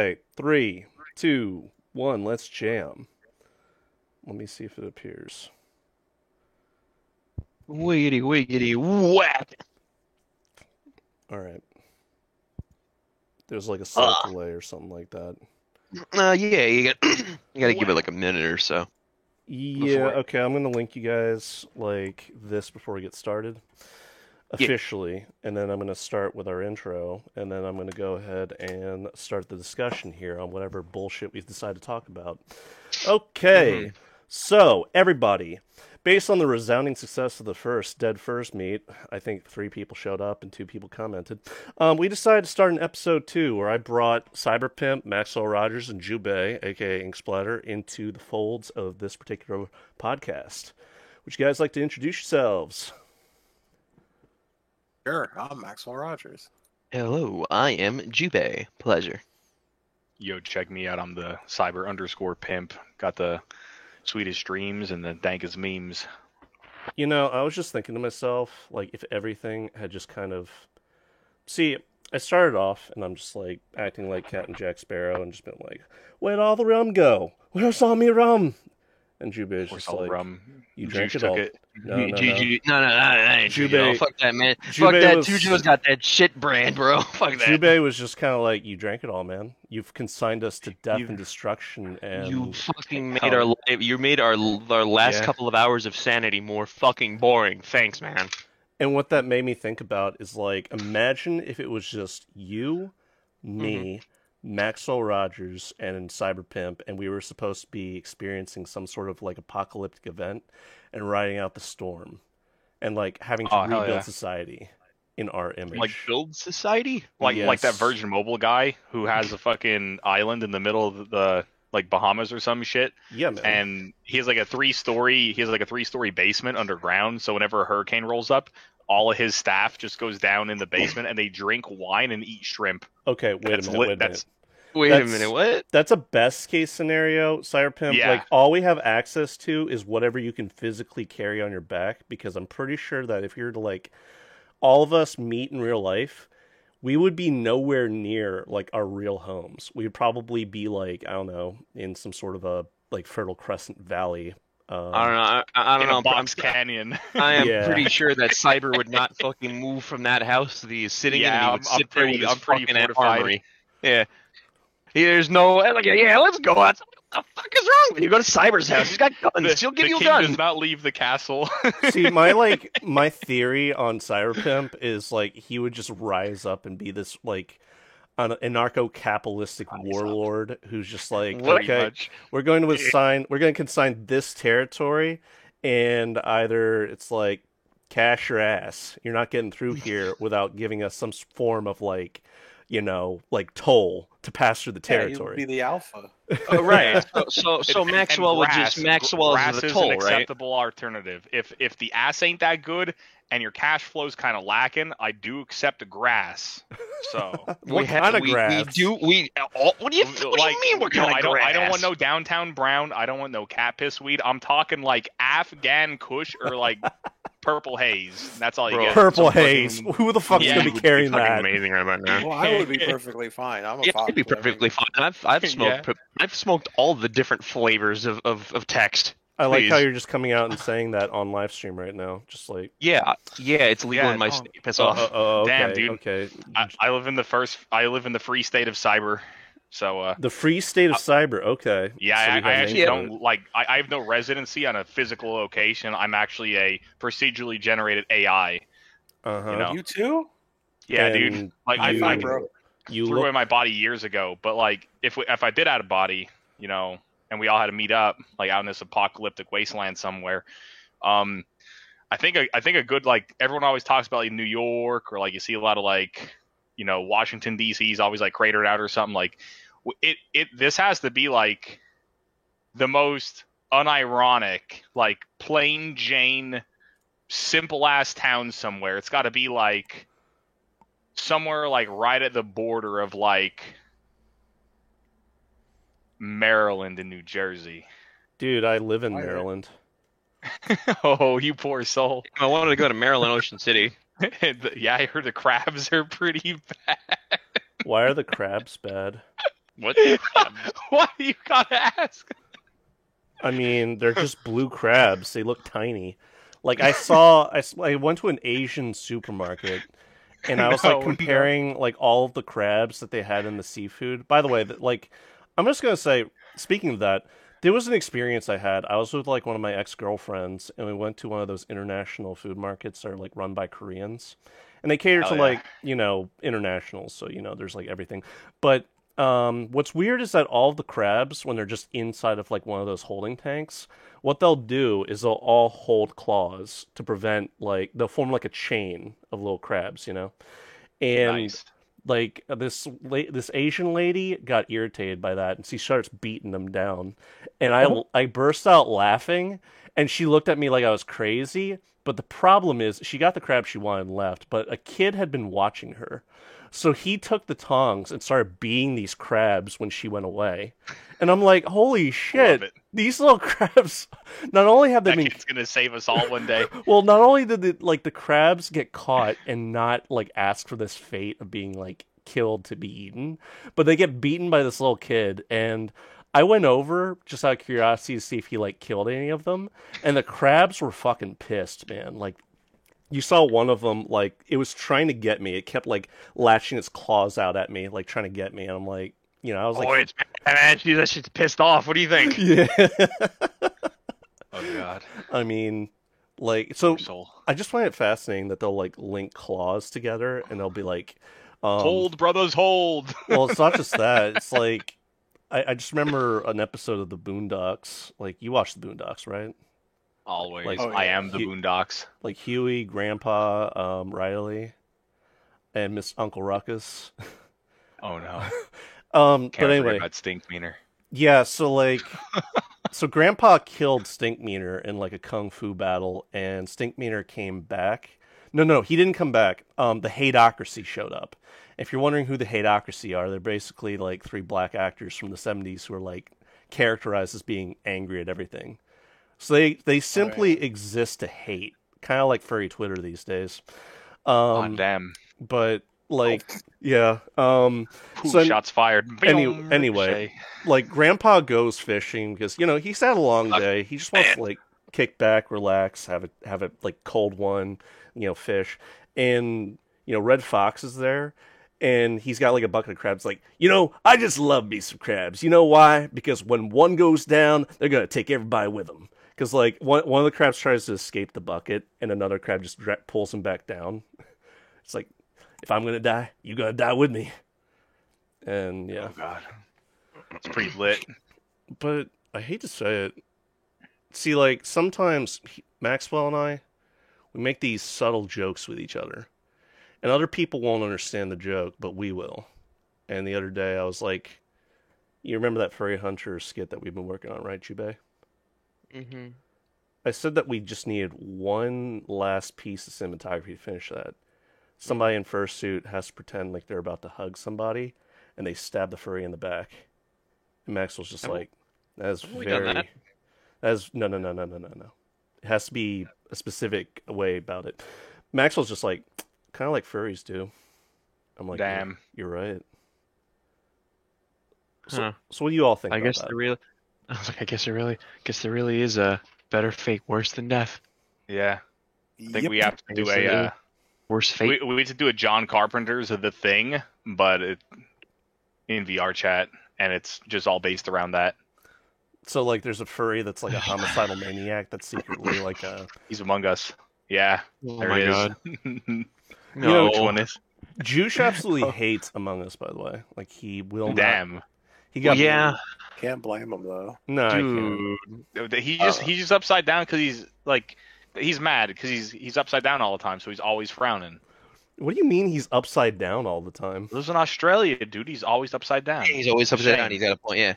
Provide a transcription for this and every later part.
Okay, three, two, one, let's jam. Let me see if it appears. Wiggity wiggity whack. All right. There's like a slight Ugh. delay or something like that. Yeah, you gotta give it Wow. like a minute or so Yeah, before. okay, I'm gonna link you guys like this before we get started Yeah. officially, and then I'm gonna start with our intro, and then I'm gonna go ahead and start the discussion here on whatever bullshit we decide to talk about. hmm Okay, so everybody, based on the resounding success of the first Dead First meet, I think 3 people showed up and 2 people commented. We decided to start an episode 2 where I brought Cyberpimp, Maxwell Rogers, and Jubei, aka Inksplatter, into the folds of this particular podcast. Would you guys like to introduce yourselves? Sure, I'm Maxwell Rogers. Hello, I am Jubei. Pleasure. Yo, check me out. I'm the cyber_pimp. Got the sweetest dreams and the dankest memes. You know, I was just thinking to myself, like, if everything had just kind of. See, I started off and I'm just like acting like Captain Jack Sparrow and just been like, where'd all the rum go? Where's all me rum? And Jubei is Course, just all the like, rum. you drank Juice it took all. it. No, no, no. No, Jubei, fuck that, man. Fuck Jubei that. was Tujo's got that shit brand, bro. Fuck that. Jubei was just kind of like, you drank it all, man. You've consigned us to death You- and destruction, You and fucking made Hell. our life. You made our last Yeah. couple of hours of sanity more fucking boring. Thanks, man. what that made me think about is like, imagine if it was just you, me, Maxwell Rogers, and Cyberpimp, and we were supposed to be experiencing some sort of like apocalyptic event and riding out the storm, and like having to Oh, hell rebuild yeah. society in our image. Like build society. Like that Yes. Virgin Mobile guy who has a fucking island in the middle of the like Bahamas or some shit, Yeah, man. and he has like a 3-story basement underground. So whenever a hurricane rolls up, all of his staff just goes down in the basement and they drink wine and eat shrimp. Okay, wait a That's minute. lit- Wait a that's- minute. Wait That's- a minute. What? That's a best case scenario, Cyberpimp. Yeah. Like all we have access to is whatever you can physically carry on your back, because I'm pretty sure that if you were to like all of us meet in real life, we would be nowhere near like our real homes. We'd probably be like, I don't know, in some sort of a like Fertile Crescent Valley. I don't know. I don't In know. a box canyon. I am Yeah. pretty sure that Cyber would not fucking move from that house that he is sitting in, and Yeah, he would I'm sit there with pretty- his I'm pretty fucking fortified. armory. Yeah. There's no like, yeah, let's go. What the fuck is wrong with you? Go to Cyber's house. He's got guns. He'll give the you king guns. does not leave the castle. See, my theory on Cyberpimp is like he would just rise up and be this like an anarcho-capitalistic warlord who's just like, Pretty okay, much. we're going to consign this territory, and either it's like cash your ass. You're not getting through here without giving us some form of like, like toll to pass through the Yeah, you would territory. be the alpha. Oh, right. So And Maxwell would grass. just Maxwell Grass is the is toll, an right? acceptable alternative. If the ass ain't that good and your cash flow's kind of lacking, I do accept grass. So What kind of grass? What do you mean? What kind of I grass? don't want no downtown brown. I don't want no cat piss weed. I'm talking like Afghan Kush or like purple haze. That's all you Bro. get. Purple Some fucking- haze. Who the fuck's Yeah, gonna you be would carrying fucking that? amazing right about now. Well, I would be perfectly fine. I'm a Yeah, fox. it'd be whatever perfectly you- fine. I've smoked Yeah. I've smoked all the different flavors of text. I like how Please. you're just coming out and saying that on live stream right now, just like, Yeah, it's legal Yeah, in my no. state. Piss off. okay, Damn, dude. okay. I live in the free state of cyber. So The free state of cyber. Okay. yeah, So we I have actually names for don't it. like. I have no residency on a physical location. I'm actually a procedurally generated AI. Uh-huh. you know. You too? Yeah, And dude. Like High you- five, bro. You threw look. away my body years ago. But like, if I did have a body, and we all had to meet up like out in this apocalyptic wasteland somewhere, I think a good, like, everyone always talks about like New York, or like you see a lot of like, Washington D.C. is always like cratered out or something. Like this has to be like the most unironic, like plain Jane, simple ass town somewhere. It's got to be like somewhere like right at the border of like Maryland and New Jersey. Dude, I live in Why- Maryland. Oh, you poor soul. I wanted to go to Maryland, Ocean City. Yeah, I heard the crabs are pretty bad. Why are the crabs bad? What? Why you gotta ask? I mean, they're just blue crabs. They look tiny. Like I went to an Asian supermarket, and I was like No. comparing like all of the crabs that they had in the seafood. By the way, like I'm just gonna say, speaking of that, there was an experience I had. I was with like one of my ex-girlfriends, and we went to one of those international food markets that are like run by Koreans, and they cater Hell to yeah. like internationals, so there's like everything. But what's weird is that all of the crabs, when they're just inside of like one of those holding tanks, what they'll do is they'll all hold claws to prevent like they'll form like a chain of little crabs, and Nice. like this Asian lady got irritated by that, and she starts beating them down, and I burst out laughing, and she looked at me like I was crazy. But the problem is, she got the crab she wanted and left, but a kid had been watching her. So he took the tongs and started beating these crabs when she went away. And I'm like, holy shit, Love it. these little crabs, not only have they That been, kid's gonna save us all one day. well, not only did the crabs get caught and not like ask for this fate of being like killed to be eaten, but they get beaten by this little kid. And I went over just out of curiosity to see if he like killed any of them. And the crabs were fucking pissed, man. Like, you saw one of them, like, it was trying to get me. It kept, like, latching its claws out at me, like, trying to get me. And I'm like, I was like... Oh, it's man, geez, that shit's pissed off. What do you think? Yeah. Oh, God. I mean, like, so Soul. I just find it fascinating that they'll, like, link claws together, and they'll be like... Hold, brothers, hold. Well, it's not just that. It's like... I just remember an episode of the Boondocks. Like, you watched the Boondocks, right? Always. Like- I am the Boondocks. Like Huey, Grandpa, Riley, and Miss Uncle Ruckus. Oh, no. But Can't anyway... forget about Stinkmeaner. Yeah, so like, so Grandpa killed Stinkmeaner in like a kung fu battle, and Stinkmeaner came back. No, he didn't come back. The Hateocracy showed up. If you're wondering who the Hateocracy are, they're basically like three black actors from the '70s who are like characterized as being angry at everything. So they simply exist to hate, kind of like furry Twitter these days. Oh, damn. But like, yeah. Ooh, So shots fired. anyway, Ricochet. like Grandpa goes fishing because he's had a long day. He just wants to like kick back, relax, have a like cold one, fish. And Red Fox is there, and he's got like a bucket of crabs. Like, I just love me some crabs. You know why? Because when one goes down, they're gonna take everybody with them. Because like one of the crabs tries to escape the bucket, and another crab just pulls him back down. It's like, if I'm gonna die, you gotta die with me. And yeah. Oh, God. It's pretty lit. But I hate to say it. See, like, sometimes Maxwell and I, we make these subtle jokes with each other. And other people won't understand the joke, but we will. And the other day I was like, you remember that Furry Hunter skit that we've been working on, right, Jubei? Mm-hmm. I said that we just needed one last piece of cinematography to finish that. Somebody in fursuit has to pretend like they're about to hug somebody, and they stab the furry in the back. And Maxwell's just like, that's I've only done very... that. That's no. It has to be a specific way about it. Maxwell's just like, kind of like furries do. I'm like, Damn. you're right. Huh. So what do you all think I about guess that? I guess there really is a better fate worse than death. Yeah. I think we have to do guess it a... is. Worse fate. we need to do a John Carpenter's of The Thing, but in VR chat, and it's just all based around that. So like, there's a furry that's like a homicidal maniac that's secretly like a... He's among us. Yeah. Oh There my it is. god. You know No. Which one is? Juice absolutely hates Among Us, by the way. Like, he will not... Damn. He got... Yeah. Can't blame him though. No, I can't. Dude. He's just upside down because he's like... He's mad because he's upside down all the time, so he's always frowning. What do you mean he's upside down all the time? Lives in Australia, dude. He's always upside down. He's always upside down. He's got a point. Yeah.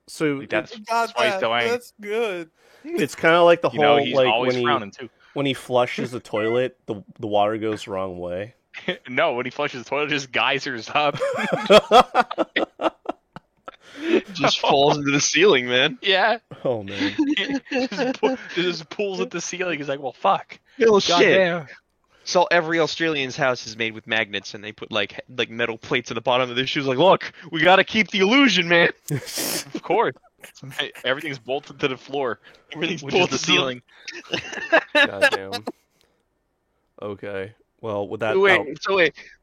So Like, that's Got why he's so angry. That's good. it's kind of like the You know, whole he's like always when frowning too. he flushes the toilet, the water goes the wrong way. No, when he flushes the toilet, it just geysers up. Just falls into the ceiling, man. Yeah. Oh man. Just pulls at the ceiling. He's like, well, fuck. Oh God shit. damn. So every Australian's house is made with magnets, and they put like metal plates at the bottom of their shoes. Like, look, we gotta keep the illusion, man. Of course. Everything's bolted to the floor, Everything's which is bolted the to ceiling. Goddamn. Okay. Well, with that,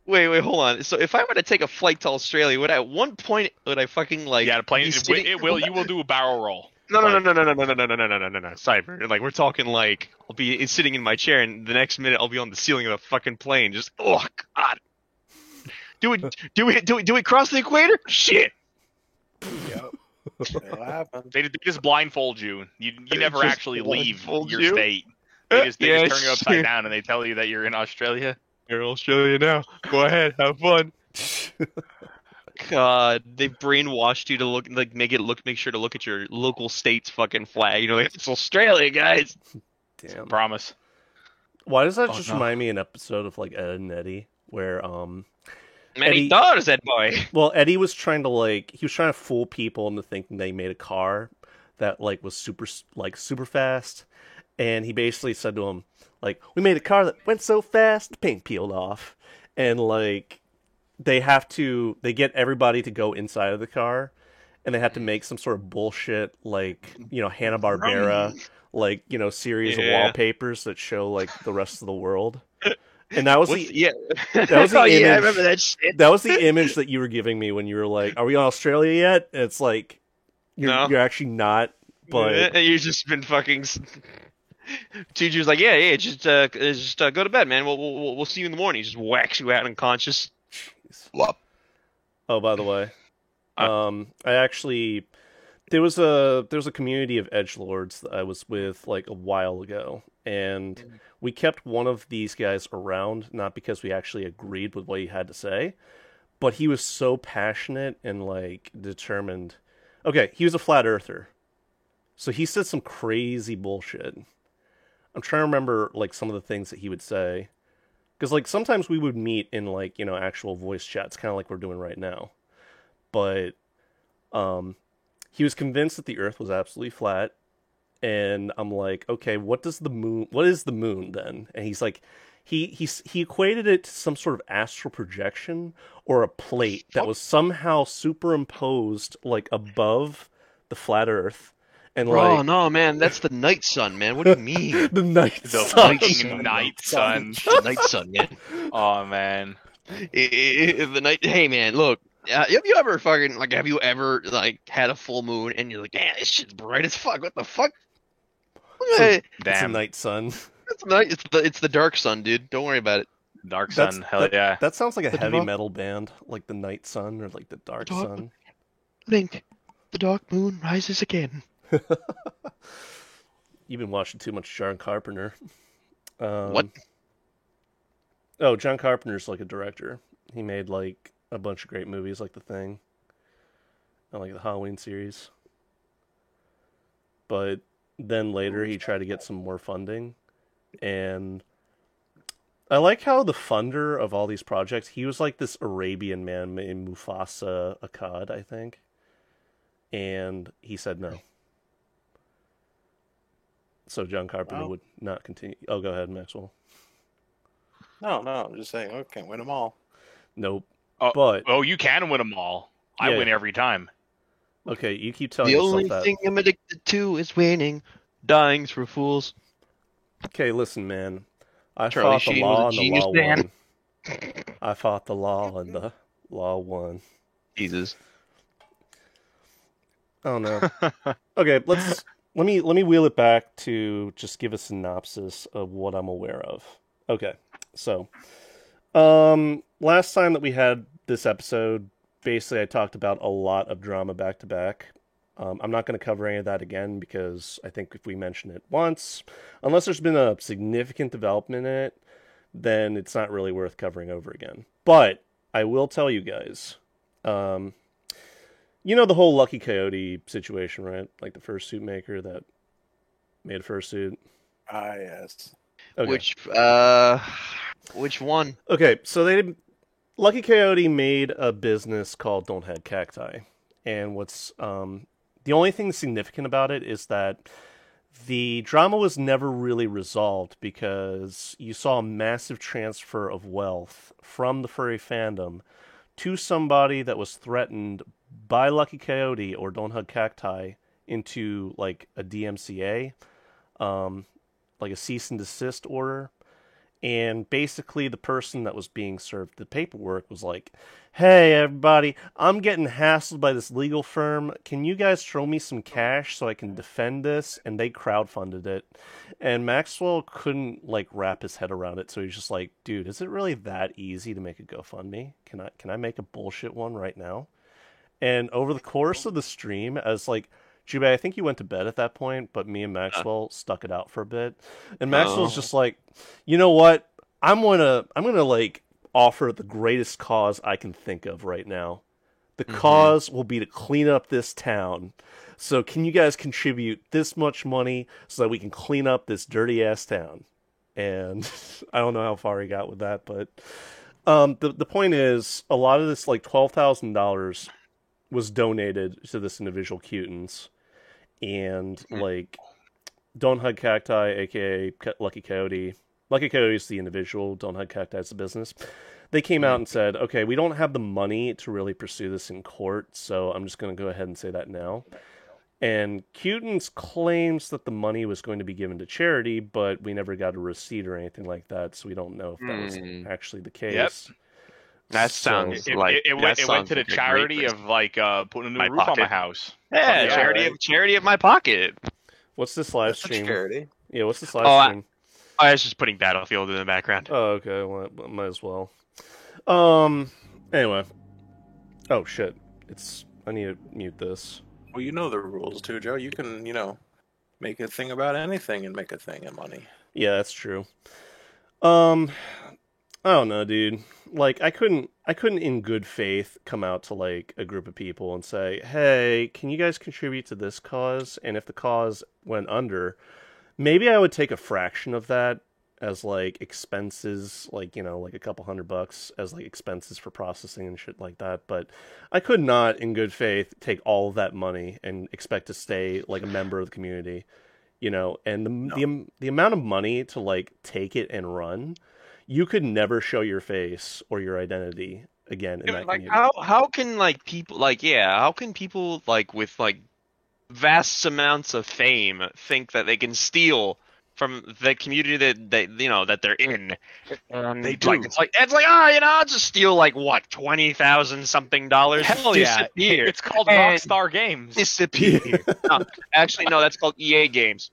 Wait, hold on. So if I were to take a flight to Australia, would at one point would I fucking like? Yeah, the plane. be sitting- You will do a barrel roll. No, Cyber. Like we're talking like I'll be sitting in my chair, and the next minute I'll be on the ceiling of the fucking plane. Just oh god. Do we cross the equator? Shit. Yep. It'll happen. They just blindfold you. You never Just actually leave blindfold your you? state. They just turn you Yes. upside down and they tell you that you're in Australia. You're in Australia now. Go ahead, have fun. God, they brainwashed you to make sure to look at your local state's fucking flag. You know, like, it's Australia, guys. damn. Promise. Why does that Oh, just no. remind me of an episode of like Ed and Eddie, where Many Eddie- dollars, that boy. well, Eddie was trying to fool people into thinking they made a car that like was super fast, and he basically said to him like, "We made a car that went so fast the paint peeled off," and like they get everybody to go inside of the car, and they have to make some sort of bullshit like Hanna-Barbera series of Yeah. wallpapers that show like the rest of the world, and that was Yeah. that was the oh yeah, I image- remember that shit. that was the image that you were giving me when you were like, "Are we in Australia yet?" And it's like, No. you're actually not. But You've just been fucking. Teacher's like, yeah, just go to bed, man. We'll see you in the morning. He just whacks you out unconscious. oh, by the way, I actually there was a community of edgelords that I was with like a while ago, and we kept one of these guys around not because we actually agreed with what he had to say, but he was so passionate and like determined. Okay, he was a flat earther. So he said some crazy bullshit. I'm trying to remember like some of the things that he would say, because like sometimes we would meet in like actual voice chats, kind of like we're doing right now. But he was convinced that the Earth was absolutely flat, and I'm like, okay, what is the moon then? And he's like, he equated it to some sort of astral projection or a plate that was somehow superimposed like above the flat Earth. And Bro, like no, man, that's the night sun, man. What do you mean? the night The sun. fucking night sun. the night sun, man. Oh man. The night. Hey, man, look. Have you ever like had a full moon and you're like, man, this shit's bright as fuck. What the fuck? Hey, It's a Damn. night sun. it's night. It's the dark sun, dude. Don't worry about it. Dark sun. Hell yeah. That sounds like a The heavy dark- metal band, like the Night Sun or like the Dark Dark- Sun. Link, the dark moon rises again. You've been watching too much John Carpenter. What? Oh, John Carpenter's like a director. He made like a bunch of great movies, like The Thing, and like the Halloween series. But then later he tried to get some more funding, and I like how the funder of all these projects, he was like this Arabian man named Mufasa Akkad, I think, and he said no. So John Carpenter Wow. would not continue. Oh, go ahead, Maxwell. No, I'm just saying, I can't win them all. Nope. Oh, But Oh, you can win them all. I Yeah. win every time. okay, you keep telling The yourself only that. thing I'm addicted to is winning. Dying's for fools. Okay, listen, man. I Charlie fought the Sheen law was and a the law genius man. won. I fought the law and the law won. Jesus. Oh no. Okay, let me wheel it back to just give a synopsis of what I'm aware of. Okay, so last time that we had this episode, basically I talked about a lot of drama back to back. I'm not going to cover any of that again because I think if we mention it once, unless there's been a significant development in it, then it's not really worth covering over again. But I will tell you guys, you know the whole Lucky Coyote situation, right? Like the fursuit maker that made a fursuit. Ah, yes. Okay. Which one? Okay, so Lucky Coyote made a business called Don't Head Cacti, and what's the only thing significant about it is that the drama was never really resolved because you saw a massive transfer of wealth from the furry fandom to somebody that was threatened by Lucky Coyote or Don't Hug Cacti into like a DMCA, like a cease and desist order. And basically, the person that was being served the paperwork was like, "Hey, everybody, I'm getting hassled by this legal firm. Can you guys throw me some cash so I can defend this?" And they crowdfunded it. And Maxwell couldn't like wrap his head around it, so he's just like, "Dude, is it really that easy to make a GoFundMe? Can I make a bullshit one right now?" And over the course of the stream, as like Jubei, I think you went to bed at that point, but me and Maxwell stuck it out for a bit. And Maxwell's just like, "You know what? I'm gonna like offer the greatest cause I can think of right now. The cause will be to clean up this town. So can you guys contribute this much money so that we can clean up this dirty ass town?" And I don't know how far he got with that, but the point is, a lot of this, like $12,000, was donated to this individual Cutins. And like Don't Hug Cacti, aka Lucky Coyote. Lucky Coyote is the individual, Don't Hug Cacti is the business. They came out and said, "Okay, we don't have the money to really pursue this in court, so I'm just going to go ahead and say that now." And Cutins claims that the money was going to be given to charity, but we never got a receipt or anything like that, so we don't know if that was actually the case. Yep. That sounds It like went to the like a great charity reason. of like putting a new My roof on my pocket. house. Yeah, Yeah, charity of my pocket. What's this live That's stream? charity. Yeah, what's this live Oh, stream? I was just putting Battlefield in the background. Oh, okay. Well, might as well. Anyway. Oh shit! I need to mute this. Well, you know the rules too, Joe. You can, make a thing about anything and make a thing of money. Yeah, that's true. I don't know, dude. Like, I couldn't in good faith come out to like a group of people and say, "Hey, can you guys contribute to this cause?" And if the cause went under, maybe I would take a fraction of that as like expenses, like, like a couple $100 as like expenses for processing and shit like that. But I could not in good faith take all of that money and expect to stay like a member of the community, and the amount of money to like take it and run, you could never show your face or your identity again in that Like community. how can like people how can people like with like vast amounts of fame think that they can steal from the community that that they're in? They do. Like, it's like I'll just steal like what $20,000 something dollars. Hell yeah! Disappear. It's called And Rockstar Games. disappear. No, actually, no, that's called EA Games.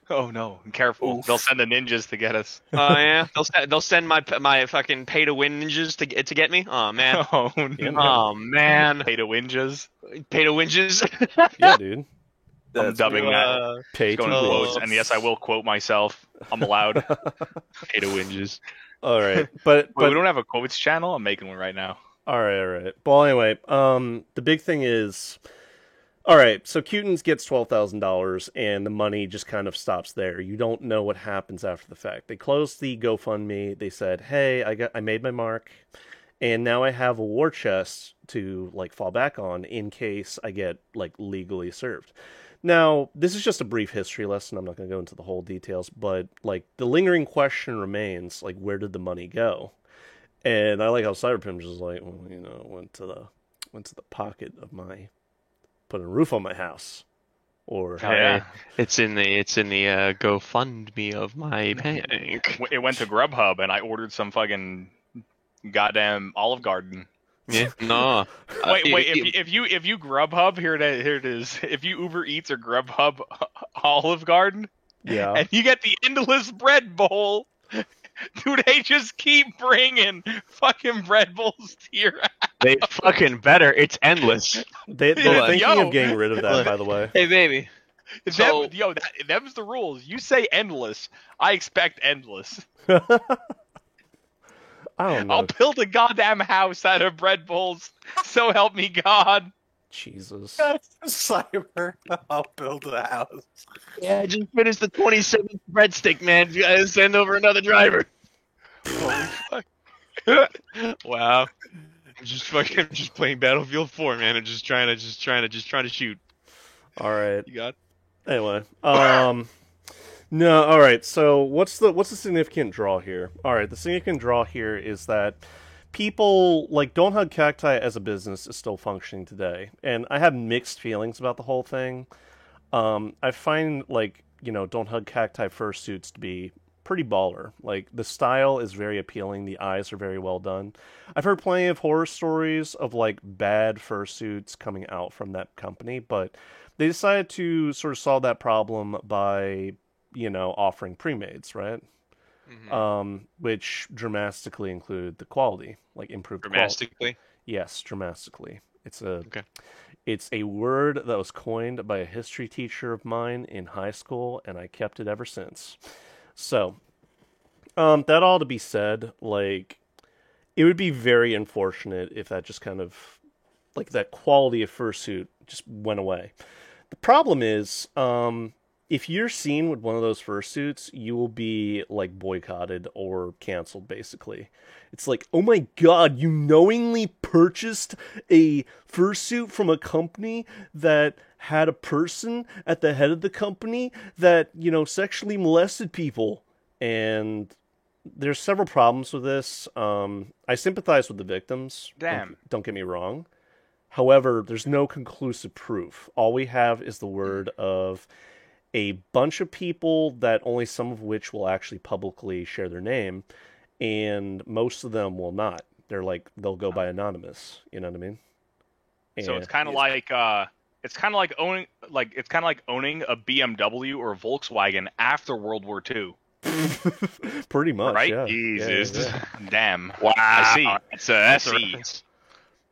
Oh no! Careful! Oof. They'll send the ninjas to get us. Oh yeah, they'll send my fucking pay to win ninjas to get me. Oh man. Oh Yeah, no! Oh man. Pay to ninjas. Pay to ninjas. Yeah, dude. I'm dubbing that. Pay Going to to win. quotes, and yes, I will quote myself. I'm allowed. Pay to ninjas. All right, but Wait, we don't have a quotes channel. I'm making one right now. all right. Well, anyway, the big thing is, all right. So Cutins gets $12,000, and the money just kind of stops there. You don't know what happens after the fact. They closed the GoFundMe. They said, "Hey, I made my mark, and now I have a war chest to like fall back on in case I get like legally served." Now, this is just a brief history lesson. I'm not going to go into the whole details, but like the lingering question remains, like, where did the money go? And I like how Cyberpimp is like, well, went to the pocket of my, put a roof on my house, or Oh, yeah. It's in the GoFundMe of my bank. It went to Grubhub, and I ordered some fucking goddamn Olive Garden. Yeah. No. Wait. If you Grubhub, here it is. If you Uber Eats or Grubhub Olive Garden, yeah, and you get the endless bread bowl, dude, they just keep bringing fucking bread bowls to your house. They fucking better. It's endless. they're Yo. thinking of getting rid of that, by the way. Hey baby. So- Them's the rules. You say endless, I expect endless. I don't know. I'll build a goddamn house out of bread bowls. So help me God. Jesus. Cyber, I'll build a house. Yeah, I just finished the 27th breadstick, man. You gotta send over another driver. Holy fuck. Wow. I'm just playing Battlefield 4, man. I'm just trying to shoot. All right. You got? Anyway, no, all right. So what's the significant draw here? All right, the significant draw here is that people like Don't Hug Cacti as a business is still functioning today, and I have mixed feelings about the whole thing. I find like Don't Hug Cacti fursuits to be pretty baller. Like the style is very appealing, the eyes are very well done. I've heard plenty of horror stories of like bad fursuits coming out from that company, but they decided to sort of solve that problem by offering pre-mades, right? Which dramatically include the quality, like improved quality. Dramatically? Yes, dramatically. Okay. It's a word that was coined by a history teacher of mine in high school, and I kept it ever since. So, that all to be said, like, it would be very unfortunate if that just kind of, like, that quality of fursuit just went away. The problem is, if you're seen with one of those fursuits, you will be, like, boycotted or canceled, basically. It's like, oh my god, you knowingly purchased a fursuit from a company that had a person at the head of the company that, sexually molested people. And there's several problems with this. I sympathize with the victims. Damn. Don't get me wrong. However, there's no conclusive proof. All we have is the word of a bunch of people that only some of which will actually publicly share their name, and most of them will not. They'll go by anonymous. You know what I mean? So it's kind of like owning a BMW or a Volkswagen after World War II. Pretty much, right? Yeah. Jesus, Yeah. damn. Wow. I see. That's a see. reference.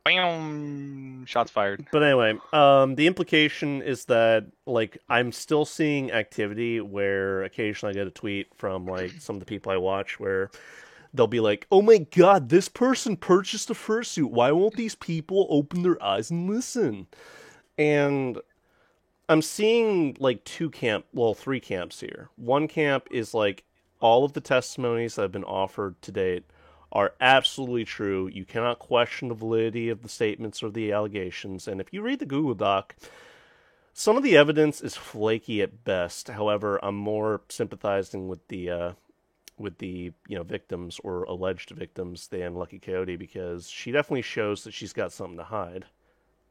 Bam. Shots fired. But anyway, the implication is that, like, I'm still seeing activity where occasionally I get a tweet from, like, some of the people I watch where they'll be like, oh my god, this person purchased a fursuit. Why won't these people open their eyes and listen? And I'm seeing, like, three camps here. One camp is, like, all of the testimonies that have been offered to date are absolutely true. You cannot question the validity of the statements or the allegations. And if you read the Google Doc, some of the evidence is flaky at best. However, I'm more sympathizing with the victims or alleged victims than Lucky Coyote, because she definitely shows that she's got something to hide.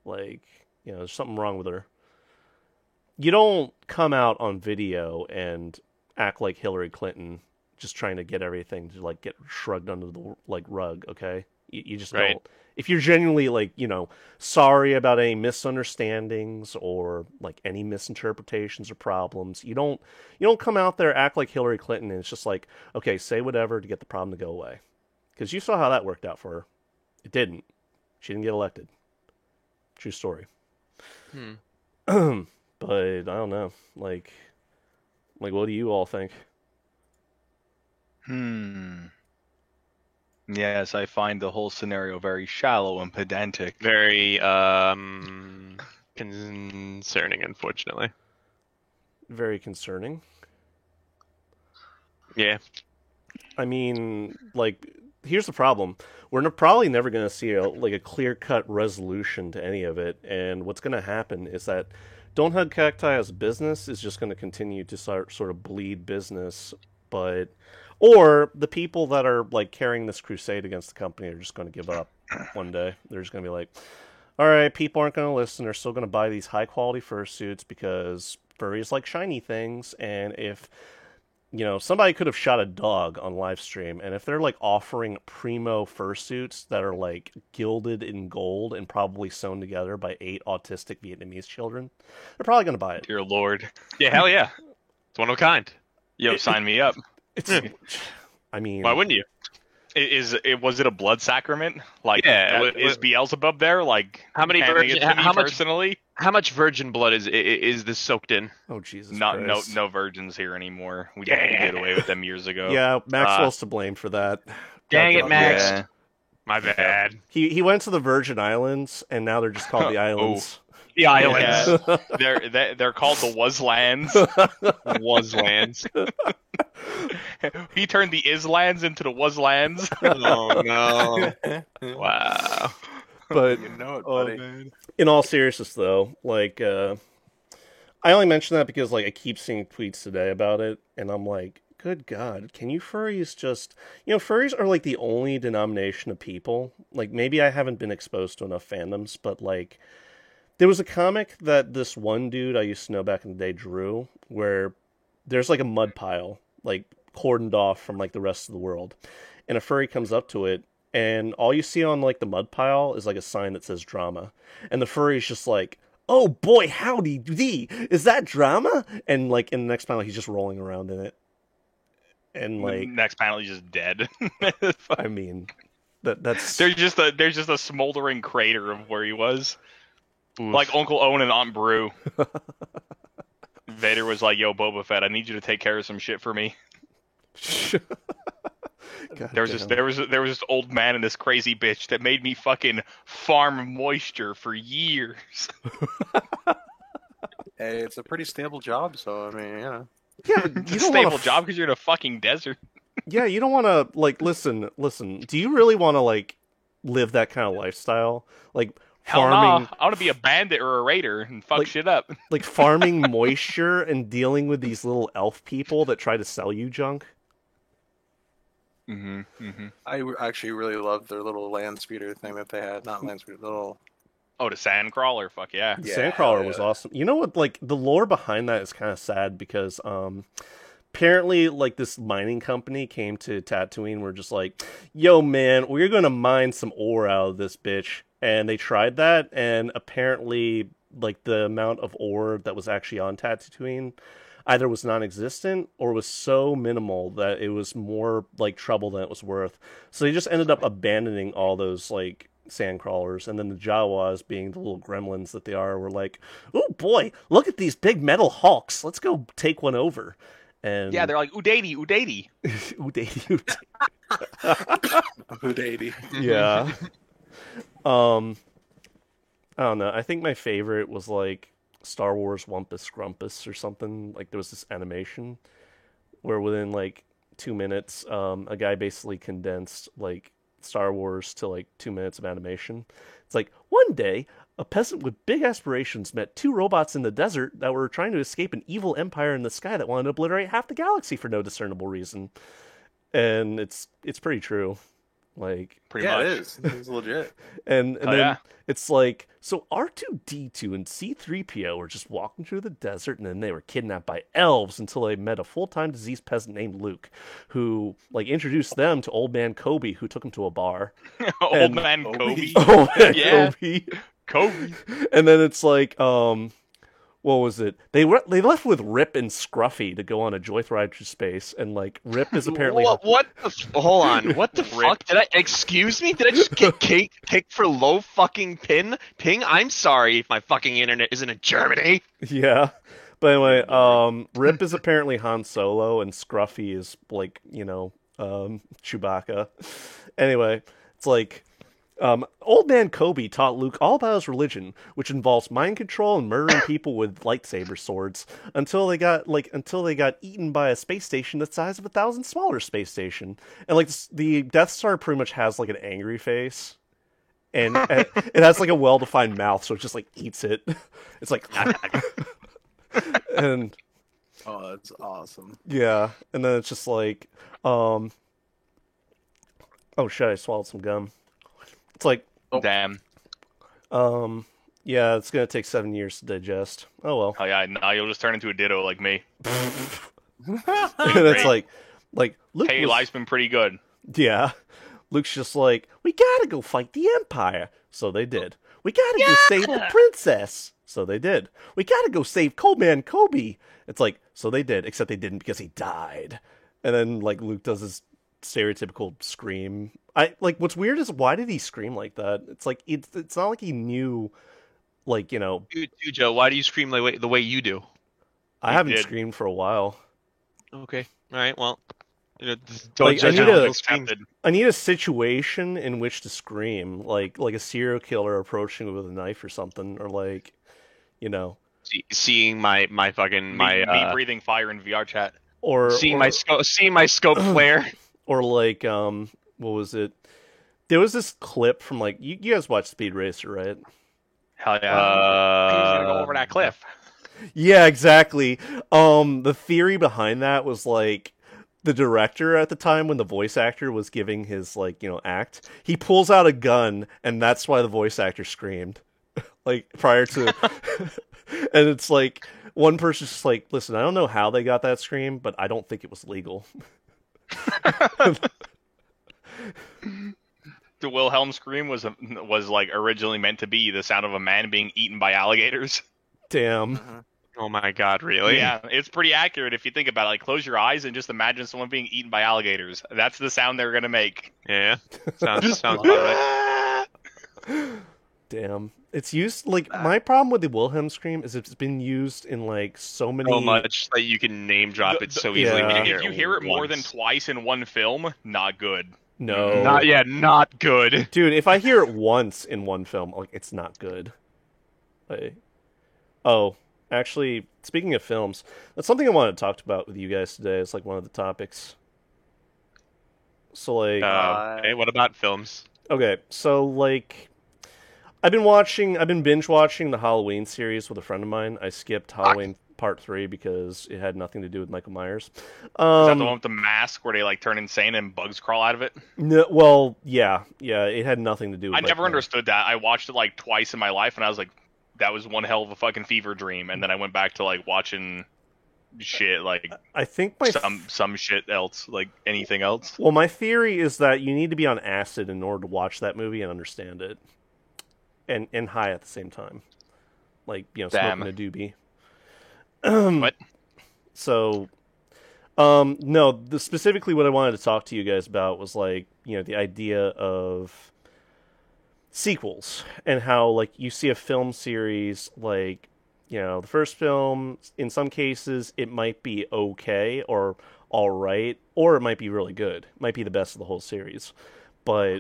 Like, there's something wrong with her. You don't come out on video and act like Hillary Clinton, just trying to get everything to, like, get shrugged under the, like, rug, okay? You just Right. don't. If you're genuinely, like, sorry about any misunderstandings or, like, any misinterpretations or problems, you don't come out there, act like Hillary Clinton, and it's just like, okay, say whatever to get the problem to go away. Because you saw how that worked out for her. It didn't. She didn't get elected. True story. But I don't know. Like, what do you all think? Yes, I find the whole scenario very shallow and pedantic. Very concerning, unfortunately. Very concerning. Yeah. I mean, like, here's the problem. We're probably never going to see a clear-cut resolution to any of it, and what's going to happen is that Don't Hug Cacti as a business is just going to continue to sort of bleed business, or the people that are, like, carrying this crusade against the company are just going to give up one day. They're just going to be like, all right, people aren't going to listen. They're still going to buy these high-quality fursuits because furries like shiny things, and if somebody could have shot a dog on live stream, and if they're, like, offering primo fursuits that are, like, gilded in gold and probably sewn together by 8 autistic Vietnamese children, they're probably going to buy it. Dear Lord. Yeah, hell yeah. It's one of a kind. Yo, sign me up. I mean, Why wouldn't you? Was it a blood sacrament? Like, Yeah, is Beelzebub there? Like, How many handing it virgin- to me how much- personally? How much virgin blood is this soaked in? oh Jesus No Christ. virgins here anymore. We did away with them years ago. Yeah, Maxwell's to blame for that. Dang it, God, Max. Yeah. My bad. He went to the Virgin Islands, and now they're just called the Islands. The islands. Yeah. They're called the Waslands. Was lands. He turned the Islands into the Waslands. Oh no. Wow. But You know it, buddy. in all seriousness, though, like, I only mention that because like I keep seeing tweets today about it, and I'm like, good God, can you furries just, furries are like the only denomination of people. Like maybe I haven't been exposed to enough fandoms, but like there was a comic that this one dude I used to know back in the day drew, where there's like a mud pile, like cordoned off from like the rest of the world, and a furry comes up to it, and all you see on like the mud pile is like a sign that says drama, and the furry's just like, oh boy, howdy dee, is that drama? And like in the next panel, he's just rolling around in it, and The like, next panel, he's just dead. I mean, that's there's just a smoldering crater of where he was, like Uncle Owen and Aunt Beru. Vader was like, "Yo, Boba Fett, I need you to take care of some shit for me." God There was this old man and this crazy bitch that made me fucking farm moisture for years. Hey, it's a pretty stable job, so I mean, yeah, but It's you a don't stable want job because you're in a fucking desert. Yeah, you don't want to like listen. Do you really want to like live that kind of lifestyle? Like Hell farming, no, I want to be a bandit or a raider and fuck Like- shit up. like farming moisture and dealing with these little elf people that try to sell you junk. I actually really loved their little land speeder thing that they had. Not land speeder, little. Oh, the sand crawler, fuck yeah. The Yeah, Sandcrawler was yeah. awesome. You know what? Like the lore behind that is kind of sad because apparently like this mining company came to Tatooine. We're just like, yo man, we're gonna mine some ore out of this bitch, and they tried that, and apparently like the amount of ore that was actually on Tatooine either was non-existent or was so minimal that it was more like trouble than it was worth. So they just ended up abandoning all those like sand crawlers, and then the Jawas, being the little gremlins that they are, were like, oh boy, look at these big metal hulks, let's go take one over. And Yeah, they're like, Udady, Udady. Udady. Hoodady. Yeah. I don't know. I think my favorite was like Star Wars Wumpus Grumpus or something. Like there was this animation where within like 2 minutes, a guy basically condensed like Star Wars to like 2 minutes of animation. It's like one day a peasant with big aspirations met two robots in the desert that were trying to escape an evil empire in the sky that wanted to obliterate half the galaxy for no discernible reason. And it's pretty true. Like Pretty Yeah, much. it is. It's legit. and Oh, then yeah. it's like, so R2-D2 and C-3PO were just walking through the desert, and then they were kidnapped by elves until they met a full-time diseased peasant named Luke, who like introduced them to Old Man Kobe, who took them to a bar. Old And- man Kobe. Old Man Yeah. Kobe. Kobe. And then it's like, what was it? They left with Rip and Scruffy to go on a joyride through space, and like Rip is apparently What the? Hold on. What the fuck? Did I? Excuse me? Did I just get kicked for low fucking ping? I'm sorry if my fucking internet isn't in Germany. Yeah. But anyway, Rip is apparently Han Solo, and Scruffy is like, Chewbacca. Anyway, it's like, Old Man Kobe taught Luke all about his religion, which involves mind control and murdering people with lightsaber swords, until they got eaten by a space station the size of 1,000 smaller space station. And like the Death Star pretty much has like an angry face. And it has like a well-defined mouth, so it just like eats it. It's like, and Oh, that's awesome. yeah, and then it's just like, oh shit, I swallowed some gum. It's like, Damn. yeah, it's gonna take 7 years to digest. Oh well. Oh yeah, now you'll just turn into a ditto like me. And it's like Luke Hey, was, life's been pretty good. yeah. Luke's just like, we gotta go fight the Empire. So they did. We gotta go save the princess. So they did. We gotta go save Cold Man Kobe. It's like, so they did, except they didn't because he died. And then like Luke does his stereotypical scream. What's weird is, why did he scream like that? It's like it's not like he knew, like, Dude, Joe, why do you scream the way you do? I He haven't did. screamed for a while. Okay. All right. Well, don't Like, I judge need how to- you'll scream. Accepted. I need a situation in which to scream, like a serial killer approaching me with a knife or something, or like, Seeing my fucking Me my breathing fire in VR chat. or seeing or, my scope flare. or like what was it? There was this clip from like you guys watch Speed Racer, right? Hell yeah. He's gonna go over that cliff. Yeah, exactly. The theory behind that was like the director at the time when the voice actor was giving his like, act, he pulls out a gun and that's why the voice actor screamed. Like prior to and it's like one person's just like, "Listen, I don't know how they got that scream, but I don't think it was legal." The Wilhelm scream was like originally meant to be the sound of a man being eaten by alligators. Damn. Oh my god, really? Yeah, it's pretty accurate if you think about it. Like, close your eyes and just imagine someone being eaten by alligators. That's the sound they're gonna make. Yeah. Sounds about right. Damn. It's used like my problem with the Wilhelm scream is it's been used in like so many So much that you can name drop it so easily. Yeah. when If you hear it more than once. twice in one film, not good. No. Not good. Dude, if I hear it once in one film, like it's not good. Like, oh, actually, speaking of films, that's something I wanted to talk about with you guys today. It's like one of the topics. So like, Hey, what about films? okay, so like, I've been binge watching the Halloween series with a friend of mine. I skipped Halloween Part 3 because it had nothing to do with Michael Myers. Is that the one with the mask where they like turn insane and bugs crawl out of it? No, well, yeah, it had nothing to do with I never Michael Myers. understood that. I watched it like twice in my life, and I was like, that was one hell of a fucking fever dream. And then I went back to like watching shit like I think some shit else, like anything else. Well, my theory is that you need to be on acid in order to watch that movie and understand it, and high at the same time, like Damn. smoking a doobie. What? So, no, specifically what I wanted to talk to you guys about was like the idea of sequels and how like you see a film series like the first film, in some cases it might be okay or all right, or it might be really good, it might be the best of the whole series, but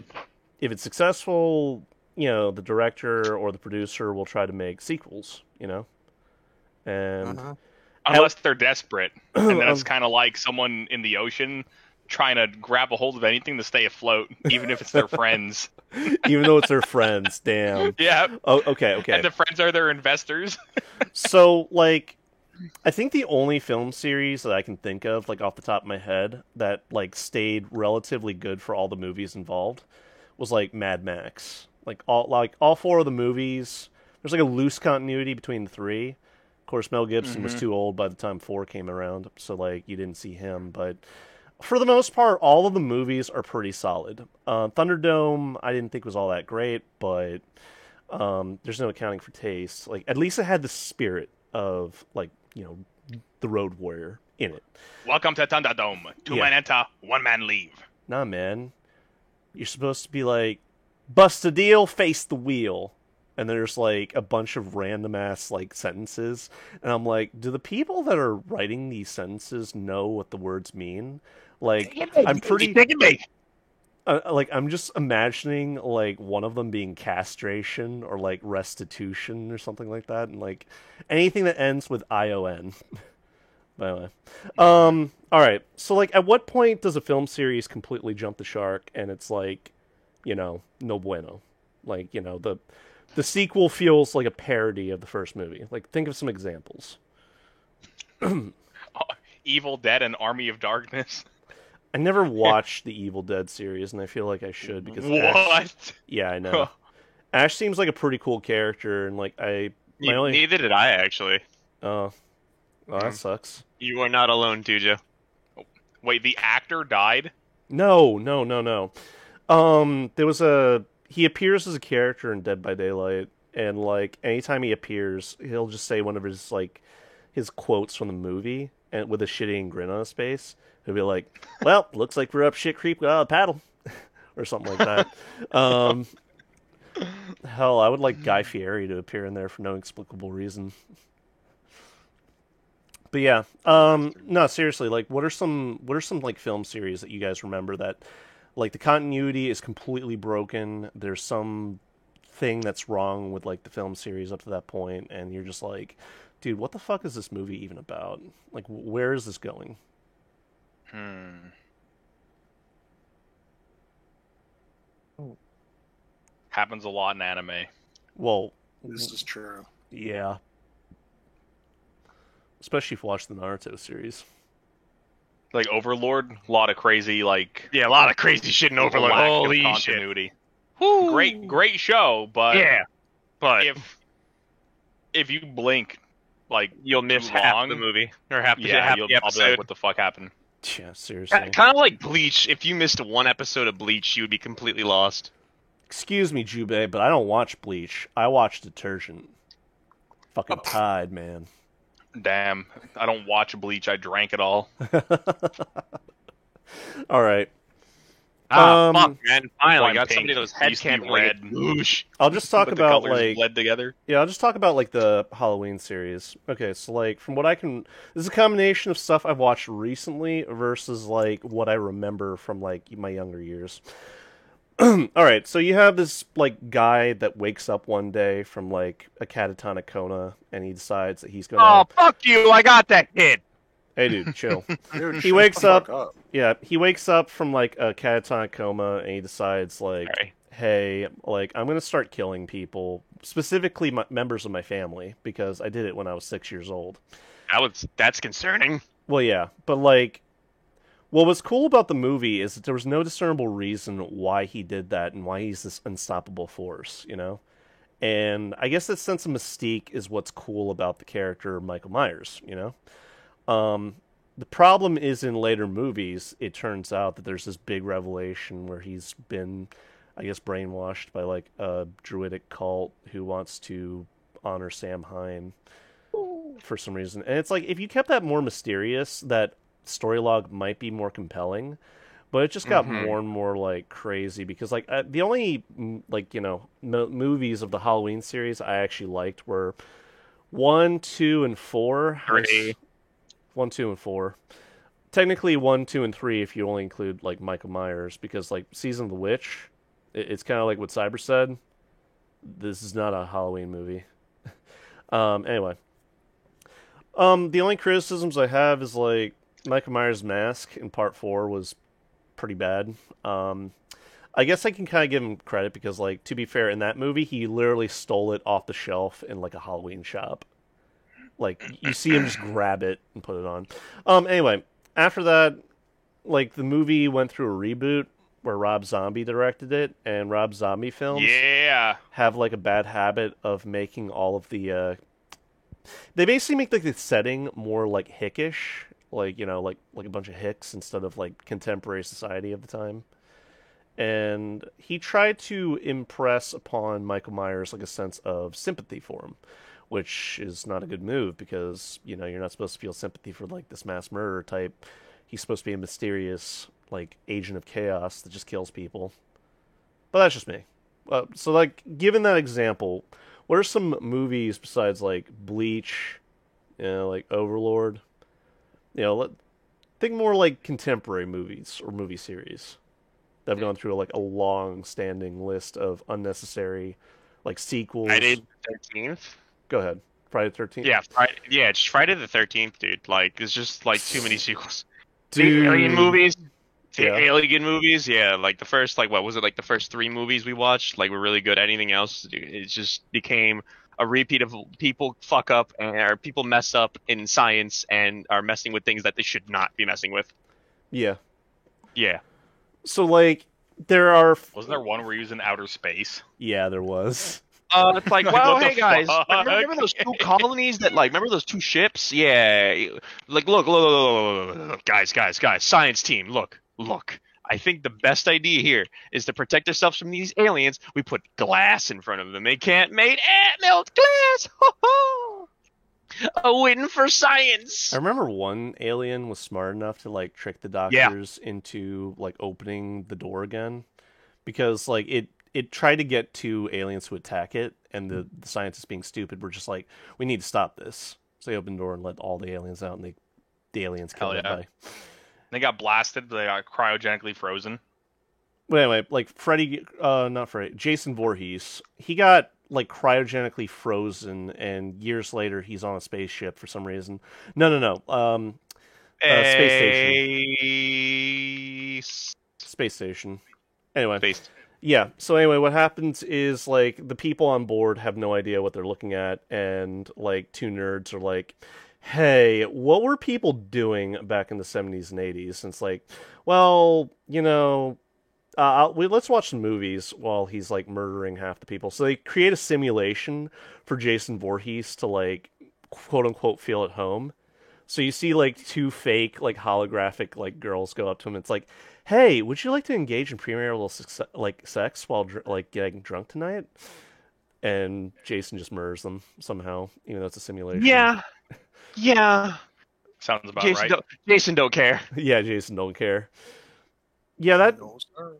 if it's successful, the director or the producer will try to make sequels, and Unless they're desperate, and then it's kind of like someone in the ocean trying to grab a hold of anything to stay afloat, even if it's their friends. even though it's their friends. Damn. Yeah. Oh, okay. And the friends are their investors. So, like, I think the only film series that I can think of, like off the top of my head, that like stayed relatively good for all the movies involved, was like Mad Max. Like all four of the movies, there's like a loose continuity between the three. Of course, Mel Gibson was too old by the time 4 came around, so like you didn't see him. But for the most part, all of the movies are pretty solid. Thunderdome, I didn't think was all that great, but there's no accounting for taste. Like at least it had the spirit of like the Road Warrior in it. Welcome to Thunderdome. Two men enter, one man leave. Nah, man, you're supposed to be like, bust a deal, face the wheel. And there's like a bunch of random ass like sentences, and I'm like, do the people that are writing these sentences know what the words mean? Like, I'm pretty like I'm just imagining like one of them being castration or like restitution or something like that, and like anything that ends with ION. By the way, all right. So like, at what point does a film series completely jump the shark and it's like, no bueno? Like the sequel feels like a parody of the first movie. Like, think of some examples. Evil Dead and Army of Darkness. I never watched the Evil Dead series, and I feel like I should because What? Ash, yeah, I know. Ash seems like a pretty cool character, and like Neither did I actually. Oh, that sucks. You are not alone, Tujo. Wait, the actor died? No. He appears as a character in Dead by Daylight, and like anytime he appears, he'll just say one of his like his quotes from the movie, and with a shitty grin on his face. He'll be like, "Well, looks like we're up shit creek without a paddle," or something like that. Hell, I would like Guy Fieri to appear in there for no inexplicable reason. But yeah, no, seriously, like, what are some like film series that you guys remember that, like, the continuity is completely broken? There's some thing that's wrong with like the film series up to that point, and you're just like, dude, what the fuck is this movie even about? Like, where is this going? Happens a lot in anime. Well, This is true. yeah. especially if you watch the Naruto series. Like Overlord, a lot of crazy like Yeah, a lot of crazy shit in Overlord. lack of Holy shit. continuity. Woo. Great show, but Yeah, but if you blink, like you'll miss too half long, the movie or half the yeah, half you'll the I'll be episode. like, what the fuck happened? Yeah, seriously. Kind of like Bleach. If you missed one episode of Bleach, you would be completely lost. Excuse me, Jubei, but I don't watch Bleach. I watch Detergent. Fucking Tide, man. Damn, I don't watch Bleach. I drank it all. All right. Fuck, man! Finally Wine got pink somebody that was head used to be canon like a red. douche. I'll just talk But the about colors like bled together. yeah, I'll just talk about like the Halloween series. Okay, so like from what I can, this is a combination of stuff I've watched recently versus like what I remember from like my younger years. All right, so you have this like guy that wakes up one day from like a catatonic coma, and he decides that he's gonna. Oh, fuck you! I got that kid. Hey, dude, chill. Dude, He shut wakes the fuck up- Yeah, he wakes up from like a catatonic coma, and he decides like, Sorry. hey, like I'm gonna start killing people, specifically members of my family, because I did it when I was 6 years old. That's concerning. Well, yeah, but like, what was cool about the movie is that there was no discernible reason why he did that and why he's this unstoppable force, you know? And I guess that sense of mystique is what's cool about the character Michael Myers, you know? The problem is in later movies, it turns out that there's this big revelation where he's been, I guess, brainwashed by like a druidic cult who wants to honor Sam Hine for some reason. And it's like, if you kept that more mysterious, that story log might be more compelling, but it just got more and more like crazy because like the only like, you know, movies of the Halloween series I actually liked were 1, 2, and 4. 3. 1, 2, and 4. Technically 1, 2, and 3 if you only include like Michael Myers, because like Season of the Witch, it's kind of like what Cyber said. This is not a Halloween movie. Anyway, the only criticisms I have is like Michael Myers' mask in Part 4 was pretty bad. I guess I can kind of give him credit because, like, to be fair, in that movie he literally stole it off the shelf in like a Halloween shop. Like, you see him just grab it and put it on. Anyway, after that, like, the movie went through a reboot where Rob Zombie directed it, and Rob Zombie films Yeah. have, like, a bad habit of making all of the, they basically make, like, the setting more, like, hickish. Like, you know, like a bunch of hicks instead of, like, contemporary society of the time. And he tried to impress upon Michael Myers, like, a sense of sympathy for him, which is not a good move because, you know, you're not supposed to feel sympathy for, like, this mass murderer type. He's supposed to be a mysterious, like, agent of chaos that just kills people. But that's just me. So, like, given that example, what are some movies besides, like, Bleach, you know, like Overlord? You know, think more like contemporary movies or movie series that have gone through, like, a long-standing list of unnecessary, like, sequels. Friday the 13th. Go ahead. Friday the 13th? Yeah, it's Friday the 13th, dude. Like, there's just like too many sequels. Dude. The Alien movies. The Yeah. Alien movies, yeah. Like the first, like what was it? Like the first 3 movies we watched, like were really good. Anything else, dude, it just became a repeat of people fuck up or people mess up in science and are messing with things that they should not be messing with. Yeah. Yeah. So, like, there are... Wasn't there one where he was in outer space? Yeah, there was. It's like, Like, well, what the hey guys, fuck? remember those 2 colonies that, like, remember those 2 ships? Yeah, like, look, guys, science team, look. I think the best idea here is to protect ourselves from these aliens. We put glass in front of them. They can't melt glass. A win for science. I remember one alien was smart enough to, like, trick the doctors into, like, opening the door again. Because, like, it tried to get 2 aliens to attack it, and the scientists being stupid were just like, we need to stop this. So they opened the door and let all the aliens out, and the aliens killed Hell yeah. everybody. They got blasted. They got cryogenically frozen. But anyway, like, Jason Voorhees, he got, like, cryogenically frozen, and years later he's on a spaceship for some reason. No. Space station. Anyway. Space. Yeah, so anyway, what happens is, like, the people on board have no idea what they're looking at, and, like, 2 nerds are like, hey, what were people doing back in the 70s and 80s? Since, like, well, let's watch some movies while he's, like, murdering half the people. So they create a simulation for Jason Voorhees to, like, quote-unquote feel at home. So you see, like, two fake, like, holographic, like, girls go up to him. It's like, hey, would you like to engage in premarital sex while, like, getting drunk tonight? And Jason just murders them somehow, even though it's a simulation. Yeah. Sounds about Jason, right. Jason don't care. Yeah, Jason don't care. Yeah, that No, sir.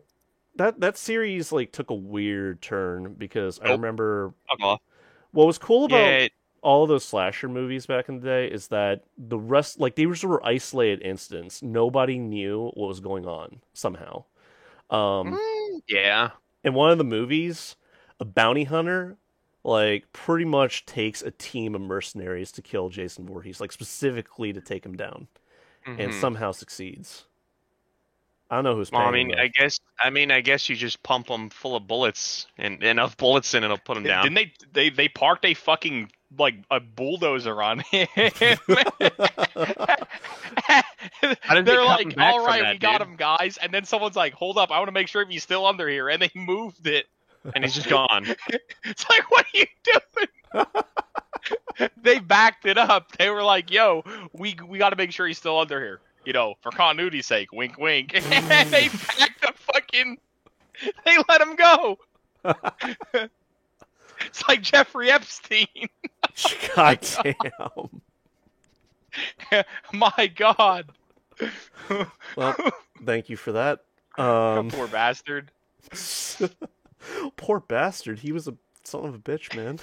that series like took a weird turn because I Nope. remember Uh-oh. what was cool about Yeah, all of those slasher movies back in the day is that the rest, like, these were isolated incidents. Nobody knew what was going on somehow. yeah. In one of the movies, a bounty hunter like pretty much takes a team of mercenaries to kill Jason Voorhees, like specifically to take him down, and Mhm. somehow succeeds. I don't know who's paying Well, him, though. I guess you just pump them full of bullets and enough bullets in, it'll put them down. Didn't they parked a fucking like a bulldozer on him? did they They're come like, back all from right, that, we got dude? him, guys. And then someone's like, hold up, I want to make sure if he's still under here. And they moved it. And he's just gone. It's like, what are you doing? They backed it up. They were like, yo, we got to make sure he's still under here. You know, for continuity's sake, wink, wink. And they backed the fucking. They let him go. It's like Jeffrey Epstein. God damn. My God. Well, thank you for that. Poor bastard. Poor bastard. He was a son of a bitch, man.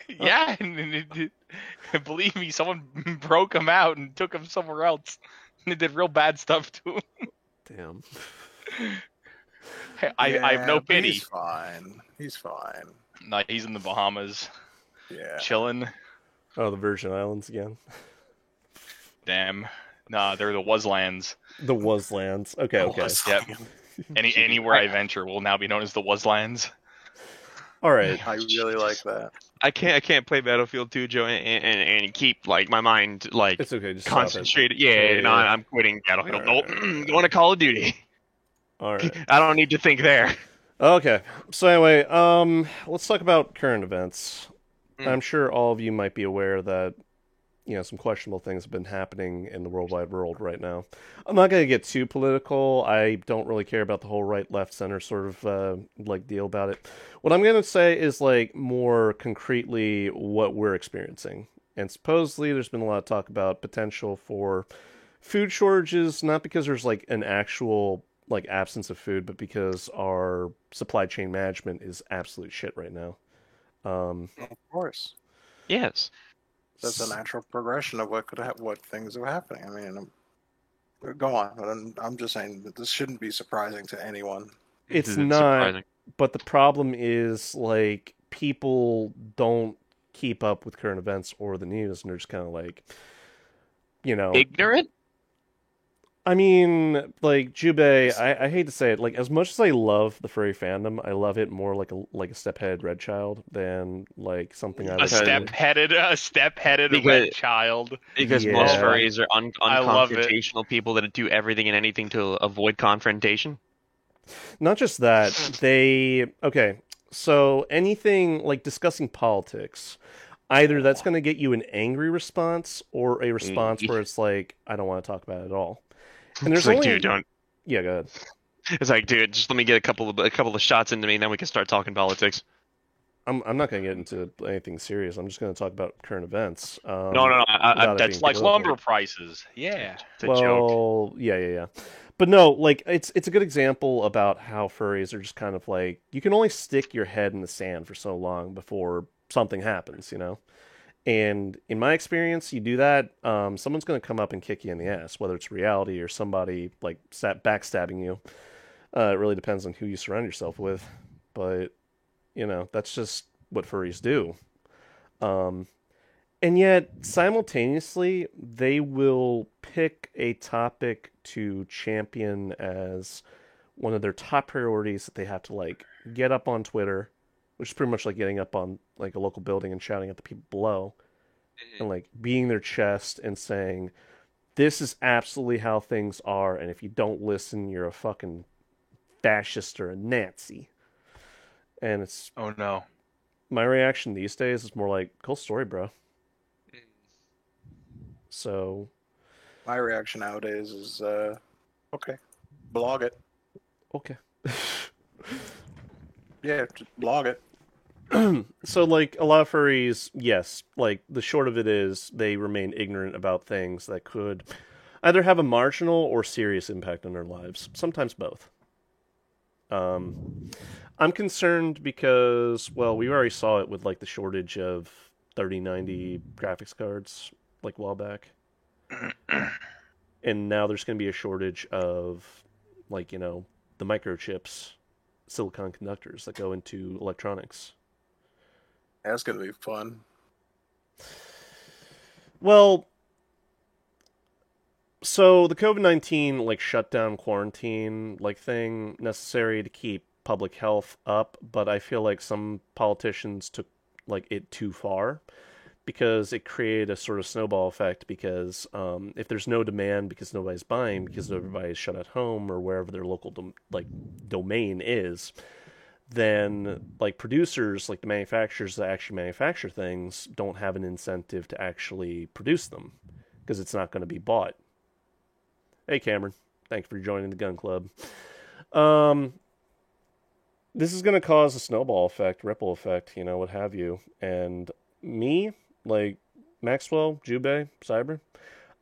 Yeah, and believe me, someone broke him out and took him somewhere else. And they did real bad stuff to him. Damn. I have no but pity. He's fine. He's fine. No, he's in the Bahamas, Yeah. chilling. Oh, the Virgin Islands again. Damn. Nah, they're the Waslands. The Waslands. Okay, okay. Yep. Anywhere I venture will now be known as the Waslands. All right. I really like that. I can't play Battlefield 2, Joe, and keep like my mind like It's okay. Just stop it. concentrated. Yeah, Yeah, yeah, no, yeah. I'm quitting Battlefield. Alright, Nope, going to Call of Duty. All right. I don't need to think there. Okay. So anyway, let's talk about current events. Mm. I'm sure all of you might be aware that, some questionable things have been happening in the worldwide world right now. I'm not going to get too political. I don't really care about the whole right, left, center sort of like deal about it. What I'm going to say is like more concretely what we're experiencing. And supposedly there's been a lot of talk about potential for food shortages, not because there's like an actual like absence of food, but because our supply chain management is absolute shit right now. Of course. Yes. That's a natural progression of what things are happening. I mean, go on, but I'm just saying that this shouldn't be surprising to anyone. It's It's not, surprising. but the problem is like people don't keep up with current events or the news, and they're just kind of like, Ignorant? I mean, like Jubei, I hate to say it, like as much as I love the furry fandom, I love it more like a step-headed red child than like something I A would step-headed Because- red child. Because Yeah. most furries are I love it. unconfrontational people that do everything and anything to avoid confrontation. Not just that, okay, so anything like discussing politics, either that's going to get you an angry response or a response where it's like, I don't want to talk about it at all. And It's there's like, only... dude, don't. Yeah, go ahead. It's like, dude, just let me get a couple of shots into me, and then we can start talking politics. I'm not going to get into anything serious. I'm just going to talk about current events. No, without it that's being Like political. lumber prices. Yeah. it's a joke. Yeah. But no, like it's a good example about how furries are just kind of like you can only stick your head in the sand for so long before something happens, And in my experience, you do that, someone's going to come up and kick you in the ass, whether it's reality or somebody like backstabbing you. It really depends on who you surround yourself with, but that's just what furries do. And yet, simultaneously, they will pick a topic to champion as one of their top priorities that they have to, like, get up on Twitter, which is pretty much like getting up on, like, a local building and shouting at the people below, and like beating their chest and saying, "This is absolutely how things are, and if you don't listen, you're a fucking fascist or a Nazi." And it's Oh no. my reaction these days is more like, "Cool story, bro." So My reaction nowadays is, okay, blog it. okay. Yeah, just blog it. So, like, a lot of furries, yes, like, the short of it is they remain ignorant about things that could either have a marginal or serious impact on their lives. Sometimes both. I'm concerned because, well, we already saw it with, like, the shortage of 3090 graphics cards, like, a while back. And now there's going to be a shortage of, like, you know, the microchips, silicon conductors that go into electronics. That's gonna be fun. Well, so the COVID-19 like shutdown quarantine like thing necessary to keep public health up, but I feel like some politicians took like it too far because it created a sort of snowball effect because if there's no demand because nobody's buying because everybody's shut at home or wherever their local domain is, then like producers, like the manufacturers that actually manufacture things, don't have an incentive to actually produce them because it's not going to be bought. Hey, Cameron, thanks for joining the gun club. This is going to cause a snowball effect, ripple effect, you know, what have you. And me, like Maxwell, Jubei, Cyber,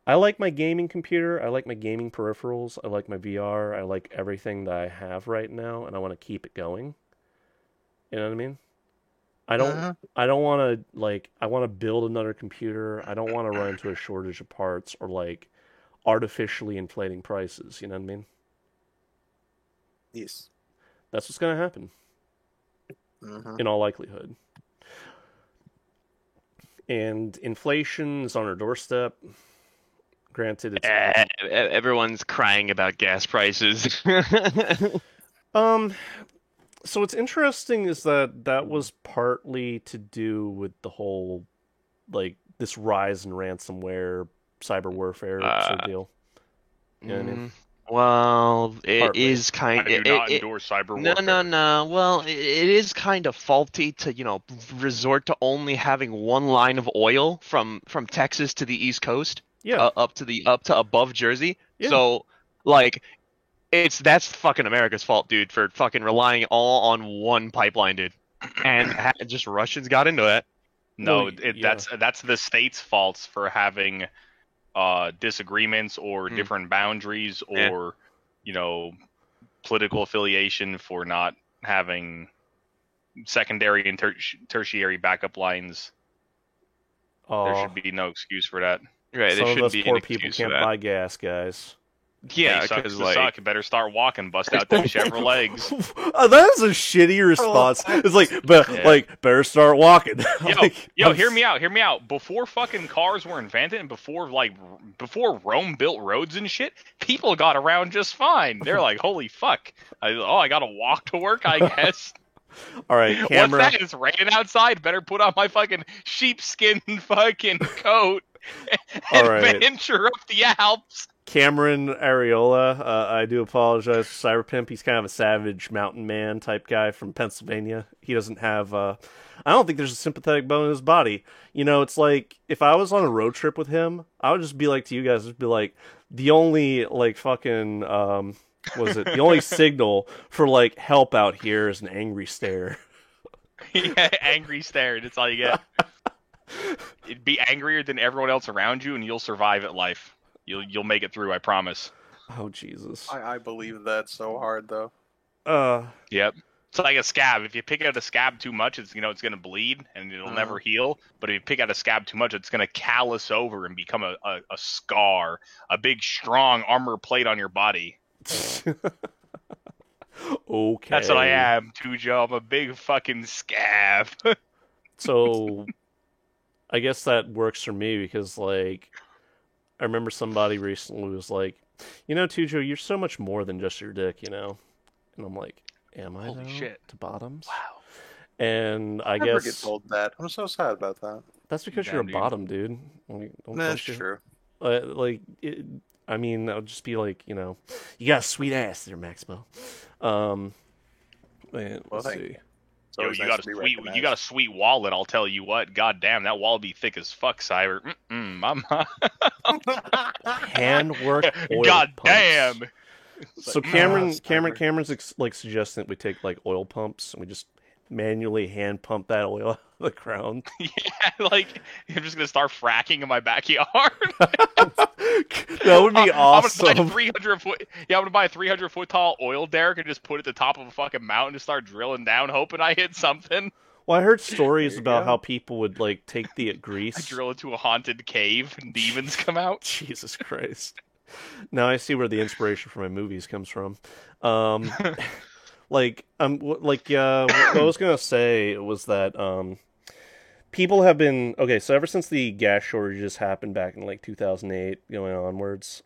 I like my gaming computer. I like my gaming peripherals. I like my VR. I like everything that I have right now, and I want to keep it going. You know what I mean? I don't Uh-huh. I don't want to like I want to build another computer. I don't want to run into a shortage of parts or like artificially inflating prices, you know what I mean? Yes. That's what's going to happen Mm-hmm. in all likelihood. And inflation is on our doorstep. Granted it's Everyone's crying about gas prices. so what's interesting is that was partly to do with the whole like this rise in ransomware, cyber warfare sort of deal. You know what I mean? Well, it Partly. is kind I do of not endorse cyber warfare. no. Well, it is kind of faulty to, resort to only having one line of oil from Texas to the East Coast, Yeah. up to above Jersey. Yeah. So, like, that's fucking America's fault, dude, for fucking relying all on one pipeline, dude. And just Russians got into it. No, Well, yeah. that's the state's faults for having disagreements or different boundaries or political affiliation for not having secondary and tertiary backup lines. There should be no excuse for that. Right, some there of shouldn't us be poor an people excuse for can't that. buy gas, guys. Yeah, Hey, sucks because to suck. You better start walking. Bust out them Chevrolets. That is a shitty response. It's like, better start walking. Yo, hear me out. Hear me out. Before fucking cars were invented and before Rome built roads and shit, people got around just fine. They're like, holy fuck. I gotta walk to work, I guess. All right, camera. What's that? It's raining outside. Better put on my fucking sheepskin fucking coat and All right. venture up the Alps. Cameron Areola, I do apologize for Cyberpimp. He's kind of a savage mountain man type guy from Pennsylvania. He doesn't have, I don't think there's a sympathetic bone in his body. You know, it's like, if I was on a road trip with him, I would just be like to you guys, just be like, the only, like, fucking, the only signal for, like, help out here is an angry stare. Yeah, angry stare. That's all you get. It'd be angrier than everyone else around you, and you'll survive at life. You'll make it through, I promise. Oh, Jesus. I believe that so hard, though. Yep. It's like a scab. If you pick out a scab too much, it's going to bleed and it'll never heal. But if you pick out a scab too much, it's going to callus over and become a scar, a big, strong armor plate on your body. Okay. That's what I am, Tujo. I'm a big fucking scab. So, I guess that works for me because, like, I remember somebody recently was like, Tujo, you're so much more than just your dick, And I'm like, am I Holy though, shit. to bottoms? Wow. And I never guess get told that. I'm so sad about that. That's because you're a Damn, dude. bottom, dude. That's You- true. I mean, that would just be like, you got a sweet ass there, Maxwell. Man, Well, let's thank see. you. It's Yo, always you nice got to be a sweet, recognized. you got a sweet wallet. I'll tell you what. God damn, that wallet be thick as fuck, Cyber. Handwork oil God pumps. damn. So Cameron's Cyber. like suggesting that we take like oil pumps and we just manually hand pump that oil out of the ground. Yeah, like I'm just gonna start fracking in my backyard. That would be awesome. I'm gonna buy a 300 foot. Yeah, I'm gonna buy a 300 foot tall oil derrick and just put it at the top of a fucking mountain and start drilling down, hoping I hit something. Well, I heard stories There you about go. how people would like take the I grease. drill into a haunted cave and demons come out. Jesus Christ. Now I see where the inspiration for my movies comes from. What I was gonna say was that people have been okay. So ever since the gas shortages happened back in like 2008, going onwards,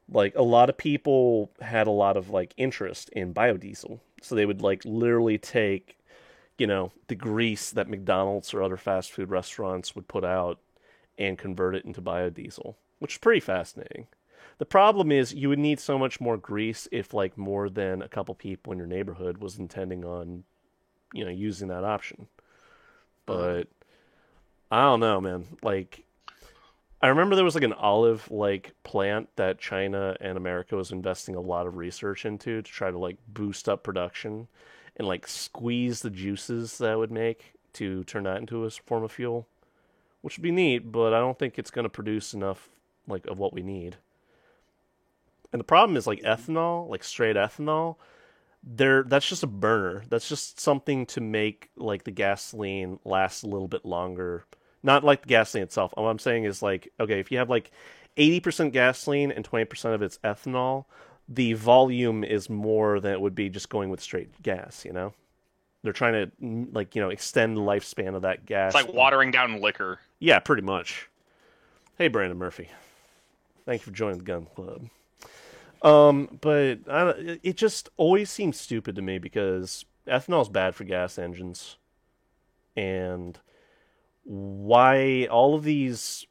like a lot of people had a lot of like interest in biodiesel. So they would like literally take, the grease that McDonald's or other fast food restaurants would put out and convert it into biodiesel, which is pretty fascinating. The problem is you would need so much more grease if like more than a couple people in your neighborhood was intending on, using that option. But I don't know, man. Like I remember there was like an olive like plant that China and America was investing a lot of research into to try to like boost up production and like squeeze the juices that would make to turn that into a form of fuel, which would be neat, but I don't think it's going to produce enough like of what we need. And the problem is like ethanol, like straight ethanol, that's just a burner. That's just something to make like the gasoline last a little bit longer. Not like the gasoline itself. What I'm saying is like, okay, if you have like 80% gasoline and 20% of it's ethanol, the volume is more than it would be just going with straight gas, They're trying to like, extend the lifespan of that gas. It's like watering down liquor. Yeah, pretty much. Hey, Brandon Murphy. Thank you for joining the gun club. But it just always seems stupid to me because ethanol is bad for gas engines. And why all of these...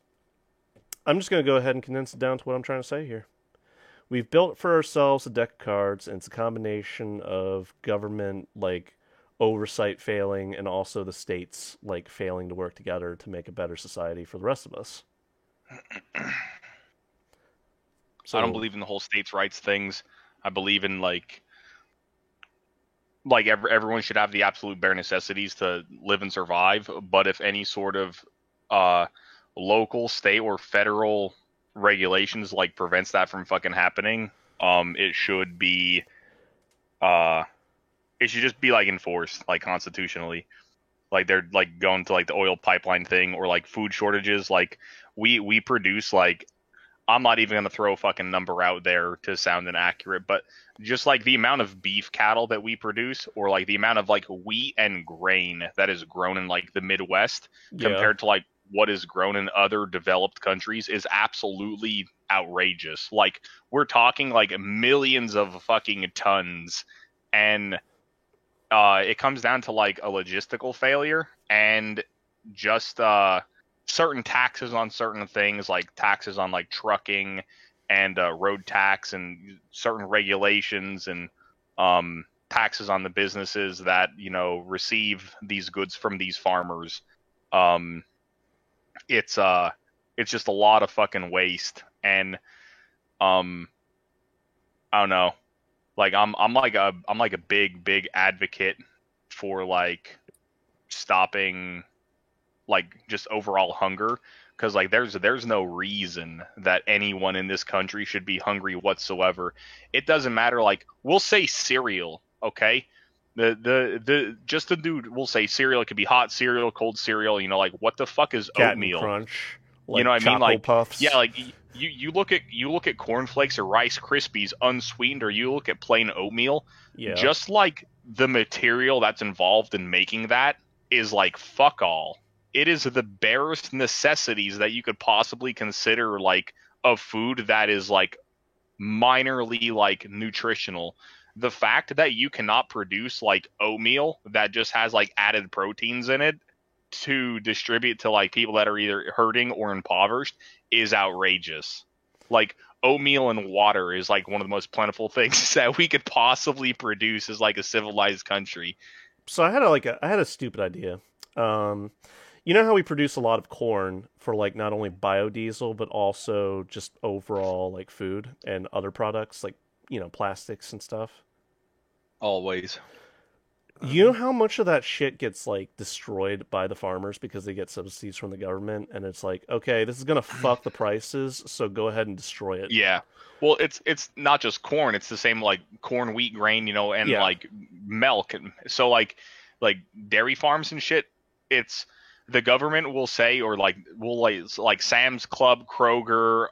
I'm just going to go ahead and condense it down to what I'm trying to say here. We've built for ourselves a deck of cards, and it's a combination of government, like, oversight failing and also the states, like, failing to work together to make a better society for the rest of us. So, I don't believe in the whole states' rights things. I believe in everyone should have the absolute bare necessities to live and survive. But if any sort of local, state, or federal regulations like prevents that from fucking happening, it should be it should just be like enforced like constitutionally. Like they're like going to like the oil pipeline thing or like food shortages. Like we produce like, I'm not even going to throw a fucking number out there to sound inaccurate, but just like the amount of beef cattle that we produce or like the amount of like wheat and grain that is grown in like the Midwest compared to like what is grown in other developed countries is absolutely outrageous. Like we're talking like millions of fucking tons, and it comes down to like a logistical failure and just certain taxes on certain things, like taxes on like trucking and road tax and certain regulations and taxes on the businesses that receive these goods from these farmers. It's just a lot of fucking waste, and I don't know. Like I'm like a big advocate for like stopping like just overall hunger, because like there's no reason that anyone in this country should be hungry whatsoever. It doesn't matter. Like we'll say cereal, okay? The dude will say cereal. It could be hot cereal, cold cereal. Like what the fuck is Captain oatmeal? Crunch, like You know what I mean? Choco Like Puffs. yeah, like you look at cornflakes or Rice Krispies unsweetened, or you look at plain oatmeal. Yeah. Just like the material that's involved in making that is like fuck all. It is the barest necessities that you could possibly consider like of food that is like minorly like nutritional. The fact that you cannot produce like oatmeal that just has like added proteins in it to distribute to like people that are either hurting or impoverished is outrageous. Like oatmeal and water is like one of the most plentiful things that we could possibly produce as like a civilized country. So I had a stupid idea. You know how we produce a lot of corn for like not only biodiesel but also just overall like food and other products like, you know, plastics and stuff. Always. You know how much of that shit gets like destroyed by the farmers because they get subsidies from the government, and it's like, okay, this is gonna fuck the prices, so go ahead and destroy it. Yeah. Well, it's not just corn. It's the same like corn, wheat, grain, you know, and Yeah. like milk. And so like dairy farms and shit. It's the government will say, or like will like Sam's Club, Kroger.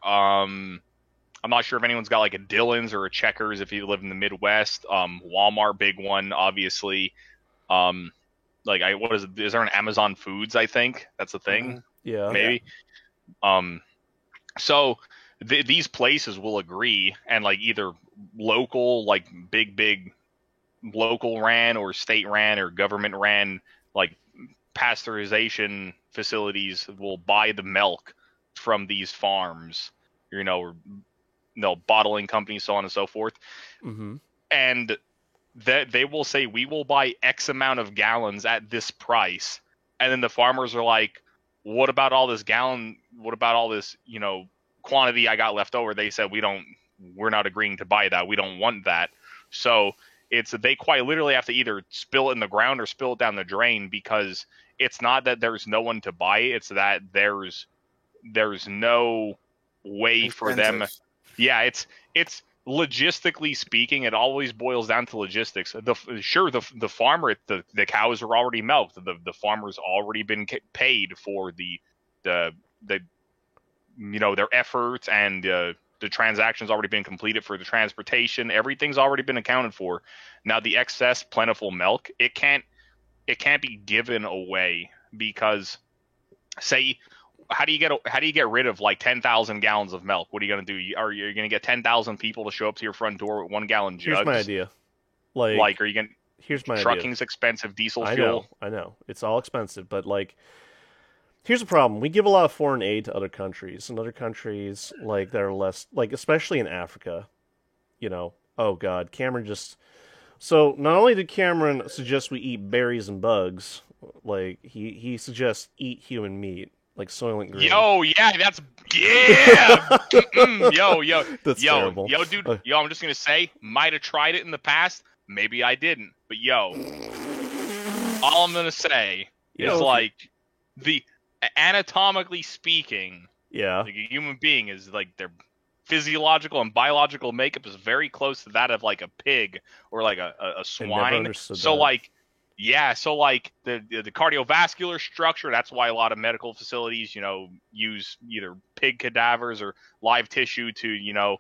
I'm not sure if anyone's got like a Dillon's or a Checkers if you live in the Midwest. Walmart, big one, obviously. What is it? Is there an Amazon Foods? I think that's a thing. Yeah. Maybe. So these places will agree, and like either local, like big local ran or state ran or government ran, like pasteurization facilities will buy the milk from these farms, you know, or bottling companies, so on and so forth. Mm-hmm. And that they will say, we will buy X amount of gallons at this price. And then the farmers are like, what about all this you know, quantity I got left over? They said, we're not agreeing to buy that. We don't want that. So they quite literally have to either spill it in the ground or spill it down the drain, because it's not that there's no one to buy it. It's that there's no way for them. Yeah, it's logistically speaking, it always boils down to logistics. The farmer, the cows are already milked. The farmer's already been paid for the you know, their efforts, and the transaction's already been completed for the transportation. Everything's already been accounted for. Now the excess plentiful milk, it can't be given away, because say, how do you get rid of like 10,000 gallons of milk? What are you going to do? Are you going to get 10,000 people to show up to your front door with 1 gallon jugs? Here's my idea. Like, are you going to... Here's my idea. Trucking's expensive, diesel fuel. I know. It's all expensive, but like, here's the problem. We give a lot of foreign aid to other countries, and other countries like that are less, like especially in Africa, you know. Oh God, Cameron just... So not only did Cameron suggest we eat berries and bugs, like he suggests eat human meat. Like Soylent Green. Yo, yeah, yo, That's terrible. Yo, dude, yo, I'm just gonna say, might have tried it in the past, maybe I didn't, but yo, all I'm gonna say is like the anatomically speaking, yeah, like a human being is like their physiological and biological makeup is very close to that of like a pig or like a swine. So like. Yeah, so like the cardiovascular structure, that's why a lot of medical facilities, you know, use either pig cadavers or live tissue to, you know,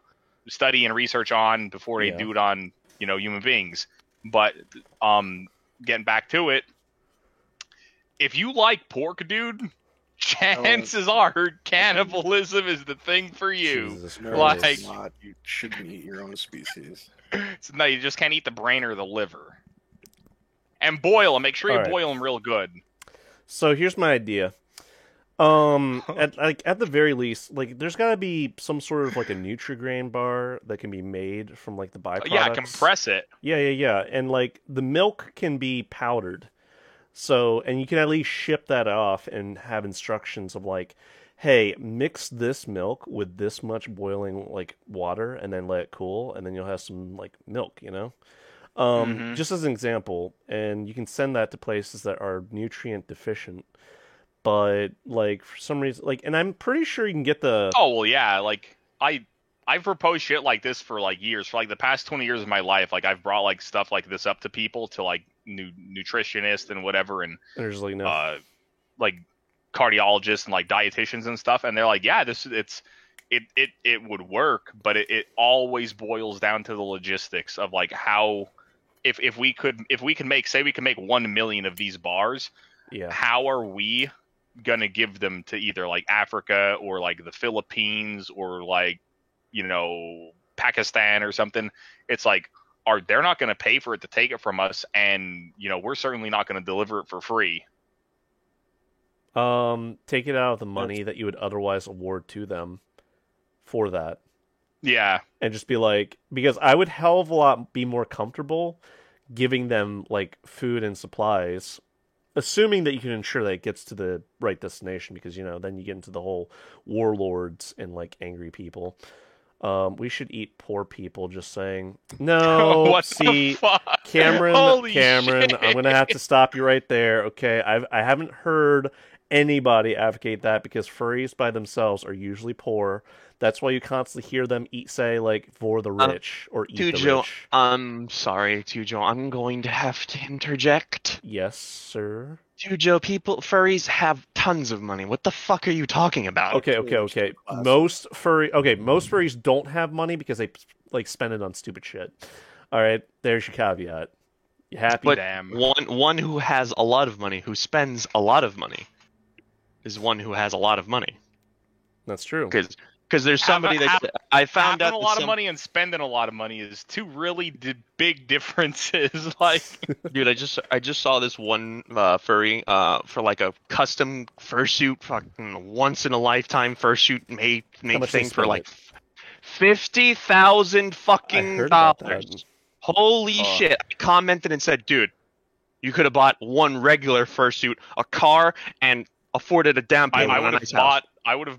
study and research on before they do it on, you know, human beings. But getting back to it, if you like pork, dude, chances are cannibalism is the thing for you. Jesus Like, Christ, not. You shouldn't eat your own species. No, you just can't eat the brain or the liver. And boil them. Make sure you boil them real good. So here's my idea. At the very least, like there's got to be some sort of like a Nutri-Grain bar that can be made from like the byproducts. Yeah, compress it. Yeah. And like the milk can be powdered. So, and you can at least ship that off and have instructions of like, hey, mix this milk with this much boiling like water and then let it cool, and then you'll have some like milk, you know? Just as an example, and you can send that to places that are nutrient deficient, but like for some reason, like, and I'm pretty sure you can get the. Oh well, yeah. Like I've proposed shit like this for like years, for like the past 20 years of my life. Like I've brought like stuff like this up to people, to like nutritionists and whatever, and there's like no, like cardiologists and like dietitians and stuff, and they're like, yeah, it would work, but it always boils down to the logistics of like how. If we can make 1 million of these bars, how are we gonna give them to either like Africa or like the Philippines or like, you know, Pakistan or something? It's like, they're not gonna pay for it to take it from us, and you know, we're certainly not gonna deliver it for free. Take it out of the money that you would otherwise award to them for that. Yeah. And just be like, because I would hell of a lot be more comfortable giving them like food and supplies, assuming that you can ensure that it gets to the right destination, because then you get into the whole warlords and like angry people. We should eat poor people, just saying. No, What see, the fuck? Cameron, Holy Cameron, shit. I'm gonna have to stop you right there. Okay, I haven't heard anybody advocate that, because furries by themselves are usually poor. That's why you constantly hear them say like for the rich or eat the Tujo, rich. I'm sorry, Tujo. I'm going to have to interject. Yes, sir. Tujo, furries have tons of money. What the fuck are you talking about? Okay. Most furries don't have money because they like spend it on stupid shit. All right, there's your caveat. You happy? But Damn. one who has a lot of money, who spends a lot of money, is one who has a lot of money. That's true. Because there's somebody that I found Having out a lot of money and spending a lot of money is two really big differences. Like, Dude, I just saw this one furry for like a custom fursuit, fucking once in a lifetime fursuit made much they thing for spend like it? $50,000 I fucking heard about dollars. that. Holy shit! I commented and said, dude, you could have bought one regular fursuit, a car, and afforded a down payment I on would a have nice house.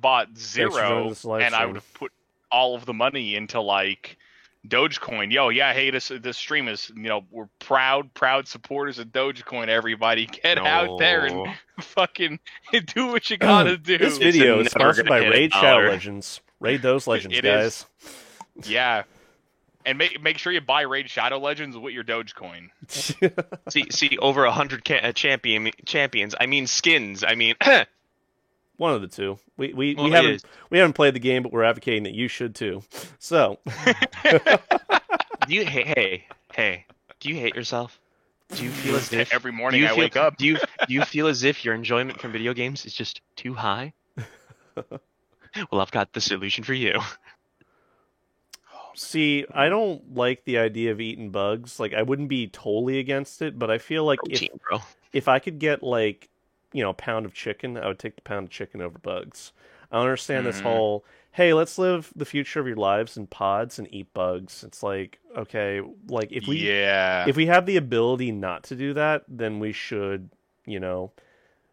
bought for zero, joining this live and I stream. would have put all of the money into like Dogecoin. Yo, yeah, hey, this stream is, we're proud supporters of Dogecoin. Everybody, get out there and fucking do what you gotta do. This video is never sponsored gonna by hit a Raid Shadow dollar. Legends. Raid those legends, It guys. Yeah. And make sure you buy Raid Shadow Legends with your Dogecoin. See, over 100 champions. I mean skins. I mean, One of the two. We Well, it haven't is. we haven't played the game, but we're advocating that you should too. So do you hey? Do you hate yourself? Do you feel as if Every morning I wake up. Do you feel as if your enjoyment from video games is just too high? Well, I've got the solution for you. see, I don't like the idea of eating bugs. Like, I wouldn't be totally against it, but I feel like Protein, bro. if I could get like, a pound of chicken, I would take the pound of chicken over bugs. I don't understand this whole, hey, let's live the future of your lives in pods and eat bugs. It's like, okay, like if we have the ability not to do that, then we should,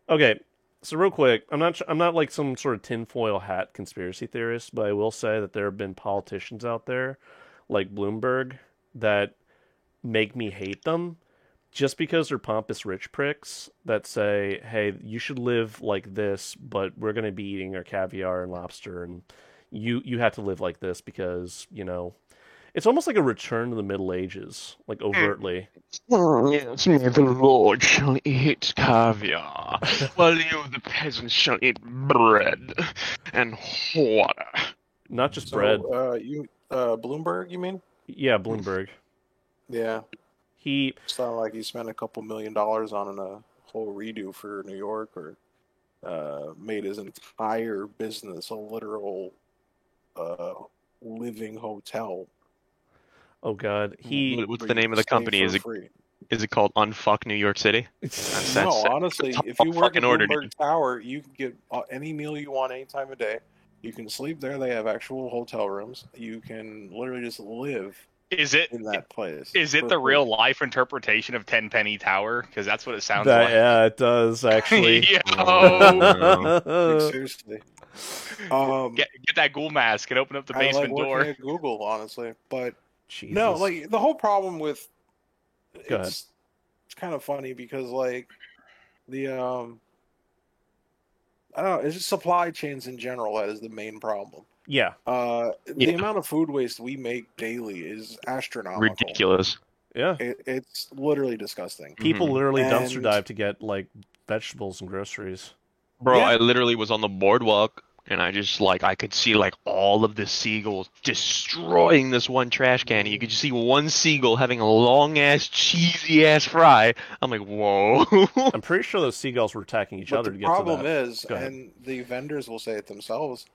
Okay, so real quick, I'm not like some sort of tinfoil hat conspiracy theorist, but I will say that there have been politicians out there, like Bloomberg, that make me hate them just because they're pompous rich pricks that say, hey, you should live like this, but we're going to be eating our caviar and lobster, and you have to live like this because, it's almost like a return to the Middle Ages, like overtly. Yes, may the Lord shall eat caviar, while you, the peasants, shall eat bread and water. Not just bread. Bloomberg, you mean? Yeah, Bloomberg. Yeah. He Sounded like he spent a couple $1 million on a whole redo for New York, or made his entire business a literal living hotel. Oh God, he. What's where the you name of the stay company? for free. Is it called Unfuck New York City? No, honestly, that's if you work at fucking order, Bloomberg dude. Tower, you can get any meal you want any time of day. You can sleep there. They have actual hotel rooms. You can literally just live Is it in that place. is it for the free. real life interpretation of Tenpenny Tower? Because that's what it sounds That, like. yeah, it does actually. Oh. Like, seriously. Get that ghoul mask and open up the I like basement working door. at Google, honestly, but Jesus. no, like the whole problem with Go ahead. it's kind of funny because like the I don't know, it's just supply chains in general that is the main problem. Yeah, The Yeah. amount of food waste we make daily is astronomical. Ridiculous. yeah. It's literally disgusting. People Mhm. literally dumpster And- dive to get like vegetables and groceries. Bro, Yeah. I literally was on the boardwalk and I just I could see all of the seagulls destroying this one trash can. You could just see one seagull having a long ass cheesy ass fry. I'm like, whoa. I'm pretty sure those seagulls were attacking each But other the to get to problem that. is, Go ahead. and the vendors will say it themselves,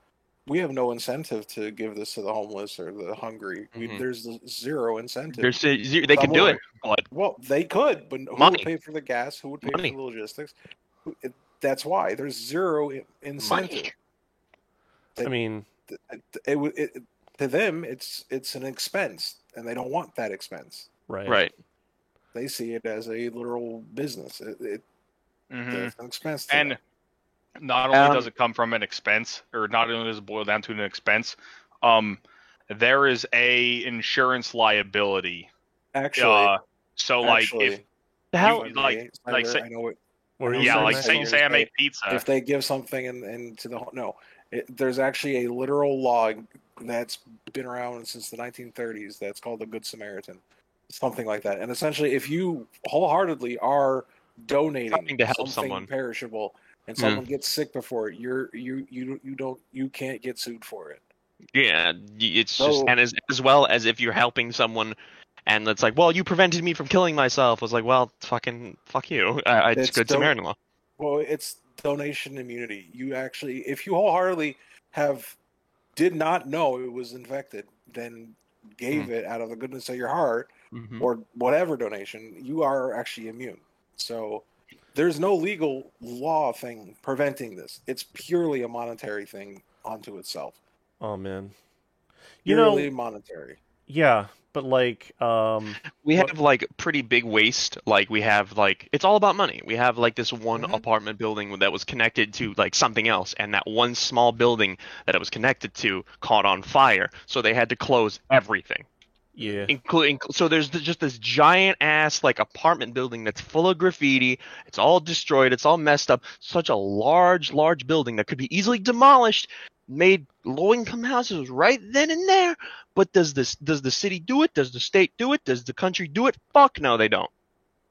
we have no incentive to give this to the homeless or the hungry. Mhm. There's zero incentive. They could do it, but Well, they could, but who Money. would pay for the gas? Who would pay Money. for the logistics? That's why there's zero incentive. Money. I mean, To them, it's an expense, and they don't want that expense. right. Right. They see it as a literal business. Mhm. It's an expense to And them. not only does it come from an expense, or not only does it boil down to an expense, there is a insurance liability. Actually, So like if The hell? You- like say- I know what. What are I you know yeah, what saying, like you're Max? saying. say I make pizza. If they give something into the no, there's actually a literal law that's been around since the 1930s. That's called the Good Samaritan, something like that. And essentially, if you wholeheartedly are donating Trying to help something someone. perishable and someone gets sick before it, you can't get sued for it. Yeah, it's just, So- and as well as if you're helping someone, and it's like, well, you prevented me from killing myself. I was like, well, fuck you. It's It's Good dope. Samaritan law. Well, it's donation immunity. You actually, if you wholeheartedly did not know it was infected, then gave it out of the goodness of your heart Mhm. or whatever donation, you are actually immune. So there's no legal law thing preventing this. It's purely a monetary thing onto itself. Oh man. You know, Purely monetary. yeah, but like, We What- have like pretty big waste. Like we have like it's all about money. We have like this one Mhm. apartment building that was connected to like something else, and that one small building that it was connected to caught on fire, so they had to close everything. yeah, Including, so there's just this giant ass like apartment building that's full of graffiti. It's all destroyed. It's all messed up. Such a large building that could be easily demolished, made low-income houses right then and there. But does the city do it? Does the state do it? Does the country do it? Fuck no, they don't.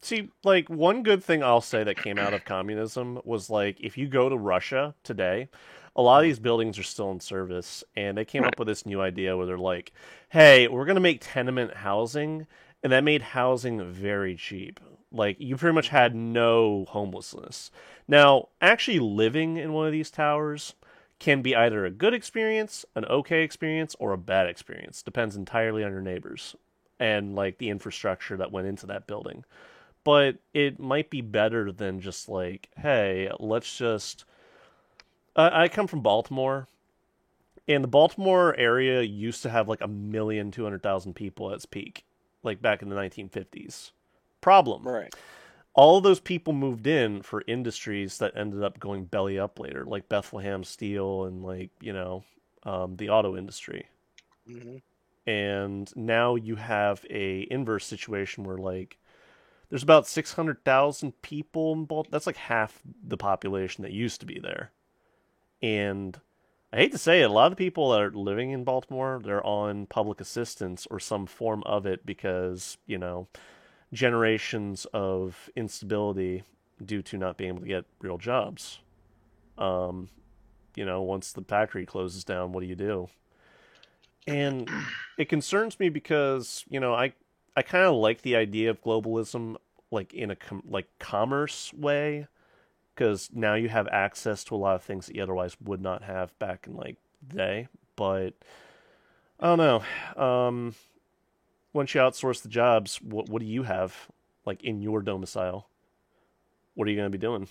See, like, one good thing I'll say that came out of communism was, like, if you go to Russia today, a lot of these buildings are still in service, and they came up with this new idea where they're like, hey, we're going to make tenement housing, and that made housing very cheap. Like, you pretty much had no homelessness. Now, actually living in one of these towers can be either a good experience, an okay experience, or a bad experience. Depends entirely on your neighbors and, like, the infrastructure that went into that building. But it might be better than just like, hey, let's just. I come from Baltimore, and the Baltimore area used to have like 1,200,000 people at its peak, like back in the 1950s. Problem. Right. All of those people moved in for industries that ended up going belly up later, like Bethlehem Steel and like, the auto industry. hmm And now you have a inverse situation where like there's about 600,000 people in Baltimore. That's like half the population that used to be there. And I hate to say it, a lot of the people that are living in Baltimore, they're on public assistance or some form of it because, generations of instability due to not being able to get real jobs. Once the factory closes down, what do you do? And it concerns me because, I kind of like the idea of globalism, like in a commerce way, because now you have access to a lot of things that you otherwise would not have back in like the day. But I don't know. Once you outsource the jobs, what do you have like in your domicile? What are you going to be doing?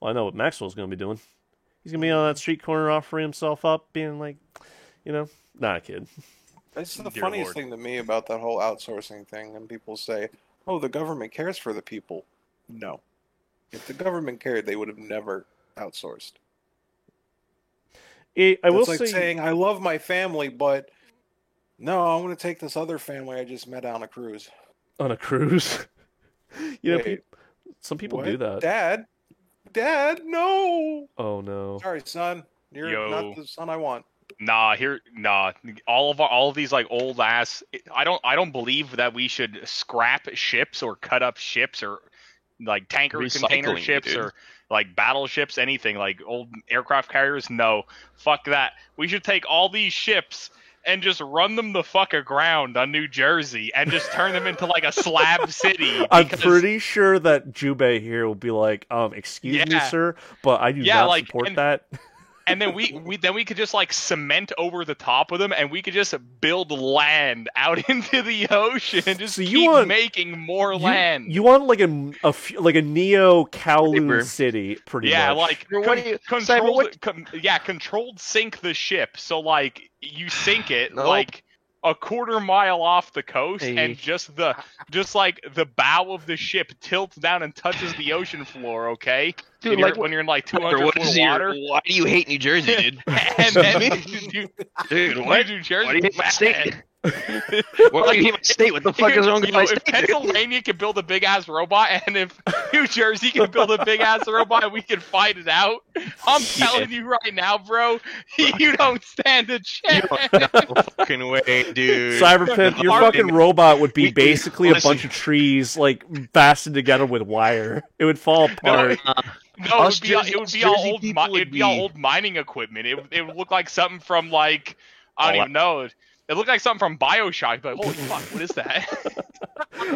Well, I know what Maxwell's going to be doing. He's going to be on that street corner offering himself up, being like, not a kid. It's the Dear funniest Lord. thing to me about that whole outsourcing thing, and people say, "Oh, the government cares for the people." No, if the government cared, they would have never outsourced. I will It's like say, saying, "I love my family, but no, I'm going to take this other family I just met on a cruise." on a cruise, Wait, some people what? do that. Dad, no. Oh no. Sorry, son. You're Yo. not the son I want. Nah. All of these like old ass. I don't believe that we should scrap ships or cut up ships or like tanker container Recycling, ships dude. or like battleships, anything like old aircraft carriers. No, fuck that. We should take all these ships and just run them the fuck aground on New Jersey and just turn them into like a slab city. I'm because- pretty sure that Jubei here will be like, excuse me, Yeah. sir, but I do Yeah, not like, support and- that. and then we could just like cement over the top of them, and we could just build land out into the ocean and just So you keep want- making more land. You want like a Neo Kowloon city, pretty yeah, much. like Bro, what do you- Cyber, what- controlled sink the ship. So like you sink it Nope. like a quarter mile off the coast, Hey. and just like the bow of the ship tilts down and touches the ocean floor. Okay, Dude, when you're, like, when you're in like Or 200 what foot is of water. why do you hate New Jersey, dude? And then Dude, what? New Jersey, Why do you hate my state? man. Why do you hate my state? What the fuck is wrong with You know, my if state? dude? Pennsylvania can build a big ass robot, and if New Jersey can build a big ass robot, we can fight it out. I'm telling you right now, bro, you don't stand a chance. No fucking way, dude. Cyberpimp, your Our- fucking robot would be we- basically listen. a bunch of trees like fastened together with wire. It would fall apart. No, Us it would be all Jersey old. people would It'd be all be- old mining equipment. It would look like something from like I don't even know. It looked like something from BioShock. But holy fuck, what is that?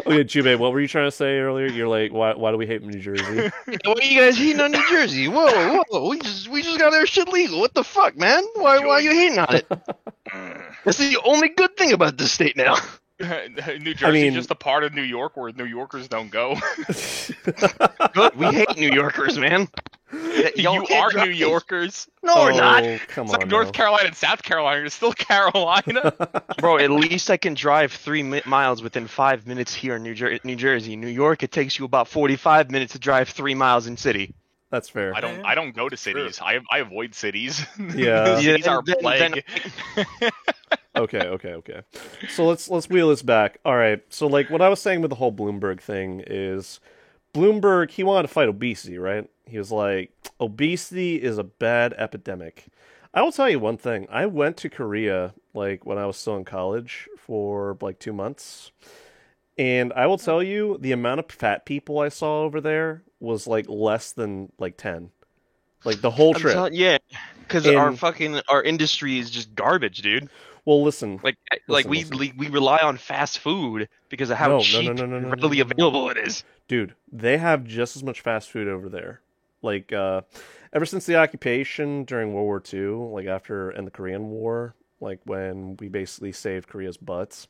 Okay, Jube, what were you trying to say earlier? You're like, why do we hate New Jersey? What are you guys hating on New Jersey? Whoa, we just got our shit legal. What the fuck, man? Why are you hating on it? That's the only good thing about this state now. New Jersey's mean- just a part of New York where New Yorkers don't go. Good. We hate New Yorkers, man. You are New Yorkers. No, we're not. Oh, come It's on. like North now. Carolina and South Carolina. It's still Carolina. Bro, at least I can drive 3 miles within 5 minutes here in New Jersey. New York, it takes you about 45 minutes to drive 3 miles in city. That's fair. I don't go to cities. I avoid cities. Yeah. Cities are a then- plague. Okay. So let's wheel this back. All right. So like what I was saying with the whole Bloomberg thing is Bloomberg, he wanted to fight obesity, right? He was like, obesity is a bad epidemic. I will tell you one thing. I went to Korea like when I was still in college for like 2 months. And I will tell you the amount of fat people I saw over there was like less than like 10. Like the whole trip. Yeah, because And- our industry is just garbage, dude. Well, listen. Like Listen. we rely on fast food because of how No, cheap no, and readily available it is. Dude, they have just as much fast food over there. Like, ever since the occupation during World War II, like and the Korean War, like when we basically saved Korea's butts,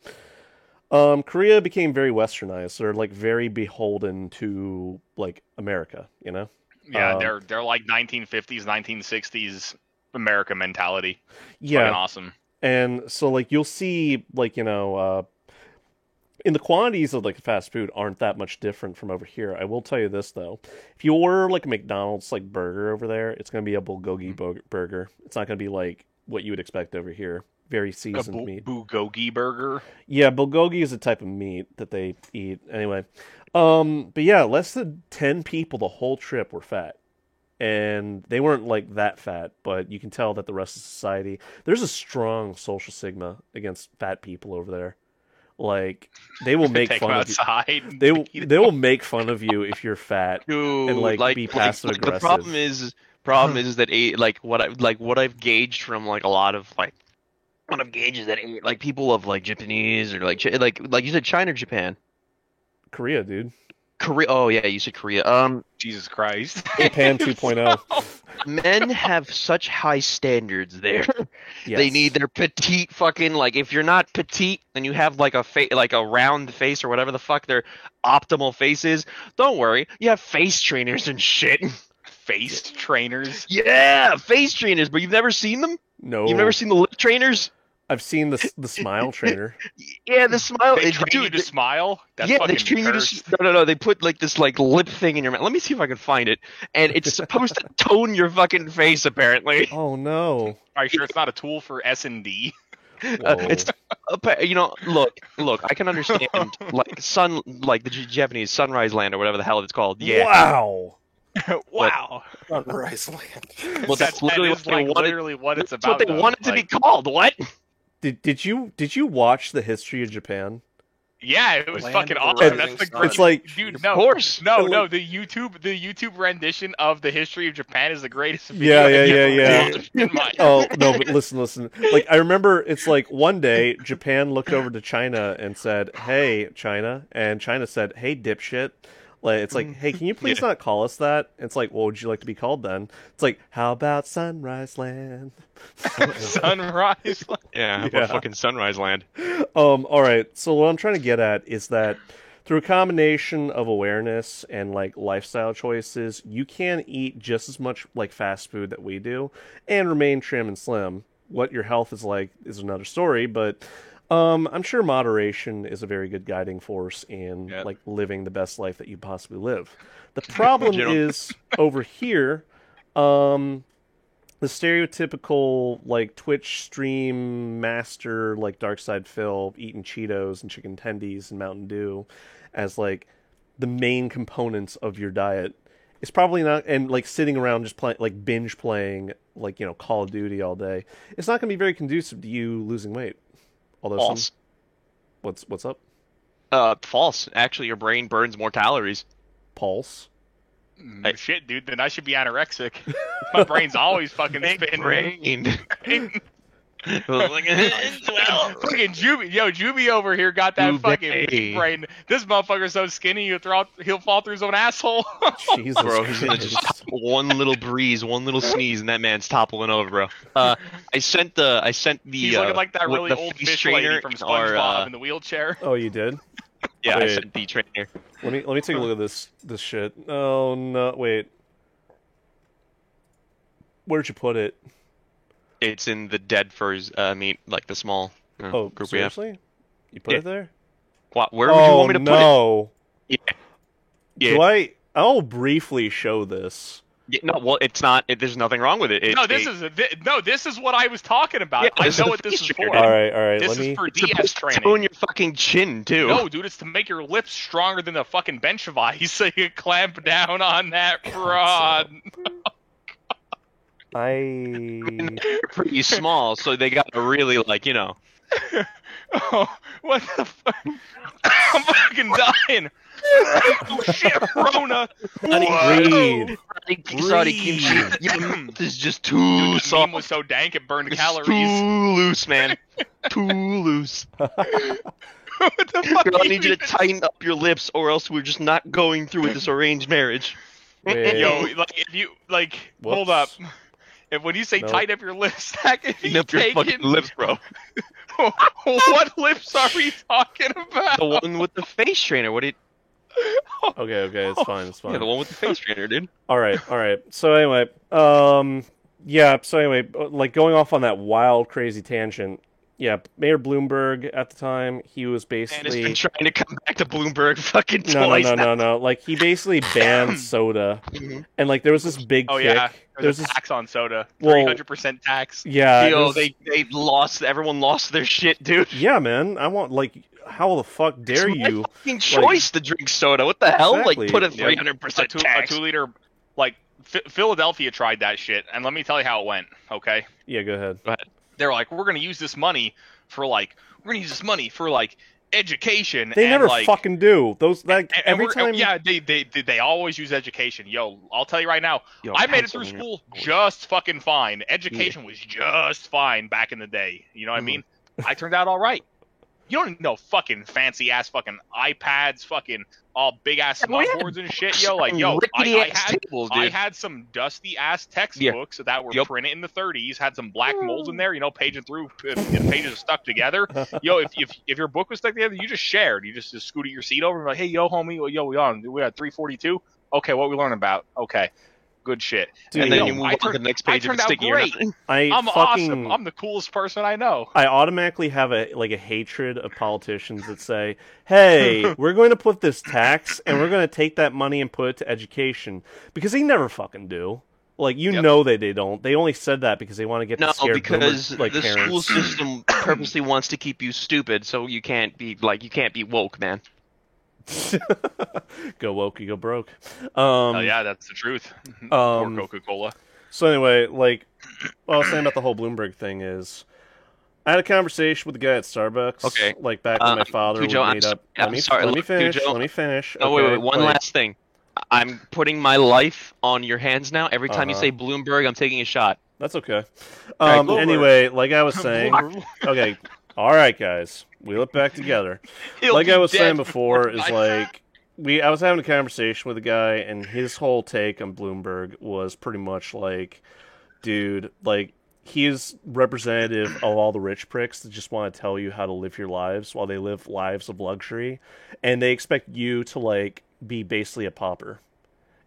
Korea became very westernized. They're like very beholden to like America, you know? Yeah, they're like 1950s, 1960s America mentality. It's Yeah. fucking awesome. And so like you'll see like, in the quantities of like fast food aren't that much different from over here. I will tell you this though. If you order like a McDonald's like burger over there, it's going to be a bulgogi burger. It's not going to be like what you would expect over here. Very A seasoned meat. bulgogi burger. Yeah, bulgogi is a type of meat that they eat. Anyway. But yeah, less than 10 people the whole trip were fat. And they weren't like that fat, but you can tell that the rest of society, there's a strong social stigma against fat people over there. Like they will make Take them fun of you. outside. They will make fun of you if you're fat. Dude, And, like, be passive the aggressive. problem is that what I've gauged from like a lot of like what I've gauged is that like people of like Japanese or like you said China or Japan. Korea, dude. Korea. Oh yeah, you said Korea. Jesus Christ. Japan 2.0. Men have such high standards there. Yes. They need their petite fucking like. If you're not petite and you have like a round face or whatever the fuck their optimal face is, don't worry. You have face trainers and shit. Faced trainers. Yeah, face trainers. But you've never seen them. No. You've never seen the lip trainers. I've seen the smile trainer. Yeah, the smile. They train you dude, to smile. That's yeah, fucking they train you cursed. to. No. They put like this like lip thing in your mouth. Let me see if I can find it. And it's supposed to tone your fucking face. Apparently, Oh no. Are you sure it's not a tool for S&D? Whoa. it's look. I can understand like the Japanese Sunrise Land or whatever the hell it's called. Yeah, Wow. Wow. Sunrise Land. well, that's literally that what is they like wanted. literally what it's That's about. what they though. wanted to be Like, called. What? Did you watch the history of Japan? Yeah, it was Land fucking of the awesome. rising That's the sun. great. It's like dude, Of no, course. no, Like- no. The YouTube rendition of the history of Japan is the greatest. Yeah, video yeah, I've yeah, ever seen in my- Oh no, but listen. Like I remember, it's like one day Japan looked over to China and said, "Hey, China," and China said, "Hey, dipshit, Like it's like, hey, can you please not call us that? It's like, what would you like to be called then? It's like, how about Sunrise Land? Sunrise. Yeah, how Yeah. about fucking Sunrise Land? All right. So what I'm trying to get at is that through a combination of awareness and like lifestyle choices, you can eat just as much like fast food that we do and remain trim and slim. What your health is like is another story, but I'm sure moderation is a very good guiding force in Yeah. like living the best life that you possibly live. The problem General. is over here, the stereotypical like Twitch stream master like Darkside Phil eating Cheetos and chicken tendies and Mountain Dew as like the main components of your diet is probably not, and like sitting around just playing like binge playing like Call of Duty all day. It's not going to be very conducive to you losing weight. Although False. what's up? False. Actually, your brain burns more calories. Pulse. Shit, dude. Then I should be anorexic. My brain's always fucking spinning. Brain. Well, fucking Juby over here got that Juby. fucking big brain. This motherfucker's so skinny he'll fall through his own asshole. Jesus Bro, he's gonna just Christ. one little breeze, one little sneeze, and that man's toppling over, bro. I sent the He's looking like that really the old face fish trainer lady from in SpongeBob our, in the wheelchair. Oh, you did? yeah, I Wait. sent the trainer. Let me take a look at this shit. Oh no, wait. Where'd you put it? It's in the dead furs meat, like the small Oh, group we have. seriously? You put Yeah. it there? Where would you want me to put no. it? Yeah. Do I'll briefly show this. Yeah, no, well, it's not. There's nothing wrong with it. No, this is what I was talking about. Yeah, I this is know the what this face is for. trainer. All right. This Let is me. for It's DS supposed to training. tone your fucking chin too. No, dude, it's to make your lips stronger than a fucking bench of ice so you can clamp down on that rod. They're pretty small, so they got to really Oh, what the fuck? I'm fucking dying. Oh shit, Rona. Breathe. Sorry, kimchi. Your mouth is just too Dude, the soft. meme was so dank it burned It's calories. too loose, man. Too loose. What the fuck? Girl, I do need you to even- tighten up your lips, or else we're just not going through with this arranged marriage. Wait. Yo, like if you hold up. Whoops. If when you say Nope. tighten up your lips, Zach, if Tighten you up your take fucking it, lips, bro. what lips are we talking about? The one with the face trainer. What did? Okay, it's fine. It's fine. Yeah, the one with the face trainer, dude. All right. So anyway, yeah. So anyway, like going off on that wild, crazy tangent. Yeah, Mayor Bloomberg at the time, he was And has basically been trying to come back to Bloomberg fucking no. twice now. Like he basically banned soda, Mhm. and like there was this big Oh kick. yeah, There's there's a this tax on soda, Well- 300% tax. yeah. Yo, there's- they lost. Everyone lost their shit, dude. yeah, man. I want like how the fuck dare It's my you? fucking choice to drink soda. What the hell? Exactly. Like, put a Yeah. 300% a tax. 2-liter, like Philadelphia tried that shit, and let me tell you how it went. Okay, Yeah, go ahead. they're like, we're gonna use this money for education. They and never like, fucking do. Those that and every we're- time. Yeah, they always use education. Yo, I'll tell you right now, Yo, I made it through Pennsylvania. school just fucking fine. Education was just fine back in the day. You know what I Mhm. mean? I turned out all right. You don't need no fucking fancy ass fucking iPads, fucking all big ass Yeah, we had smartboards and shit. Yo, like yo, rickety I ass had tables, I dude. had some dusty ass textbooks that were Yep. printed in the 30s, had some black molds in there, paging through if the pages are stuck together. Yo, if your book was stuck together, you just shared. You just scooted your seat over and like, hey, yo, homie, yo, we got 342. Okay, what we learn about? Okay, good shit. Dude, And then yo, you move I on to the turned- next I page of turned the out sticky or great. nothing. I'm fucking, awesome. I'm the coolest person I know. I automatically have a hatred of politicians that say, "Hey, we're going to put this tax and we're going to take that money and put it to education," because they never fucking do. Like you Yep. know they don't. They only said that because they want to get No, the scared because boomer, like the parents. school system purposely wants to keep you stupid, so you can't be woke, man. Go woke, you go broke. Oh yeah, that's the truth. Or Coca-Cola. So anyway, like what I was saying about the whole Bloomberg thing is, I had a conversation with the guy at Starbucks. Okay. Like back when my father Cujo, would I'm meet s- up. I'm sorry, Let me look, finish. Cujo. Let me finish. No, okay? wait, one like- last thing. I'm putting my life on your hands now. Every time you Uh-huh. say Bloomberg, I'm taking a shot. That's okay. Alright, go for Anyway, like I was saying, okay, all right, guys, we look back together. He'll Like be I was dead saying before before, is tonight. like I was having a conversation with a guy, and his whole take on Bloomberg was pretty much like, dude, like, he is representative of all the rich pricks that just want to tell you how to live your lives while they live lives of luxury, and they expect you to, like, be basically a pauper.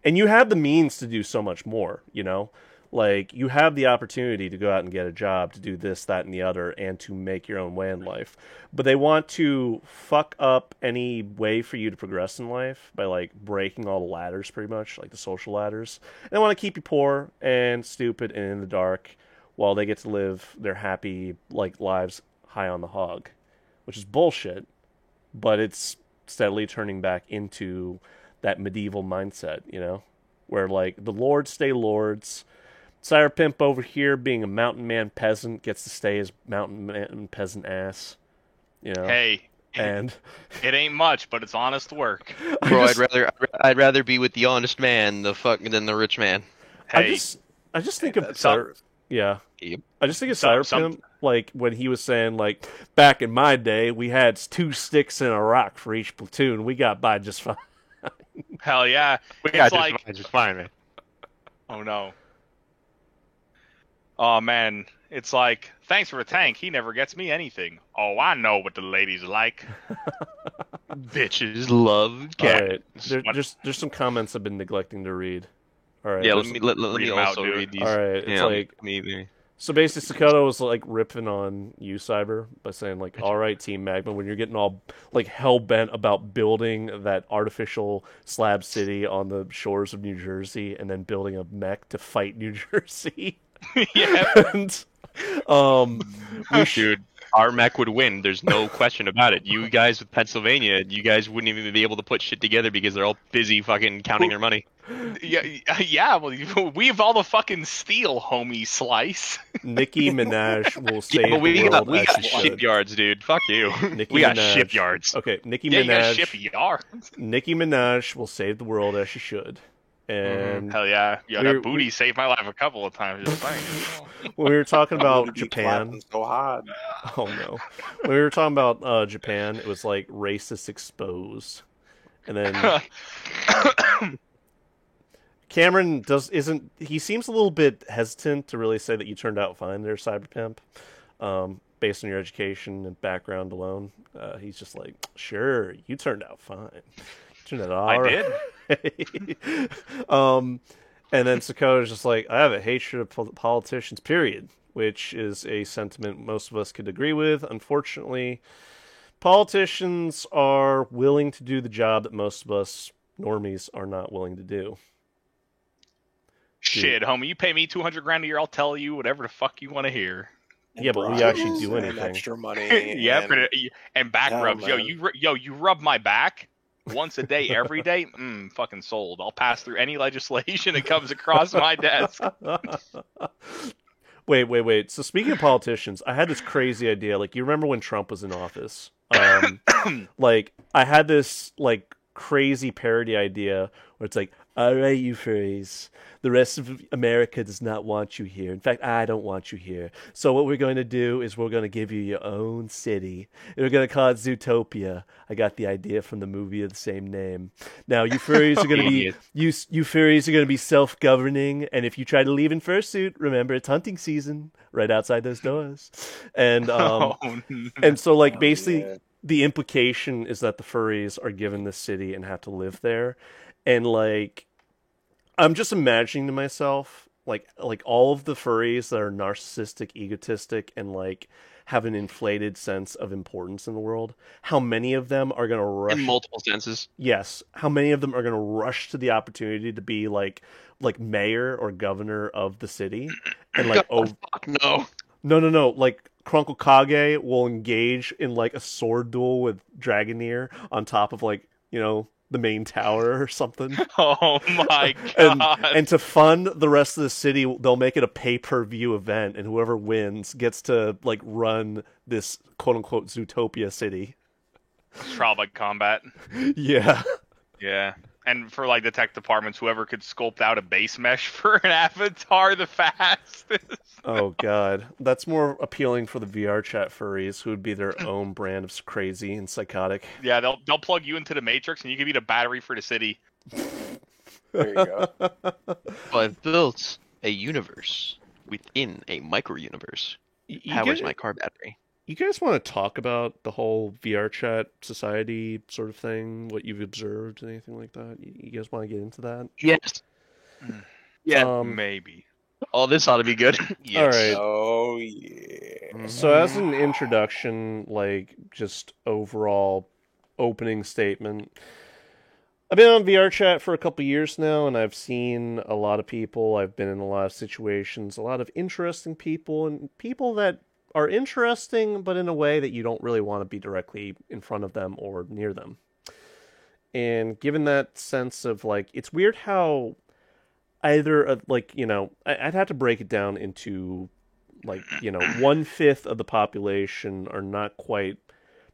And you have the means to do so much more, you know? Like, you have the opportunity to go out and get a job, to do this, that, and the other, and to make your own way in life. But they want to fuck up any way for you to progress in life by, like, breaking all the ladders, pretty much, like the social ladders. And they want to keep you poor and stupid and in the dark while they get to live their happy, like, lives high on the hog. Which is bullshit, but it's steadily turning back into that medieval mindset, you know? Where, like, the lords stay lords. Sire Pimp over here, being a mountain man peasant, gets to stay his mountain man peasant ass. You know? Hey, And it ain't much, but it's honest work. Bro, I'd rather be with the honest man than the rich man. Hey, I just think of some- yeah. Yep. I just think of Some- Sire Pimp, like, when he was saying, like, back in my day, we had 2 sticks and a rock for each platoon. We got by just fine. hell yeah. Yeah, It's like, just fine, man. oh no. Oh man, it's like, thanks for a tank. He never gets me anything. Oh, I know what the ladies like. Bitches love All cat. right. What- There's some comments I've been neglecting to read. All right. Yeah, there's- let Read me 'em out, also dude. read these. All right. It's Yeah, like, me. so basically, Sakoto was like ripping on you, Cyber, by saying like, "All right, Team Magma, when you're getting all like hell bent about building that artificial slab city on the shores of New Jersey, and then building a mech to fight New Jersey." Yeah. And, we Dude, our mech would win. There's no question about it. You guys with Pennsylvania, you guys wouldn't even be able to put shit together because they're all busy fucking counting their money. Yeah, well, we have all the fucking steel, homie Slice. Nicki Minaj will save Yeah, but we the got world as she should. shipyards, dude. Fuck you. Nicki We got Minaj. shipyards. Okay, Nicki Yeah, you got Minaj. ship yards. Nicki Minaj will save the world as she should. And Hell yeah. Yeah, We're- that booty saved my life a couple of times. Just saying. when we were talking about Keep Japan, clapping so hard. oh no, when we were talking about Japan, it was like racist exposed, and then Cameron he seems a little bit hesitant to really say that you turned out fine there, Cyberpimp, based on your education and background alone. He's just like, sure, you turned out fine. You turned out all I right. did. And then Sakota's just like, I have a hatred of politicians, period, which is a sentiment most of us could agree with. Unfortunately, politicians are willing to do the job that most of us normies are not willing to do. Shit, homie, you pay me $200,000 a year, I'll tell you whatever the fuck you want to hear. Yeah, but we bribes actually do and anything. extra money. Yeah, and, and back Yeah, rubs. man. You rub my back once a day, every day. Fucking sold. I'll pass through any legislation that comes across my desk. Wait. So speaking of politicians, I had this crazy idea. Like, you remember when Trump was in office? Like, I had this, like, crazy parody idea where it's like, all right, you furries, the rest of America does not want you here. In fact, I don't want you here. So what we're going to do is we're going to give you your own city. And we're going to call it Zootopia. I got the idea from the movie of the same name. Now, you furries are going to be you furries are going to be self-governing, and if you try to leave in fursuit, remember it's hunting season right outside those doors. And Oh, and so, like, basically, yeah. the implication is that the furries are given this city and have to live there. And, like, I'm just imagining to myself, like all of the furries that are narcissistic, egotistic, and, like, have an inflated sense of importance in the world. How many of them are going to rush? In multiple senses. Yes. How many of them are going to rush to the opportunity to be, like mayor or governor of the city? And, like, Oh, fuck no. No. Like, Crunkle Kage will engage in, like, a sword duel with Dragoneer on top of, like, you know, the main tower or something. oh my And, god. and to fund the rest of the city, they'll make it a pay-per-view event, and whoever wins gets to, like, run this quote-unquote Zootopia city. Trial by combat. Yeah. Yeah. And for like the tech departments, whoever could sculpt out a base mesh for an avatar the fastest. Oh god, that's more appealing for the VR chat furries, who would be their own brand of crazy and psychotic. Yeah, they'll plug you into the Matrix, and you can be the battery for the city. There you go. Well, I've built a universe within a micro universe. Powers my car battery. You guys want to talk about the whole VR chat society sort of thing? What you've observed, anything like that? You guys want to get into that? Yes. Yeah. Maybe. Oh, this ought to be good. Yes. All right. Oh yeah. So, as an introduction, like just overall opening statement, I've been on VR chat for a couple years now, and I've seen a lot of people. I've been in a lot of situations, a lot of interesting people, and people that are interesting, but in a way that you don't really want to be directly in front of them or near them. And given that sense of like, it's weird how either like, you know, I'd have to break it down into like, you know, 1/5 of the population are not quite,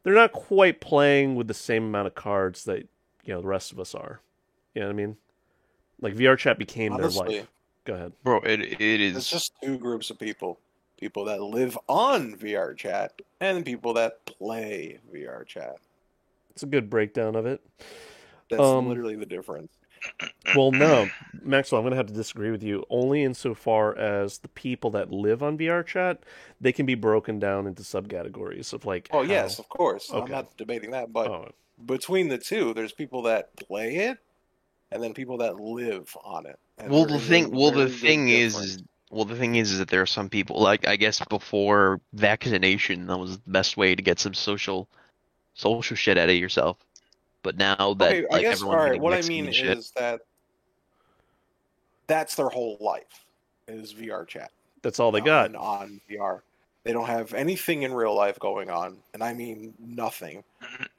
they're not quite playing with the same amount of cards that, you know, the rest of us are. You know what I mean? Like VR chat became Honestly, their life. Go ahead. Bro, it is. It's just two groups of people. People that live on VR chat and people that play VR chat. It's a good breakdown of it. That's literally the difference. Well, no, Maxwell, I'm going to have to disagree with you. Only insofar as the people that live on VR chat, they can be broken down into subcategories of like. Oh, how- yes, of course. Okay. I'm not debating that, but Oh, between the two, there's people that play it and then people that live on it. And Well, there the is a thing. Well, very the big thing difference. is. Well, the thing is that there are some people. Like, I guess before vaccination, that was the best way to get some social shit out of yourself. But now that Okay, I like guess, everyone's all right, getting what I vaccinated mean and shit, is that that's their whole life is VR chat. that's all they got. And on VR. They don't have anything in real life going on, and I mean nothing.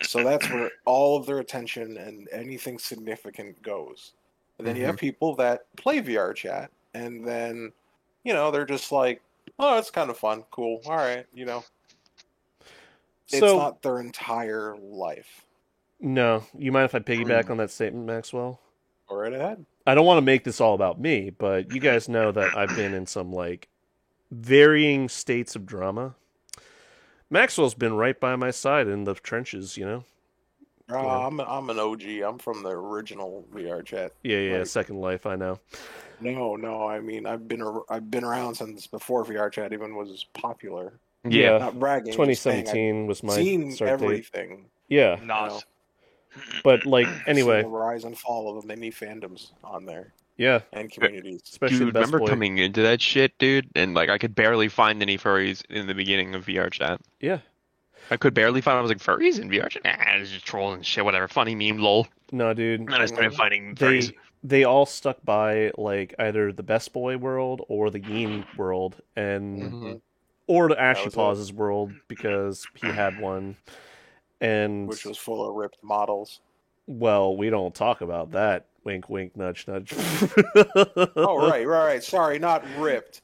So that's where all of their attention and anything significant goes. And then you have people that play VR chat, and then, you know, they're just like, oh, it's kind of fun, cool, all right, you know. It's So, not their entire life. no, you mind if I piggyback on that statement, Maxwell? Go right ahead. I don't want to make this all about me, but you guys know that I've been in some like varying states of drama. Maxwell's been right by my side in the trenches, you know? I'm an OG. I'm from the original VR chat. Yeah, Like- Second Life, I know. No. I mean, I've been around since before VR chat even was popular. Yeah, Not bragging. just saying 2017 was I've my seen start date. everything. Yeah, Nas. but like, I've seen anyway, the rise and fall of many fandoms on there yeah, and communities. especially dude, the best remember boy. coming into that shit, dude, and like I could barely find any furries in the beginning of VR chat. Yeah, I could barely find. I was like, furries in VR chat? Nah, it's just trolling shit, whatever. Funny meme, lol. no, dude. And then I started finding They furries. they all stuck by like either the best boy world or the Yeen world, and Mhm. or the Ashy was it. Paws' world because he had one. And Which was full of ripped models. well, we don't talk about that. Wink, wink, nudge, nudge. Oh, right. Sorry, not ripped.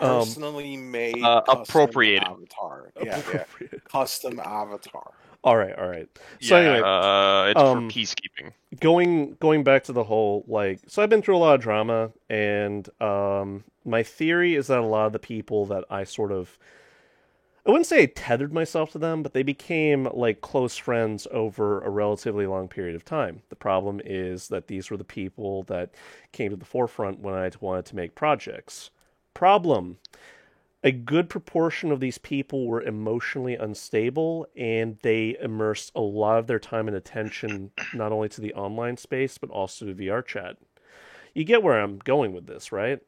Um, Personally made. appropriated. Custom avatar. Yeah. Appropriate. Custom avatar. All right. So Yeah, anyway, It's um, for peacekeeping. going back to the whole like, so I've been through a lot of drama, and my theory is that a lot of the people that I sort of, I wouldn't say I tethered myself to them, but they became like close friends over a relatively long period of time. The problem is that these were the people that came to the forefront when I wanted to make projects. Problem: a good proportion of these people were emotionally unstable, and they immersed a lot of their time and attention not only to the online space, but also to VR chat. You get where I'm going with this, right?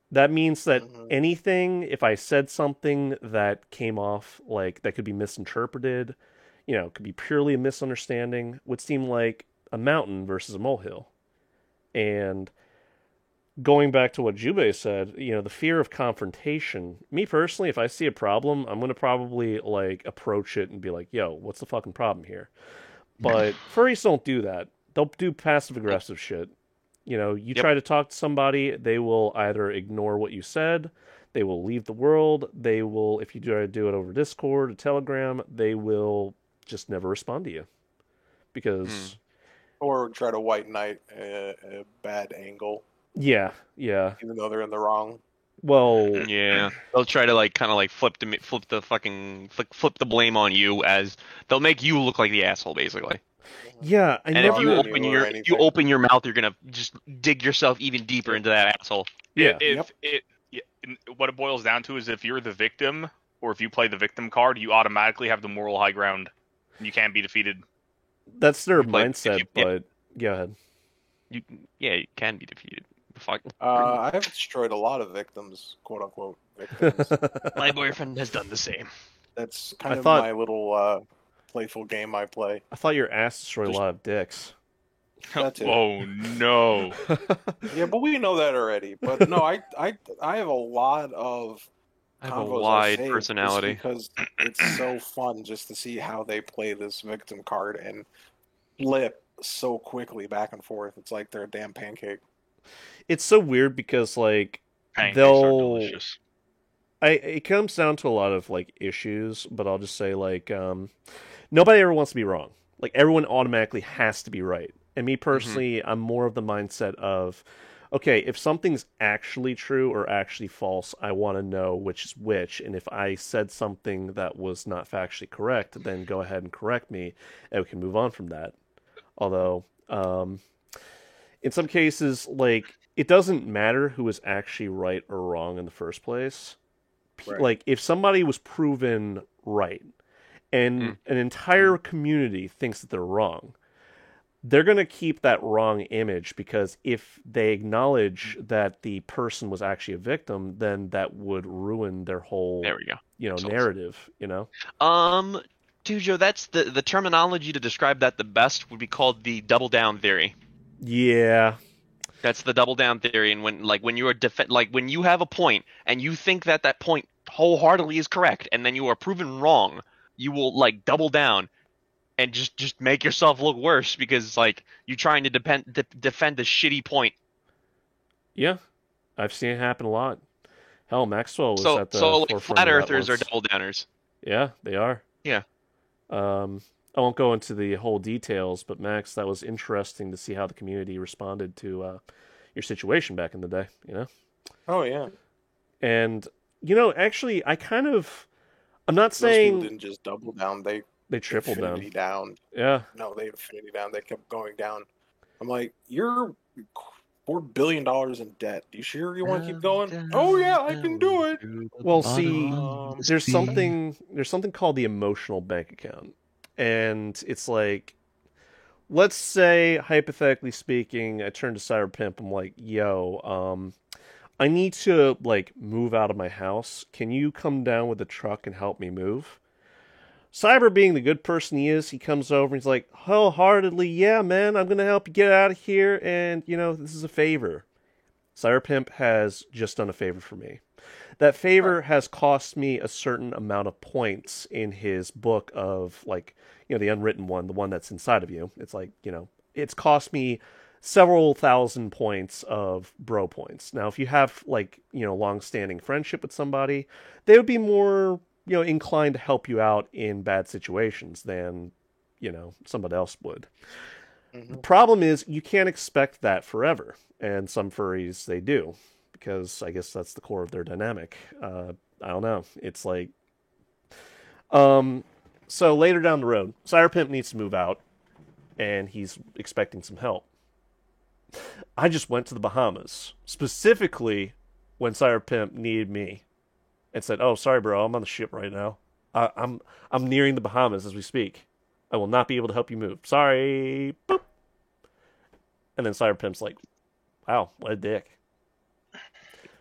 That means that Mhm. anything, if I said something that came off like that could be misinterpreted, you know, could be purely a misunderstanding, would seem like a mountain versus a molehill. And going back to what Jubei said, you know, the fear of confrontation. Me personally, if I see a problem, I'm going to probably like approach it and be like, yo, what's the fucking problem here? But furries don't do that. They'll do passive aggressive shit. You know, you Yep. try to talk to somebody, they will either ignore what you said, they will leave the world, they will, if you try to do it over Discord or Telegram, they will just never respond to you. Because or try to white knight a bad angle, Yeah. even though they're in the wrong. Well, Yeah, they'll try to like kind of like flip the blame on you, as they'll make you look like the asshole basically. yeah. I And never. if you open your mouth, you're gonna just dig yourself even deeper into that asshole. Yeah. What it boils down to is if you're the victim or if you play the victim card, you automatically have the moral high ground. You can't be defeated. That's their You play- mindset, if you- but go ahead. You can be defeated. Fuck. I have destroyed a lot of victims, quote unquote victims. My boyfriend has done the same. That's kind I of thought- my little playful game I play. I thought your ass destroyed a lot of dicks. That's it. Oh no! Yeah, but we know that already. But no, I have a lot of I have a combos I wide saved personality. just because it's so fun just to see how they play this victim card and flip so quickly back and forth. It's like they're a damn pancake. It's so weird because like Pancakes They'll- are delicious. it comes down to a lot of like issues, but I'll just say like nobody ever wants to be wrong. Like everyone automatically has to be right. And me personally, I'm more of the mindset of, okay, if something's actually true or actually false, I want to know which is which. And if I said something that was not factually correct, then go ahead and correct me, and we can move on from that. Although, in some cases, like it doesn't matter who is actually right or wrong in the first place. Right. Like if somebody was proven right, and an entire community thinks that they're wrong, they're going to keep that wrong image, because if they acknowledge that the person was actually a victim, then that would ruin their whole, There we go. So- narrative, you know? Tujo, that's the terminology to describe that the best would be called the double down theory. Yeah. That's the double down theory, and when you are when you have a point and you think that that point wholeheartedly is correct, and then you are proven wrong, you will like double down and just make yourself look worse because like you're trying to defend a shitty point. Yeah. I've seen it happen a lot. Hell, Maxwell was So at the like forefront flat of that earthers are once. double downers. Yeah, they are. Yeah. I won't go into the whole details, but Max, that was interesting to see how the community responded to your situation back in the day, you know? Oh yeah, And, actually, I'm not those saying people didn't just double down; they tripled infinity down. down. Yeah. No, they infinity down. They kept going down. I'm like, you're $4 billion in debt. You sure you want to keep going? Oh yeah, I can do it. Well, see, Um, there's something called the emotional bank account. And it's like, let's say, hypothetically speaking, I turn to Cyberpimp, I'm like, yo, I need to, like, move out of my house. Can you come down with a truck and help me move? Cyber, being the good person he is, he comes over and he's like, wholeheartedly, yeah, man, I'm going to help you get out of here, and, this is a favor. Cyberpimp has just done a favor for me. That favor has cost me a certain amount of points in his book of, like, the unwritten one, the one that's inside of you. It's like, it's cost me several thousand points of bro points. Now, if you have, like, long-standing friendship with somebody, they would be more, inclined to help you out in bad situations than, somebody else would. The problem is you can't expect that forever, and some furries, they do, because I guess that's the core of their dynamic. I don't know. It's like... So later down the road, Cyberpimp needs to move out, and he's expecting some help. I just went to the Bahamas, specifically when Cyberpimp needed me, and said, "Oh, sorry, bro, I'm on the ship right now. I'm nearing the Bahamas as we speak. I will not be able to help you move. Sorry." Boop. And then Cyberpimp's like, "Wow, what a dick."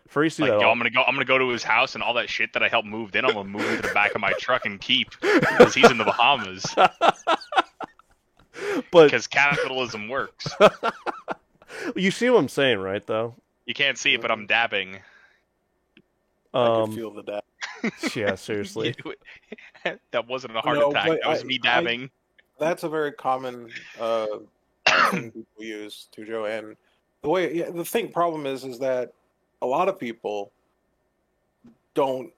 Furries do Like, that yo, all. I'm gonna go to his house and all that shit that I helped move. Then I'm gonna move into the back of my truck and keep because he's in the Bahamas. But Because capitalism works. you see what I'm saying, right? Though. You can't see it, but I'm dabbing. I can feel the dab. Yeah, seriously. That wasn't a heart No, attack. but That was me dabbing. That's a very common thing people use, Tujo. And the problem is that a lot of people don't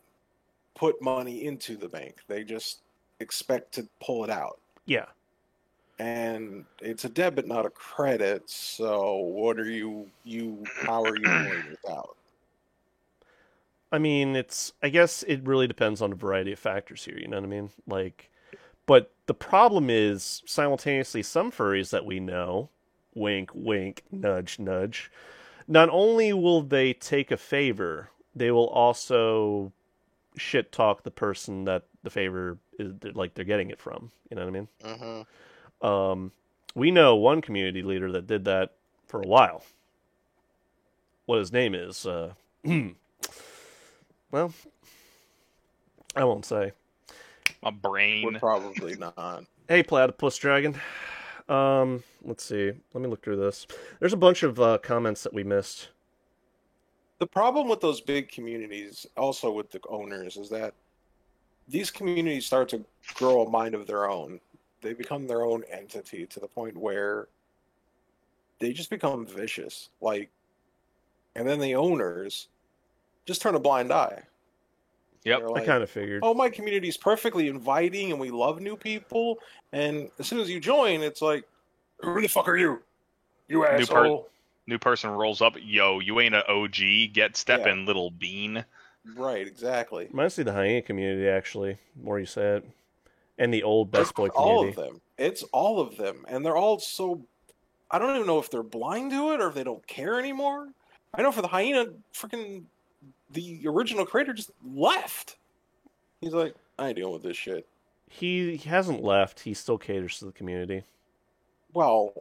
put money into the bank. They just expect to pull it out. Yeah. and it's a debit, not a credit. So what are how are you pulling this out? I mean, I guess it really depends on a variety of factors here, you know what I mean? Like, but the problem is simultaneously some furries that we know, wink, wink, nudge, nudge, not only will they take a favor, they will also shit talk the person that the favor is like they're getting it from. You know what I mean? We know one community leader that did that for a while. What his name is, well, I won't say. My brain. We're probably not. Hey, Platypus Dragon. Let's see. Let me look through this. There's a bunch of comments that we missed. The problem with those big communities, also with the owners, is that these communities start to grow a mind of their own. They become their own entity to the point where they just become vicious. Like, and then the owners just turn a blind eye. Yep. They're I like, kind of figured. oh, my community's perfectly inviting and we love new people. And as soon as you join, it's like, who the fuck are you? You asshole. New person rolls up. Yo, you ain't an OG. Get stepping, little bean. Right, exactly. Reminds me of the hyena community, actually, the more you say it. And the old Best Boy community. All of them. It's all of them. And they're all so... I don't even know if they're blind to it or if they don't care anymore. I know for the hyena, freaking... The original creator just left. He's like, I ain't dealing with this shit. He hasn't left. He still caters to the community. Well,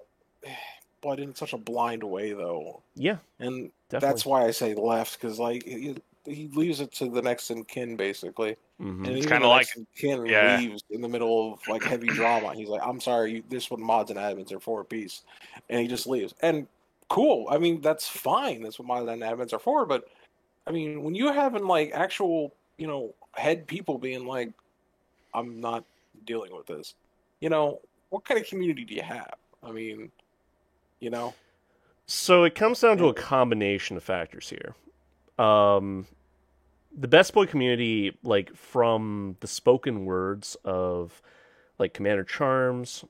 but in such a blind way, though. Yeah, and definitely. That's why I say left, because like he leaves it to the next in kin, basically. Mm-hmm. And it's kind of like kin leaves in the middle of like heavy drama. He's like, I'm sorry, this is what mods and admins are for, peace, and he just leaves. And cool. I mean, that's fine. That's what mods and admins are for. But I mean, when you're having like actual, head people being like, I'm not dealing with this, what kind of community do you have? I mean, So it comes down to a combination of factors here. The Best Boy community, like from the spoken words of like Commander Charms,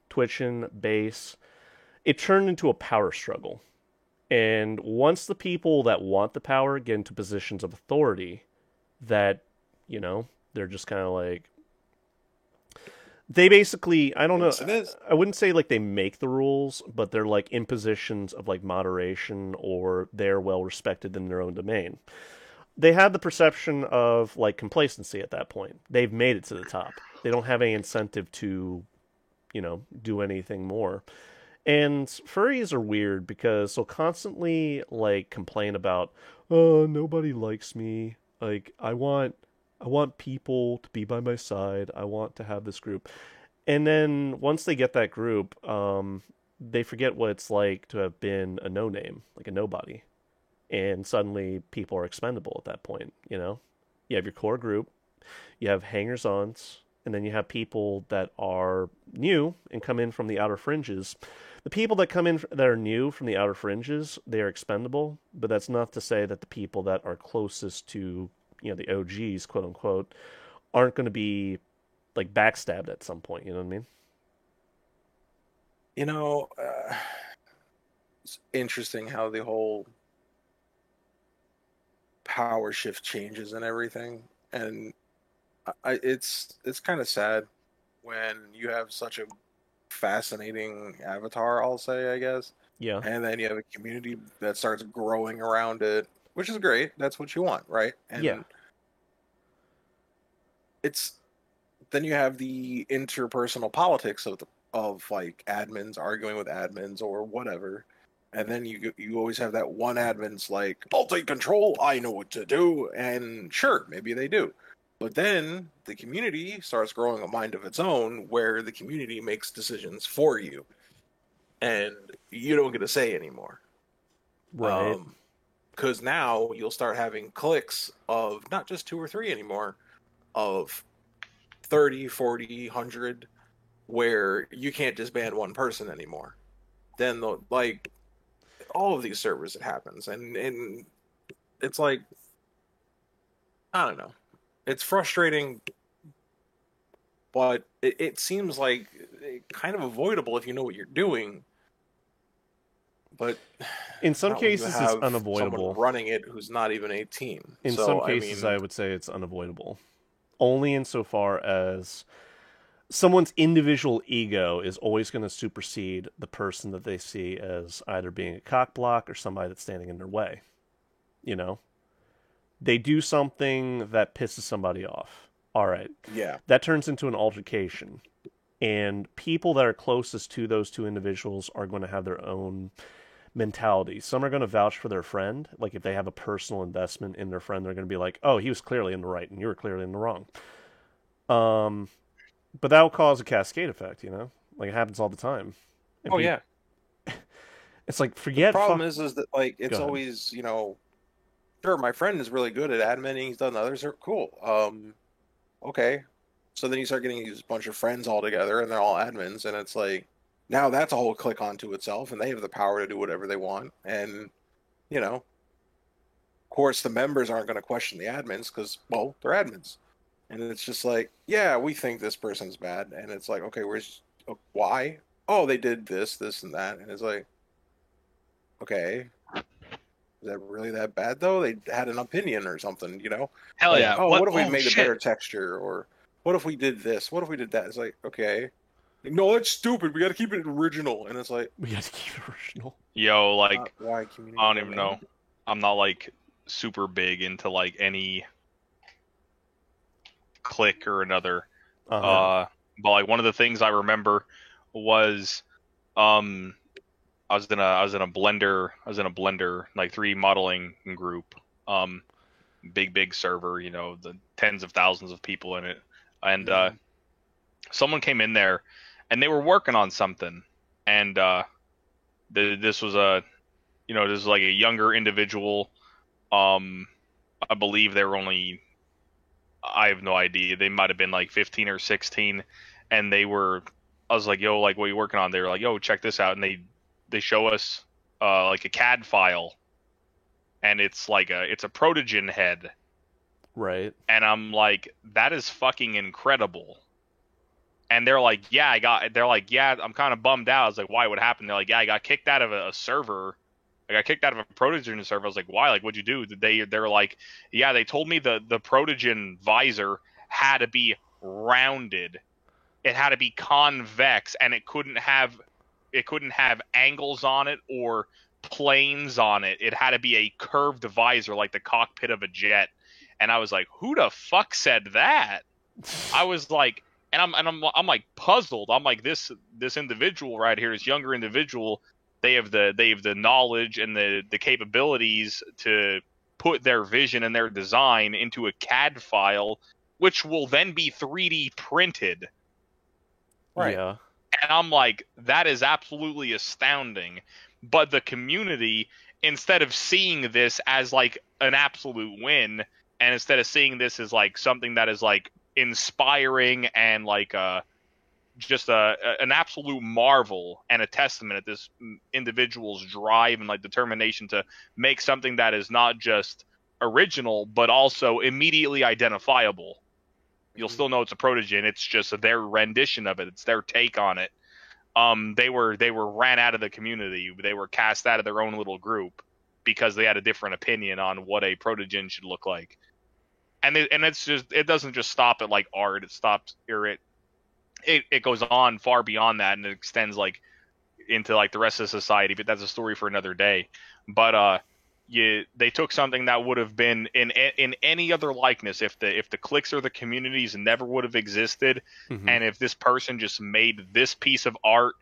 Twitchin, Base, it turned into a power struggle. And once the people that want the power get into positions of authority, that, they're just kind of like, they basically, I don't know, Yes, it is. I wouldn't say like they make the rules, but they're like in positions of like moderation, or they're well respected in their own domain. They had the perception of like complacency at that point. They've made it to the top. They don't have any incentive to, do anything more. And furries are weird because they'll constantly like complain about, oh, nobody likes me. Like I want people to be by my side. I want to have this group. And then once they get that group, they forget what it's like to have been a no-name, like a nobody. And suddenly people are expendable at that point, You have your core group, you have hangers-ons, and then you have people that are new and come in from the outer fringes. The people that come in that are new from the outer fringes, they are expendable, but that's not to say that the people that are closest to, the OGs, quote unquote, aren't going to be like backstabbed at some point. You know what I mean? It's interesting how the whole power shift changes and everything, and it's kind of sad when you have such a fascinating avatar, I'll say, I guess. Yeah. And then you have a community that starts growing around it, which is great. That's what you want, right? And yeah. Then you have the interpersonal politics of like admins arguing with admins or whatever. And then you always have that one admin's like, I'll take control, I know what to do. And sure, maybe they do. But then the community starts growing a mind of its own where the community makes decisions for you. And you don't get a say anymore. Right. Because now you'll start having cliques of not just 2 or 3 anymore, of 30, 40, 100, where you can't just ban one person anymore. Then, all of these servers, it happens. And it's like, I don't know. It's frustrating, but it seems like kind of avoidable if you know what you're doing. But In some not when you cases, it's have unavoidable. someone running it who's not even 18. In So, some cases, I would say it's unavoidable. Only insofar as someone's individual ego is always going to supersede the person that they see as either being a cockblock or somebody that's standing in their way. You know? They do something that pisses somebody off. All right. yeah, That turns into an altercation. And people that are closest to those two individuals are going to have their own mentality. Some are going to vouch for their friend. Like if they have a personal investment in their friend, they're going to be like, oh, he was clearly in the right and you were clearly in the wrong. But that will cause a cascade effect, you know? Like it happens all the time. And yeah. It's like, forget... The problem is that, like, Go it's ahead. always, you know, sure, my friend is really good at adminning, he's done others, are cool. Okay. So then you start getting these bunch of friends all together, and they're all admins, and it's like, now that's a whole clique onto itself, and they have the power to do whatever they want, and, you know, of course, the members aren't going to question the admins, because, well, they're admins. And it's just like, yeah, we think this person's bad, and it's like, okay, why? Oh, they did this, this, and that, and it's like, okay, is that really that bad though? They had an opinion or something, you know? Hell Like, yeah. oh, what if we made shit. a better texture? Or what if we did this? What if we did that? It's like, okay. No, that's stupid. We got to keep it original. And it's like, We got to keep it original. Yo, like why community? I don't even know. I'm not like super big into like any click or another. Uh-huh. But like one of the things I remember was I was in a Blender like 3D modeling group. Big server, you know, the tens of thousands of people in it. And someone came in there and they were working on something. And this was like a younger individual. I believe they were only, I have no idea. They might have been like 15 or 16, and I was like, yo, like, what are you working on? They were like, yo, check this out. And they show us like a CAD file, and it's a Protogen head. Right. And I'm like, that is fucking incredible. And they're like, yeah, I'm kind of bummed out. I was like, why? What happened? They're like, yeah, I got kicked out of a server. I got kicked out of a Protogen server. I was like, why? Like, what'd you do? They were like, yeah, they told me the Protogen visor had to be rounded. It had to be convex, and it couldn't have angles on it or planes on it. It had to be a curved visor, like the cockpit of a jet. And I was like, who the fuck said that? I was like, and I'm like puzzled. I'm like, this individual right here, this younger individual, they have the knowledge and the capabilities to put their vision and their design into a CAD file, which will then be 3D printed. Right. Yeah. And I'm like, that is absolutely astounding. But the community, instead of seeing this as like an absolute win, and instead of seeing this as like something that is like inspiring and like just an absolute marvel and a testament at this individual's drive and like determination to make something that is not just original but also immediately identifiable. You'll still know it's a Protogen. It's just their rendition of it. It's their take on it. They were ran out of the community. They were cast out of their own little group because they had a different opinion on what a Protogen should look like. And it's just, it doesn't just stop at like art. It stops, or it goes on far beyond that, and it extends like into like the rest of society. But that's a story for another day. But they took something that would have been in any other likeness if the cliques or the communities never would have existed, and if this person just made this piece of art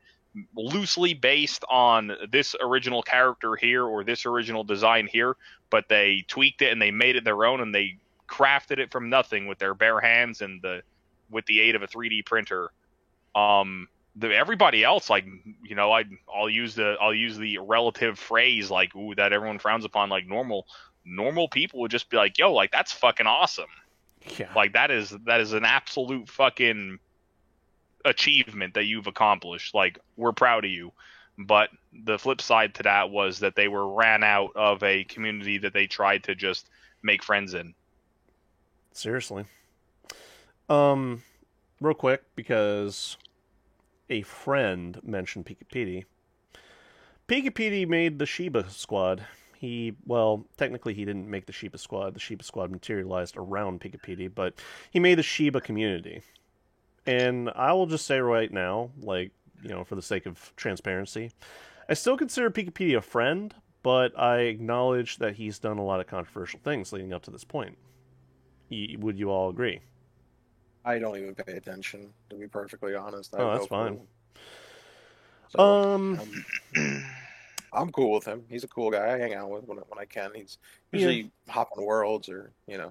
loosely based on this original character here or this original design here, but they tweaked it and they made it their own and they crafted it from nothing with their bare hands and with the aid of a 3D printer. Everybody else, like, you know, I'll use the relative phrase like, ooh, that everyone frowns upon, like normal people would just be like, yo, like, that's fucking awesome. Yeah. Like that is an absolute fucking achievement that you've accomplished. Like, we're proud of you. But the flip side to that was that they were ran out of a community that they tried to just make friends in. Seriously. Real quick, because a friend mentioned Pikipedi. Pikipedi made the Shiba Squad. Technically he didn't make the Shiba Squad. The Shiba Squad materialized around Pikipedi, but he made the Shiba community. And I will just say right now, for the sake of transparency, I still consider Pikipedi a friend, but I acknowledge that he's done a lot of controversial things leading up to this point. Would you all agree? I don't even pay attention, to be perfectly honest. I Oh, have that's no fine. clue. So, I'm cool with him. He's a cool guy. I hang out with when I can. He's usually hopping worlds or Yeah.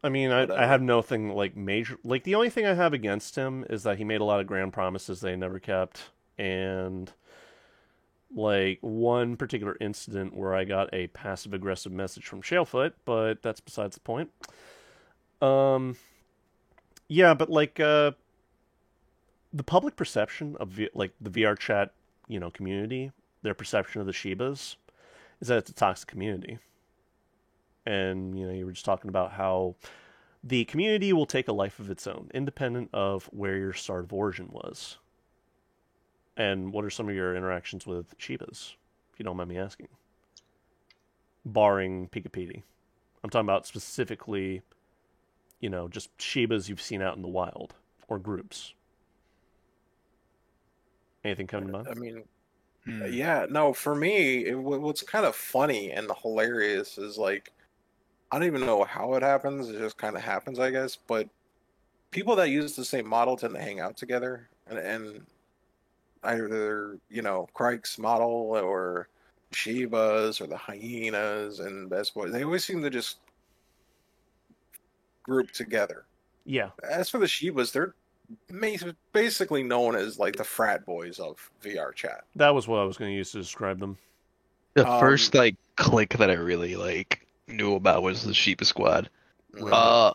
I mean, I whatever. have nothing major. The only thing I have against him is that he made a lot of grand promises they never kept, and one particular incident where I got a passive aggressive message from Shalefoot, but that's besides the point. Yeah, but the public perception of the VR chat, community, their perception of the Shibas is that it's a toxic community. And, you were just talking about how the community will take a life of its own, independent of where your start of origin was. And what are some of your interactions with Shibas, if you don't mind me asking? Barring Pikipedi. I'm talking about specifically, just Shibas you've seen out in the wild, or groups. Anything come to mind? I mean, yeah, no, for me, what's kind of funny and hilarious is I don't even know how it happens. It just kind of happens, I guess. But people that use the same model tend to hang out together, and either Crike's model or Shibas or the hyenas and Best Boys. They always seem to just group together. Yeah. As for the Shibas, they're basically known as the frat boys of VR chat. That was what I was going to use to describe them. The first clique that I really knew about was the Sheep Squad. Right.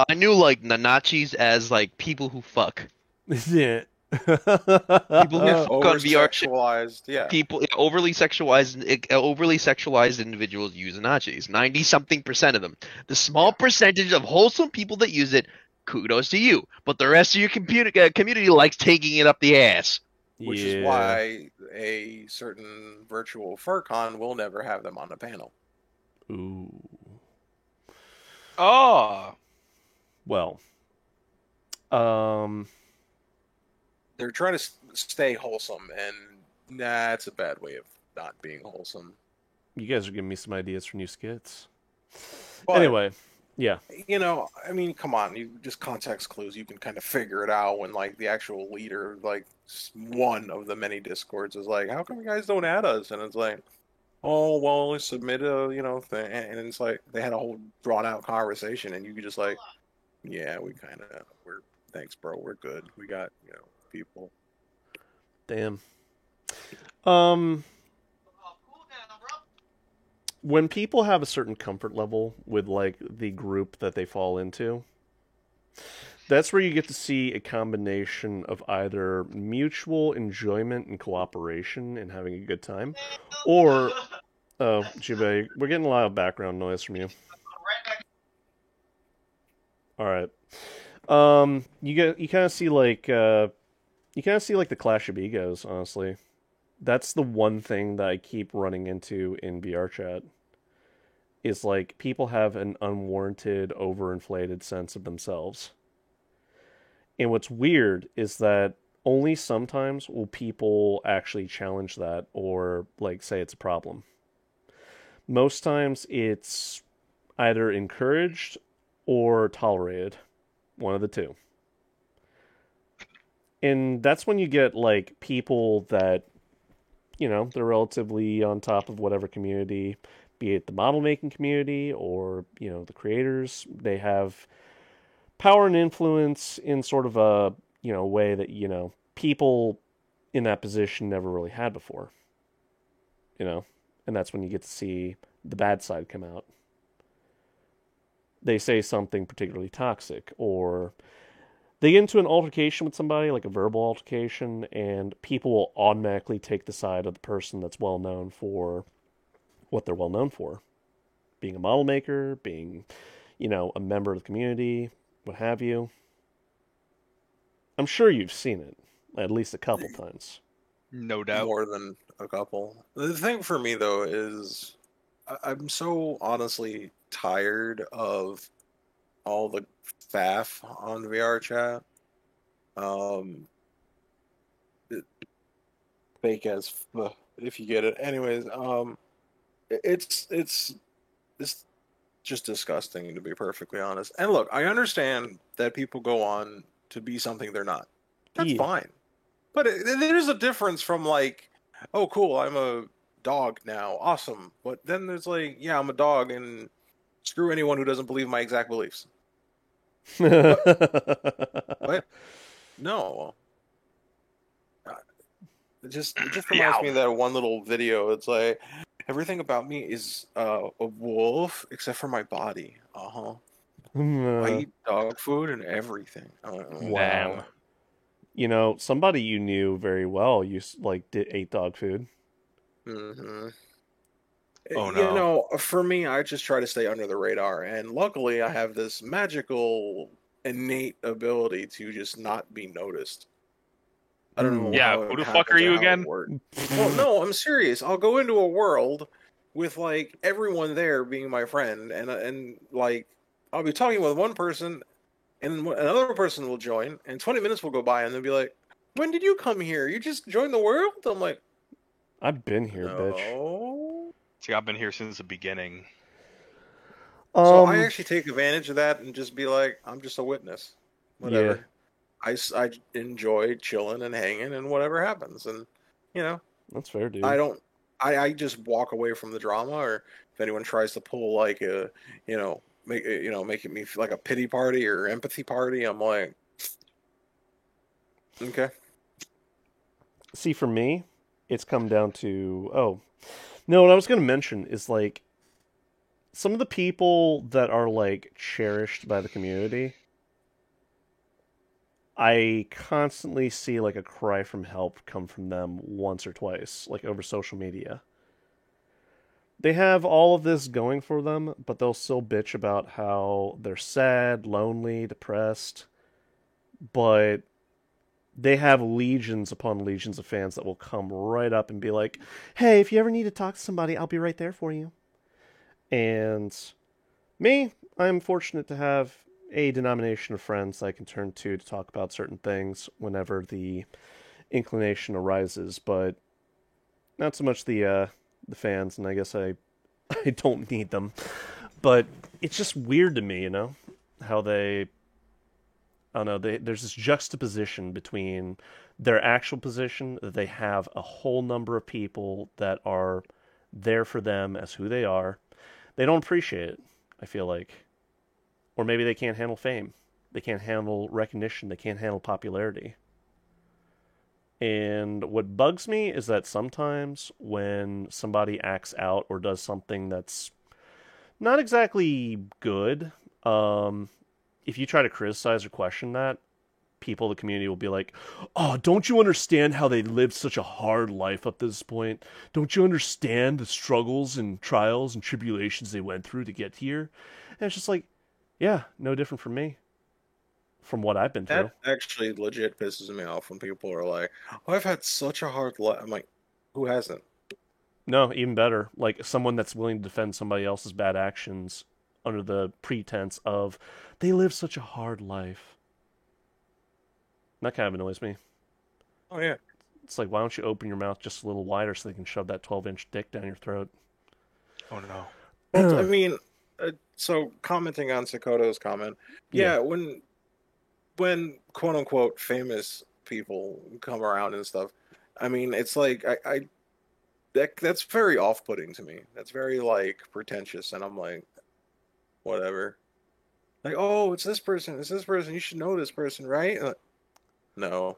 I knew Nanachis as people who fuck. Yeah. People who fuck on VR Over-sexualized, yeah. People overly sexualized individuals use Nanachis. 90-something% of them. The small percentage of wholesome people that use it, kudos to you. But the rest of your community likes taking it up the ass. Which is why a certain virtual FurCon will never have them on the panel. Ooh. Oh. Well. They're trying to stay wholesome, and that's a bad way of not being wholesome. You guys are giving me some ideas for new skits. But, anyway, yeah. I mean, come on. You just context clues. You can kind of figure it out when, the actual leader, one of the many discords is how come you guys don't add us? And it's oh, well, let's submit a, thing. And it's they had a whole drawn-out conversation, and you could just yeah, we're, thanks, bro. We're good. We got, people. Damn. When people have a certain comfort level with the group that they fall into, that's where you get to see a combination of either mutual enjoyment and cooperation and having a good time, or Jubei, we're getting a lot of background noise from you. All right. You kind of see the clash of egos, honestly. That's the one thing that I keep running into in VR chat. Is people have an unwarranted, overinflated sense of themselves. And what's weird is that only sometimes will people actually challenge that or say it's a problem. Most times it's either encouraged or tolerated. One of the two. And that's when you get people that they're relatively on top of whatever community, be it the model making community or the creators. They have power and influence in sort of a way that people in that position never really had before. And that's when you get to see the bad side come out. They say something particularly toxic, or they get into an altercation with somebody, a verbal altercation, and people will automatically take the side of the person that's well known for what they're well known for. Being a model maker, being, a member of the community, what have you. I'm sure you've seen it. at least a couple times. No doubt. More than a couple. The thing for me though is I'm so honestly tired of all the faff on VR chat. It, fake as if you get it. Anyways, it's just disgusting to be perfectly honest. And look, I understand that people go on to be something they're not. That's Yeah. fine. But there's a difference from like, oh, cool, I'm a dog now, awesome. But then there's like, yeah, I'm a dog, and screw anyone who doesn't believe my exact beliefs. What? No. It just reminds me of that one little video. It's like everything about me is a wolf except for my body. I eat dog food and everything. Wow. You know, somebody you knew very well ate dog food. Mm-hmm. Oh, You no. know, for me, I just try to stay under the radar, and luckily, I have this magical, innate ability to just not be noticed. I don't know. Yeah, how it who the fuck happens are or you how it again? works. Well, no, I'm serious. I'll go into a world with like everyone there being my friend, and like I'll be talking with one person, and another person will join, and 20 minutes will go by, and they'll be like, "When did you come here? You just joined the world?" I'm like, I've been here, bitch. "No." See, I've been here since the beginning. So I actually take advantage of that and just be like, I'm just a witness. Whatever. Yeah. I enjoy chilling and hanging and whatever happens. And, you know, That's fair, dude. I just walk away from the drama, or if anyone tries to pull like a, make it me feel like a pity party or empathy party, I'm like, okay. See, for me, it's come down to no, what I was going to mention is like some of the people that are like cherished by the community. I constantly see like a cry from help come from them once or twice, like over social media. They have all of this going for them, but they'll still bitch about how they're sad, lonely, depressed. But they have legions upon legions of fans that will come right up and be like, hey, if you ever need to talk to somebody, I'll be right there for you. And me, I'm fortunate to have a denomination of friends I can turn to talk about certain things whenever the inclination arises, but not so much the fans, and I guess I don't need them. But it's just weird to me, how they, I don't know, there's this juxtaposition between their actual position, that they have a whole number of people that are there for them as who they are. They don't appreciate it, I feel like. Or maybe they can't handle fame. They can't handle recognition. They can't handle popularity. And what bugs me is that sometimes when somebody acts out or does something that's not exactly good, if you try to criticize or question that, people in the community will be like, oh, don't you understand how they lived such a hard life up to this point? Don't you understand the struggles and trials and tribulations they went through to get here? And it's just like, yeah, no different from me. From what I've been through. That actually legit pisses me off when people are like, oh, I've had such a hard life. I'm like, who hasn't? No, even better. Like someone that's willing to defend somebody else's bad actions under the pretense of they live such a hard life. That kind of annoys me. Oh, yeah. It's like, why don't you open your mouth just a little wider so they can shove that 12-inch dick down your throat? Oh no. Well, I mean, so commenting on Sakoto's comment, yeah, when quote unquote famous people come around and stuff, I mean, it's like that's very off putting to me. That's very like pretentious, and I'm like, whatever. Like, oh, it's this person, you should know this person, right? No.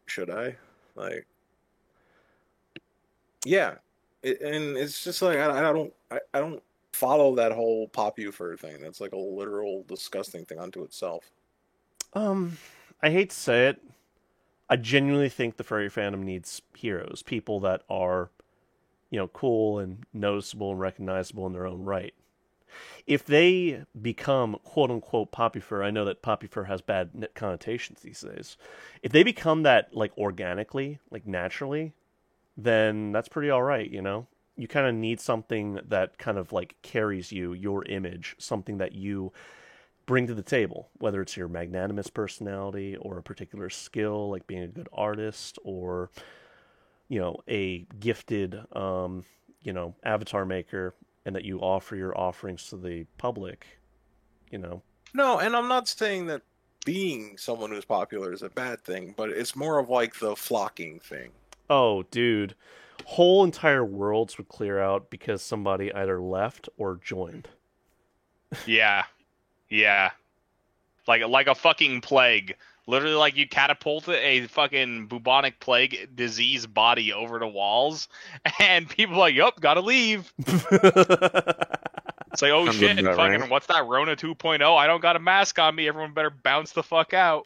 Should I? Like, yeah. And it's just like I don't follow that whole Popufer thing. That's like a literal disgusting thing unto itself. I hate to say it. I genuinely think the furry fandom needs heroes, people that are, cool and noticeable and recognizable in their own right. if they become quote unquote poppy fur, I know that poppy fur has bad connotations these days. If they become that like organically, like naturally, then that's pretty all right, you know? You kind of need something that kind of like carries you, your image, something that you bring to the table, whether it's your magnanimous personality or a particular skill, like being a good artist or, you know, a gifted, you know, avatar maker, and that you offer your offerings to the public, you know. No, and I'm not saying that being someone who's popular is a bad thing, but it's more of like the flocking thing. Oh, dude. Whole entire worlds would clear out because somebody either left or joined. Yeah. Yeah. Like a fucking plague. Literally, like, you catapulted a fucking bubonic plague disease body over the walls, and people are like, yup, gotta leave. It's like, oh Sounds shit, about fucking, right. what's that, Rona 2.0? I don't got a mask on me, everyone better bounce the fuck out.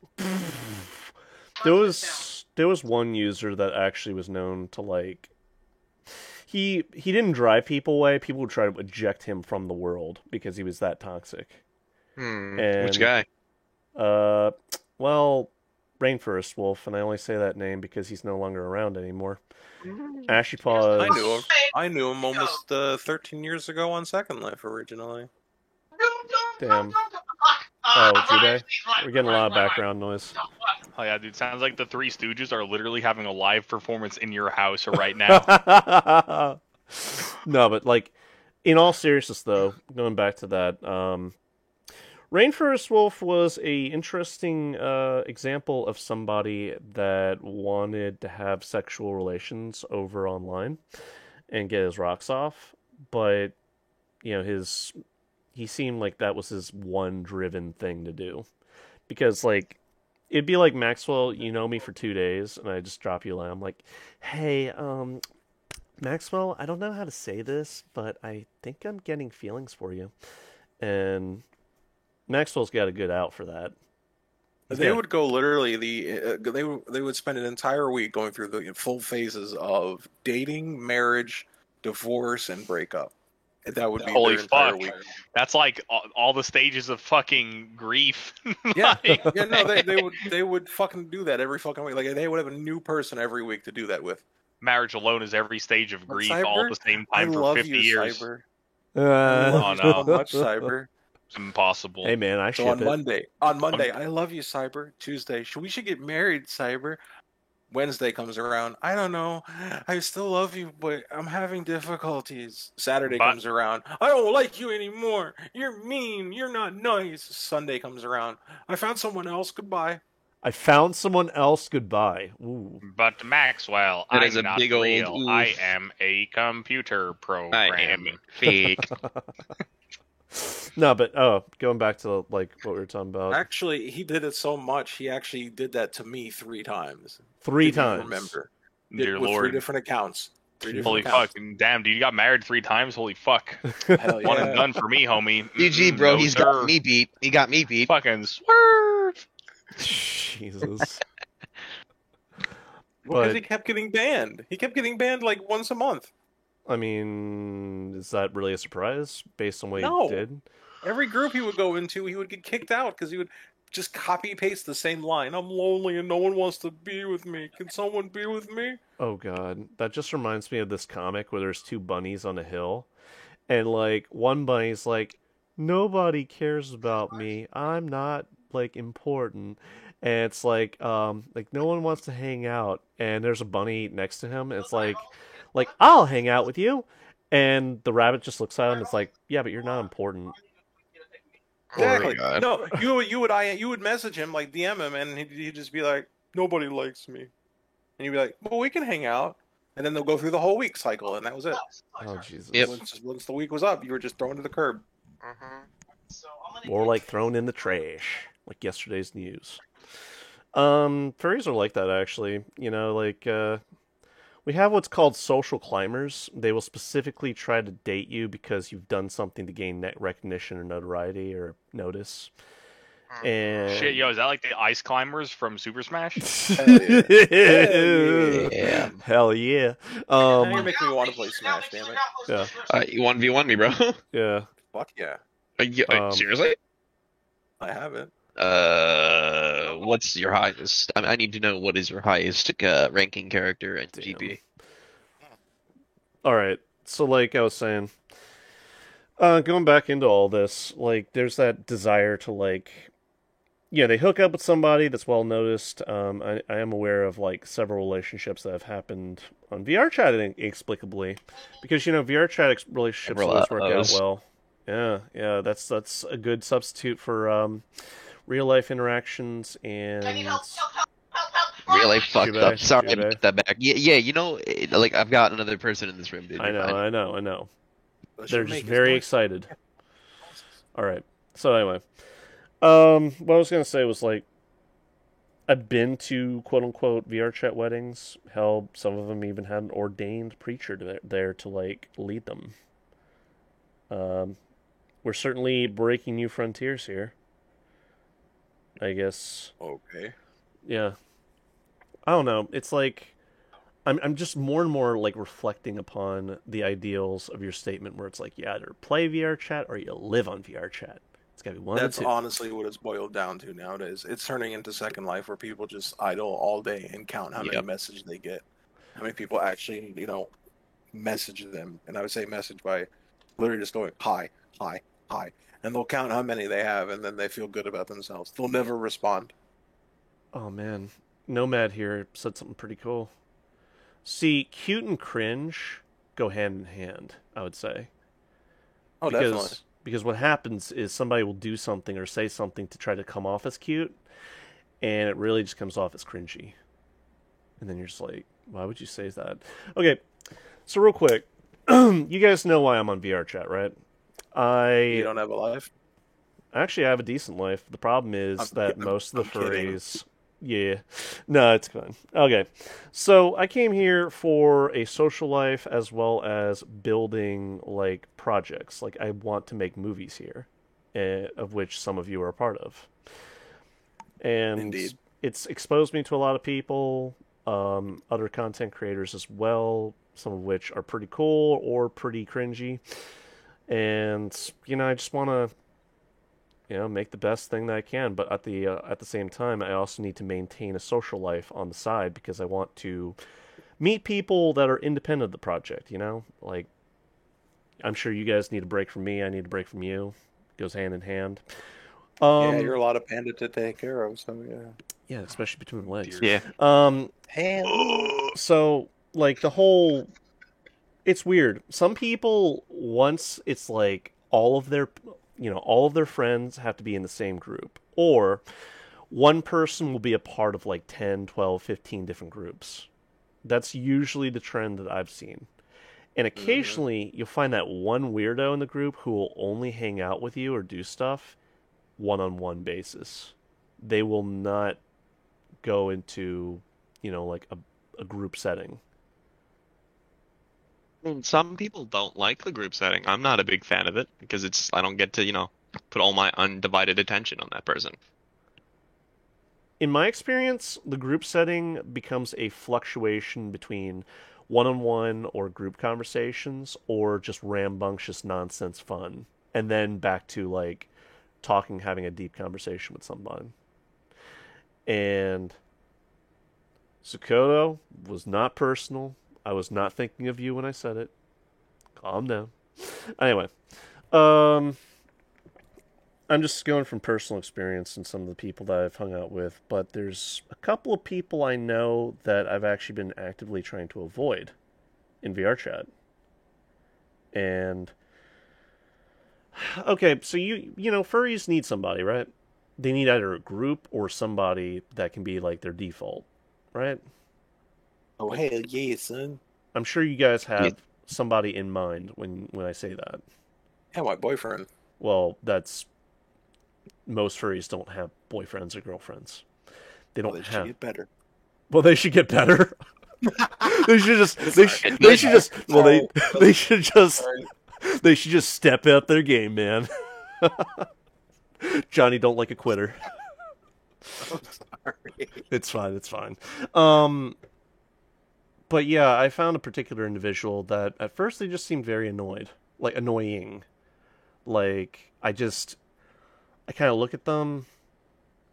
There was one user that actually was known to like he didn't drive people away. People would try to eject him from the world because he was that toxic. And, Which guy? Well, Rainforest Wolf, and I only say that name because he's no longer around anymore. Ashy Paws. I knew him almost 13 years ago on Second Life originally. Damn. Oh, Jude, we're getting a lot of background noise. Oh yeah, dude, sounds like the Three Stooges are literally having a live performance in your house right now. No, but like, in all seriousness, though, going back to that, Rainforest Wolf was a interesting example of somebody that wanted to have sexual relations over online and get his rocks off, but you know, he seemed like that was his one driven thing to do, because like it'd be like, Maxwell, you know me for 2 days, and I just drop you a line. I'm like, hey, Maxwell, I don't know how to say this, but I think I'm getting feelings for you, and Maxwell's got a good out for that. They would go literally they would spend an entire week going through the full phases of dating, marriage, divorce, and breakup. That would be Holy their entire fuck. week. That's like all the stages of fucking grief. Yeah, Like, yeah, no, they would fucking do that every fucking week. Like they would have a new person every week to do that with. marriage alone is every stage of grief Cyber, all at the same I time for love 50 you, years. Cyber. Uh, I love Oh, you no. so much, Cyber. It's impossible. Hey man, I So ship on it. Monday, I love you, Cyber. Tuesday, we should get married, Cyber. Wednesday comes around, I don't know, I still love you, but I'm having difficulties. Saturday But- comes around, I don't like you anymore. You're mean. You're not nice. Sunday comes around, I found someone else. Goodbye. I found someone else. Goodbye. Ooh. But Maxwell, That I'm is a not big old real. oof. I am a computer program. I am fake. No, but going back to like what we were talking about. Actually, he did it so much. He actually did that to me 3 times. 3 If you times. Remember? Dear with Lord. 3 different accounts. 3 different Holy accounts. fuck. Damn, dude, you got married 3 times? Holy fuck. Hell One and yeah. done for me, homie. GG, bro. No, He's sir. got me beat. He got me beat. Fucking swerve. Jesus. Because But- he kept getting banned. He kept getting banned like once a month. I mean, is that really a surprise based on what No. he did? Every group he would go into, he would get kicked out because he would just copy paste the same line. I'm lonely and no one wants to be with me. Can someone be with me? Oh god, that just reminds me of this comic where there's 2 bunnies on a hill, and like one bunny's like, nobody cares about me. I'm not like important. And it's like no one wants to hang out, and there's a bunny next to him, and it's like I'll hang out with you. And the rabbit just looks at him, it's like, yeah, but you're not important. Exactly. God. No, you would message him, like DM him, and he'd just be like, nobody likes me. And you'd be like, well, we can hang out. And then they'll go through the whole week cycle, and that was it. Oh Jesus. Yep. Once the week was up, you were just thrown to the curb. Or like thrown in the trash, like yesterday's news. Furries are like that, actually. You know, like we have what's called social climbers. They will specifically try to date you because you've done something to gain net recognition or notoriety or notice. And Shit, yo, is that like the ice climbers from Super Smash? Hell yeah. Yeah. Hell yeah. Now you're making me want to play Smash, damn it. Yeah. You 1v1 me, bro. Yeah. Fuck yeah, Seriously? I have it. What's your highest? I need to know what is your highest ranking character in Damn. GP. All right. So, like I was saying, going back into all this, like, there's that desire to, like, yeah, they hook up with somebody that's well noticed. I am aware of, like, several relationships that have happened on VR chat inexplicably, because VR chat relationships Several always work out those. well. Yeah, that's a good substitute for real life interactions and Really fucked Jubei, up. Sorry, I Jubei. put that back. Yeah. Like I've got another person in this room, dude. I You're know, fine. I know, I know. What They're should just make is very noise. excited. All right. So anyway, what I was gonna say was like, I've been to quote unquote VR chat weddings. Hell, some of them even had an ordained preacher there to like lead them. We're certainly breaking new frontiers here. I guess. Okay. Yeah. I don't know. It's like I'm just more and more like reflecting upon the ideals of your statement where it's like you either play VR chat or you live on VR chat. It's gotta be one That's of the two. honestly what it's boiled down to nowadays. It's turning into Second Life where people just idle all day and count how many Yep. messages they get. How many people actually, message them. And I would say message by literally just going, hi, hi, hi. And they'll count how many they have, and then they feel good about themselves. They'll never respond. Oh man, Nomad here said something pretty cool. See, cute and cringe go hand in hand, I would say. Oh, because definitely. because what happens is somebody will do something or say something to try to come off as cute, and it really just comes off as cringy. And then you're just like, why would you say that? Okay, so real quick, you guys know why I'm on VR chat, right? You I don't have a life? actually have a decent life. The problem is I'm that kidding. most of the I'm kidding. furries. Yeah. No, it's fine. Okay. So I came here for a social life as well as building like projects. Like I want to make movies here, of which some of you are a part of. And Indeed. it's exposed me to a lot of people, other content creators as well, some of which are pretty cool or pretty cringy. And I just want to make the best thing that I can. But at the same time, I also need to maintain a social life on the side because I want to meet people that are independent of the project. Like I'm sure you guys need a break from me. I need a break from you. It goes hand in hand. Yeah, you're a lot of panda to take care of, so yeah. Yeah, especially between the legs. Yeah. So like it's weird. Some people, once it's like all of their friends have to be in the same group, or one person will be a part of like 10, 12, 15 different groups. That's usually the trend that I've seen. And occasionally you'll find that one weirdo in the group who will only hang out with you or do stuff one-on-one basis. They will not go into, like a group setting. I mean, some people don't like the group setting. I'm not a big fan of it because I don't get to, put all my undivided attention on that person. In my experience, the group setting becomes a fluctuation between one-on-one or group conversations or just rambunctious nonsense fun, and then back to like talking, having a deep conversation with someone. And Sakoto was not personal. I was not thinking of you when I said it. Calm down. Anyway, I'm just going from personal experience and some of the people that I've hung out with, but there's a couple of people I know that I've actually been actively trying to avoid in VR chat. And okay, so furries need somebody, right? They need either a group or somebody that can be like their default, right? Oh, hell yeah, son. I'm sure you guys have somebody in mind when I say that. Yeah, my boyfriend. Well, that's most furries don't have boyfriends or girlfriends. They don't They should have. get better. Well, they should get better. they should just. They should just. Well, they should just. Sorry. They should just step up their game, man. Johnny don't like a quitter. I'm sorry. It's fine. It's fine. But yeah, I found a particular individual that at first they just seemed very annoying. Like, I kind of look at them,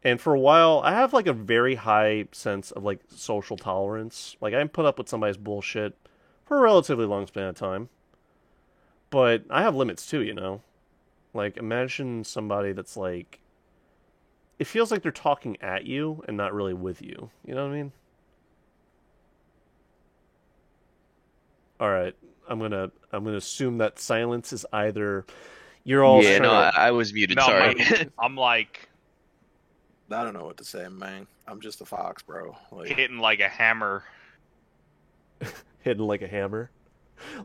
and for a while, I have like a very high sense of like social tolerance. Like, I can put up with somebody's bullshit for a relatively long span of time, but I have limits too, you know? Like, imagine somebody that's like, it feels like they're talking at you and not really with you. You know what I mean? All right, I'm gonna assume that silence is either you're all Yeah, no, trying to. I was muted. No, Sorry. I'm like I don't know what to say, man. I'm just a fox, bro. Like, hitting like a hammer. Hidden like a hammer,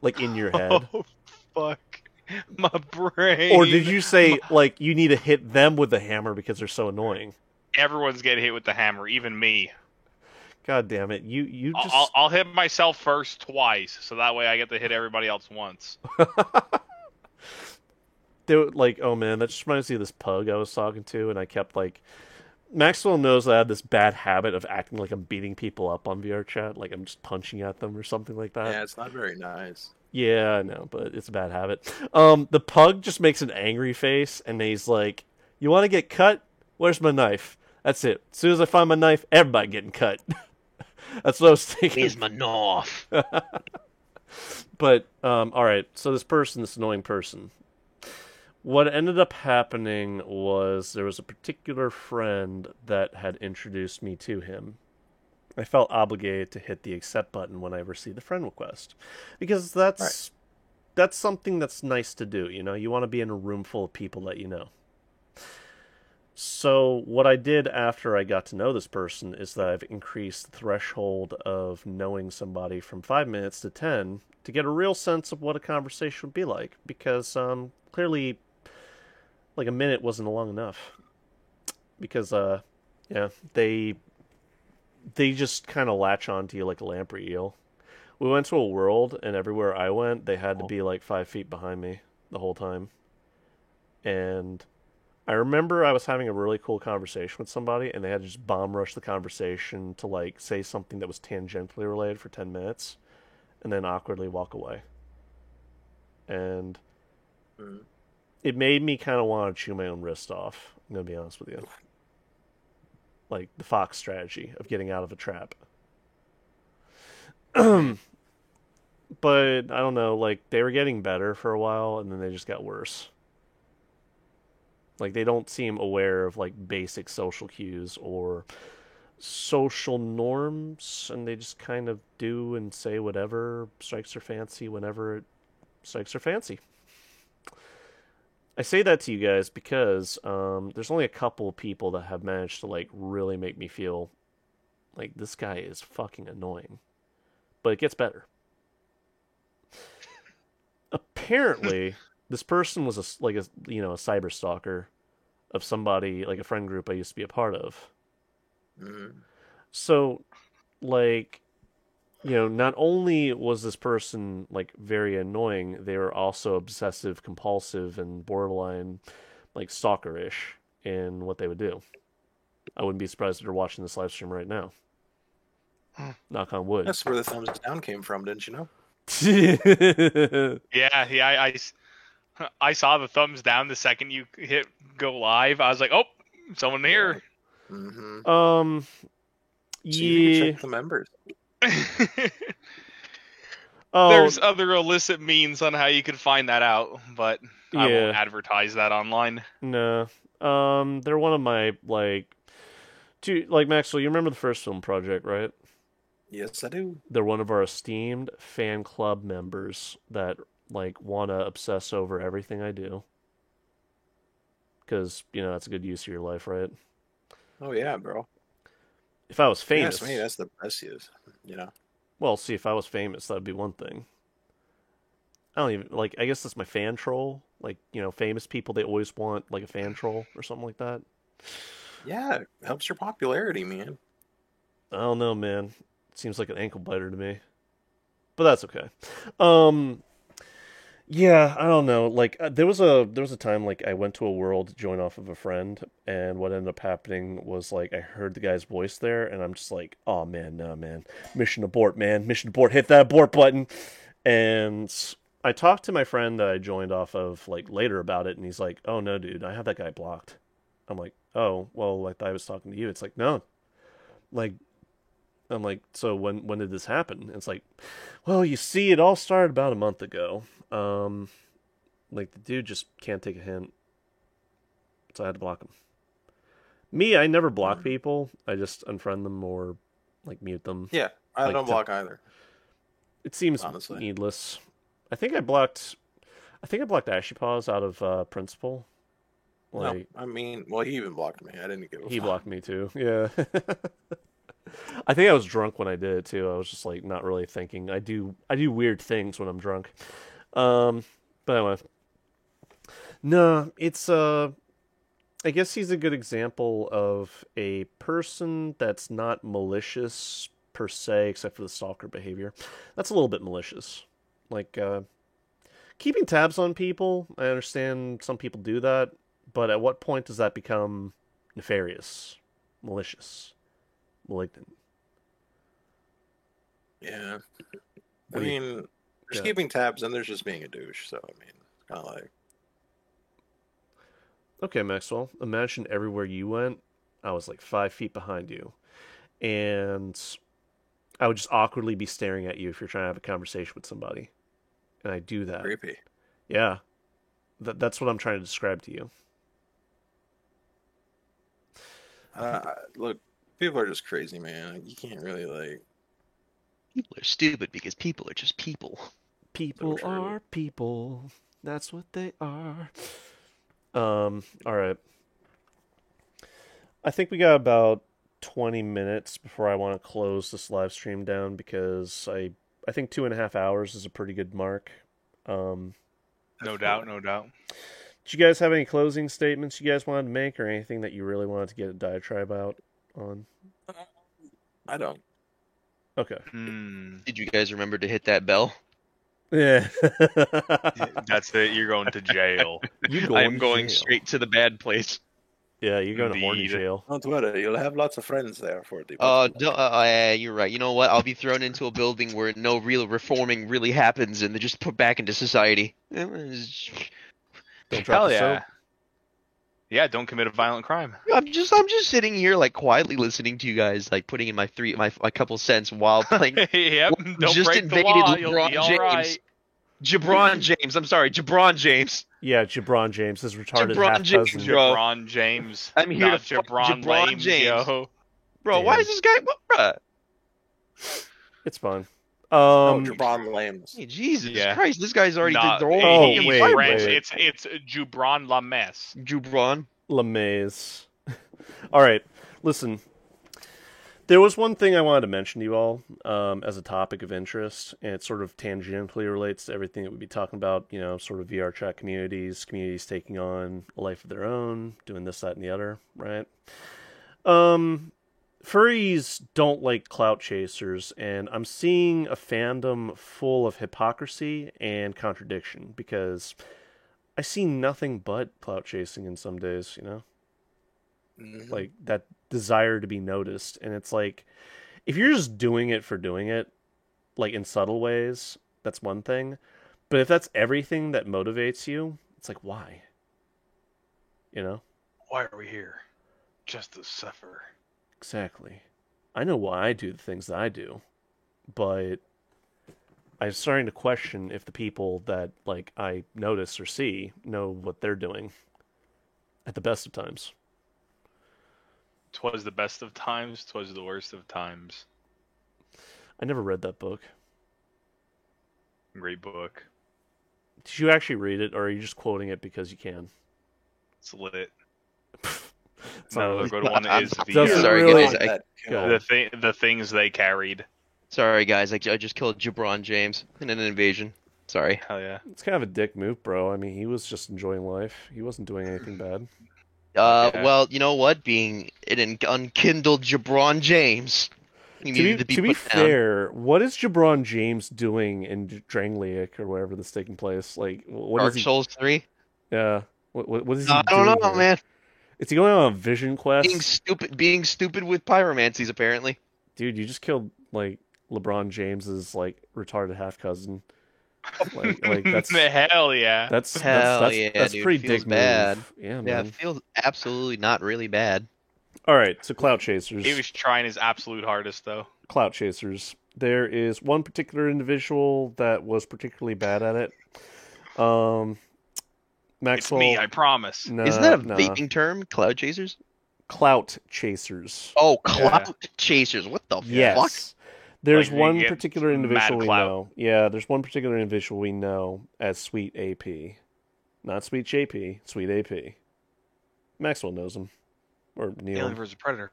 like in your head. Oh, fuck. My brain. Or did you say like you need to hit them with the hammer because they're so annoying? Everyone's getting hit with the hammer, even me. God damn it! You just I'll hit myself first twice, so that way I get to hit everybody else once. they were like, oh man, that just reminds me of this pug I was talking to, and I kept like, Maxwell knows I had this bad habit of acting like I'm beating people up on VR chat, like I'm just punching at them or something like that. yeah, it's not very nice. Yeah, I know, but it's a bad habit. The pug just makes an angry face, and he's like, "You want to get cut? Where's my knife?" That's it. As soon as I find my knife, everybody getting cut. That's what I was thinking. Where's my knife? But all right. So this annoying person. What ended up happening was there was a particular friend that had introduced me to him. I felt obligated to hit the accept button when I received the friend request, because that's something that's nice to do. You know, you want to be in a room full of people that you know. So what I did after I got to know this person is that I've increased the threshold of knowing somebody from 5 minutes to 10 to get a real sense of what a conversation would be like, because clearly like a minute wasn't long enough, because yeah, they just kind of latch on to you like a lamprey eel. We went to a world, and everywhere I went, they had to be like 5 feet behind me the whole time. And I remember I was having a really cool conversation with somebody, and they had to just bomb rush the conversation to like say something that was tangentially related for 10 minutes, and then awkwardly walk away. And it made me kind of want to chew my own wrist off. I'm gonna be honest with you. Like the fox strategy of getting out of a trap. But I don't know, like they were getting better for a while, and then they just got worse. Like they don't seem aware of like basic social cues or social norms, and they just kind of do and say whatever strikes their fancy whenever it strikes their fancy. I say that to you guys because there's only a couple of people that have managed to like really make me feel like this guy is fucking annoying. But it gets better. Apparently, this person was a cyber stalker of somebody, like a friend group I used to be a part of. So, like, not only was this person like very annoying, they were also obsessive, compulsive, and borderline like stalkerish in what they would do. I wouldn't be surprised if they're watching this live stream right now. Knock on wood. That's where the thumbs down came from, didn't you know? Yeah, I saw the thumbs down the second you hit go live. I was like, oh, someone here. Mm-hmm. Yeah. Check the members. Oh, There's other illicit means on how you can find that out, but I Yeah. won't advertise that online. no. They're one of my Maxwell, you remember the first film project, right? Yes, I do. They're one of our esteemed fan club members that like want to obsess over everything I do. Because, that's a good use of your life, right? Oh yeah, bro. If I was famous, Yes, me. That's the best use. well, see, if I was famous, that'd be one thing. I don't even, I guess that's my fan troll. Like, famous people, they always want, like, a fan troll or something like that. Yeah, it helps your popularity, man. I don't know, man. It seems like an ankle biter to me. But that's okay. Yeah, I don't know. Like, there was a time, like, I went to a world to join off of a friend, and what ended up happening was, like, I heard the guy's voice there, and I'm just like, oh, man, no, man. Mission abort, man. Mission abort. Hit that abort button. And I talked to my friend that I joined off of like later about it, and he's like, "Oh no, dude, I have that guy blocked." I'm like, "Oh, well, like I was talking to you." It's like, "No." Like I'm like, "So when did this happen?" And it's like, "Well, you see, it all started about a month ago. Like the dude just can't take a hint, so I had to block him." Me, I never block people. I just unfriend them or like mute them. Yeah, I Like don't to- block either. It seems Honestly. needless. I think I blocked Ashy Paws out of principle. Like No, I mean, well, he even blocked me. I didn't give a he fuck. blocked me too. Yeah. I think I was drunk when I did it too. I was just like not really thinking. I do weird things when I'm drunk. But anyway. No, it's I guess he's a good example of a person that's not malicious per se, except for the stalker behavior. That's a little bit malicious. Like, keeping tabs on people, I understand some people do that, but at what point does that become nefarious, malicious, malignant? Yeah. I What do you- mean, there's Yeah. keeping tabs and there's just being a douche. So, I mean, it's kind of like, Okay, Maxwell, imagine everywhere you went, I was like 5 feet behind you. And I would just awkwardly be staring at you if you're trying to have a conversation with somebody. And I do that. creepy. Yeah. That's what I'm trying to describe to you. Look, people are just crazy, man. You can't really, like, People are stupid because people are just people. People true. are people. That's what they are. All right. I think we got about 20 minutes before I want to close this live stream down because I think 2.5 hours is a pretty good mark. No doubt. Did you guys have any closing statements you guys wanted to make or anything that you really wanted to get a diatribe out on? I don't. Okay. Did you guys remember to hit that bell? Yeah. That's it. You're going to jail. I'm going to jail. straight to the bad place. Yeah, you're going to horny Indeed. jail. Don't worry, you'll have lots of friends there for the. You're right. You know what? I'll be thrown into a building where no real reforming really happens, and they're just put back into society. Don't drop Hell the yeah. soap. Yeah, don't commit a violent crime. I'm just sitting here like quietly listening to you guys, like putting in my couple cents while playing. Yep. Don't just break the invaded law. You'll LeBron be all James. right. Jabron James. I'm sorry, Jabron James. Yeah, Jabron James, his retarded Jabron half James, cousin. bro. Jabron James. I'm here Not to fuck Jabron Jabron Lames, James. yo. Bro, why Damn. is this guy? Bruh. It's fun. Oh, Jabron Lambs. Hey, Jesus Yeah. Christ, this guy's already Not, the role. Oh, he's wait, French. wait. It's Jubron Lames. Jubron. LeMays. All right, listen. There was one thing I wanted to mention to you all as a topic of interest, and it sort of tangentially relates to everything that we'd be talking about, you know, sort of VR chat communities taking on a life of their own, doing this, that, and the other, right? Furries don't like clout chasers, and I'm seeing a fandom full of hypocrisy and contradiction, because I see nothing but clout chasing in some days, you know? Mhm. Like that desire to be noticed, and it's like if you're just doing it for doing it, like in subtle ways, that's one thing, but if that's everything that motivates you, it's like, why? You know? Why are we here? Just to suffer. Exactly. I know why I do the things that I do, but I'm starting to question if the people that like I notice or see know what they're doing at the best of times. 'Twas the best of times, 'twas the worst of times. I never read that book. Great book. Did you actually read it, or are you just quoting it because you can? It's lit. It's No, not the good one is Doesn't the Sorry, really- guys. That kill. the things they carried. Sorry, guys. I just killed Jabron James in an invasion. Sorry. Hell yeah. It's kind of a dick move, bro. I mean, he was just enjoying life. He wasn't doing anything bad. Yeah. Well, you know what? Being an unkindled Jabron James, he needed to be To be put down. fair, what is Jabron James doing in Drangleic or wherever this taking place? Like, what Dark is he? Souls 3. Yeah, what is he I doing don't know, here? man. Is he going on a vision quest? Being stupid with pyromancies, apparently. Dude, you just killed like LeBron James's like retarded half cousin. Like that's Hell yeah. Hell yeah, that's dude. pretty Feels dick bad. move. Yeah, Yeah, man. it feels absolutely not really bad. All right, so Clout Chasers. He was trying his absolute hardest though. Clout Chasers. There is one particular individual that was particularly bad at it. It's Maxwell. me, I promise. Isn't that a nah. vaping term? Cloud chasers? Clout Chasers. Oh, cloud chasers. What the fuck? Yes. There's Like, they one get particular mad individual we clout. know. Yeah, there's one particular individual we know as Sweet AP. Not Sweet JP, Sweet AP. Maxwell knows him. Or Neil. Alien vs Predator.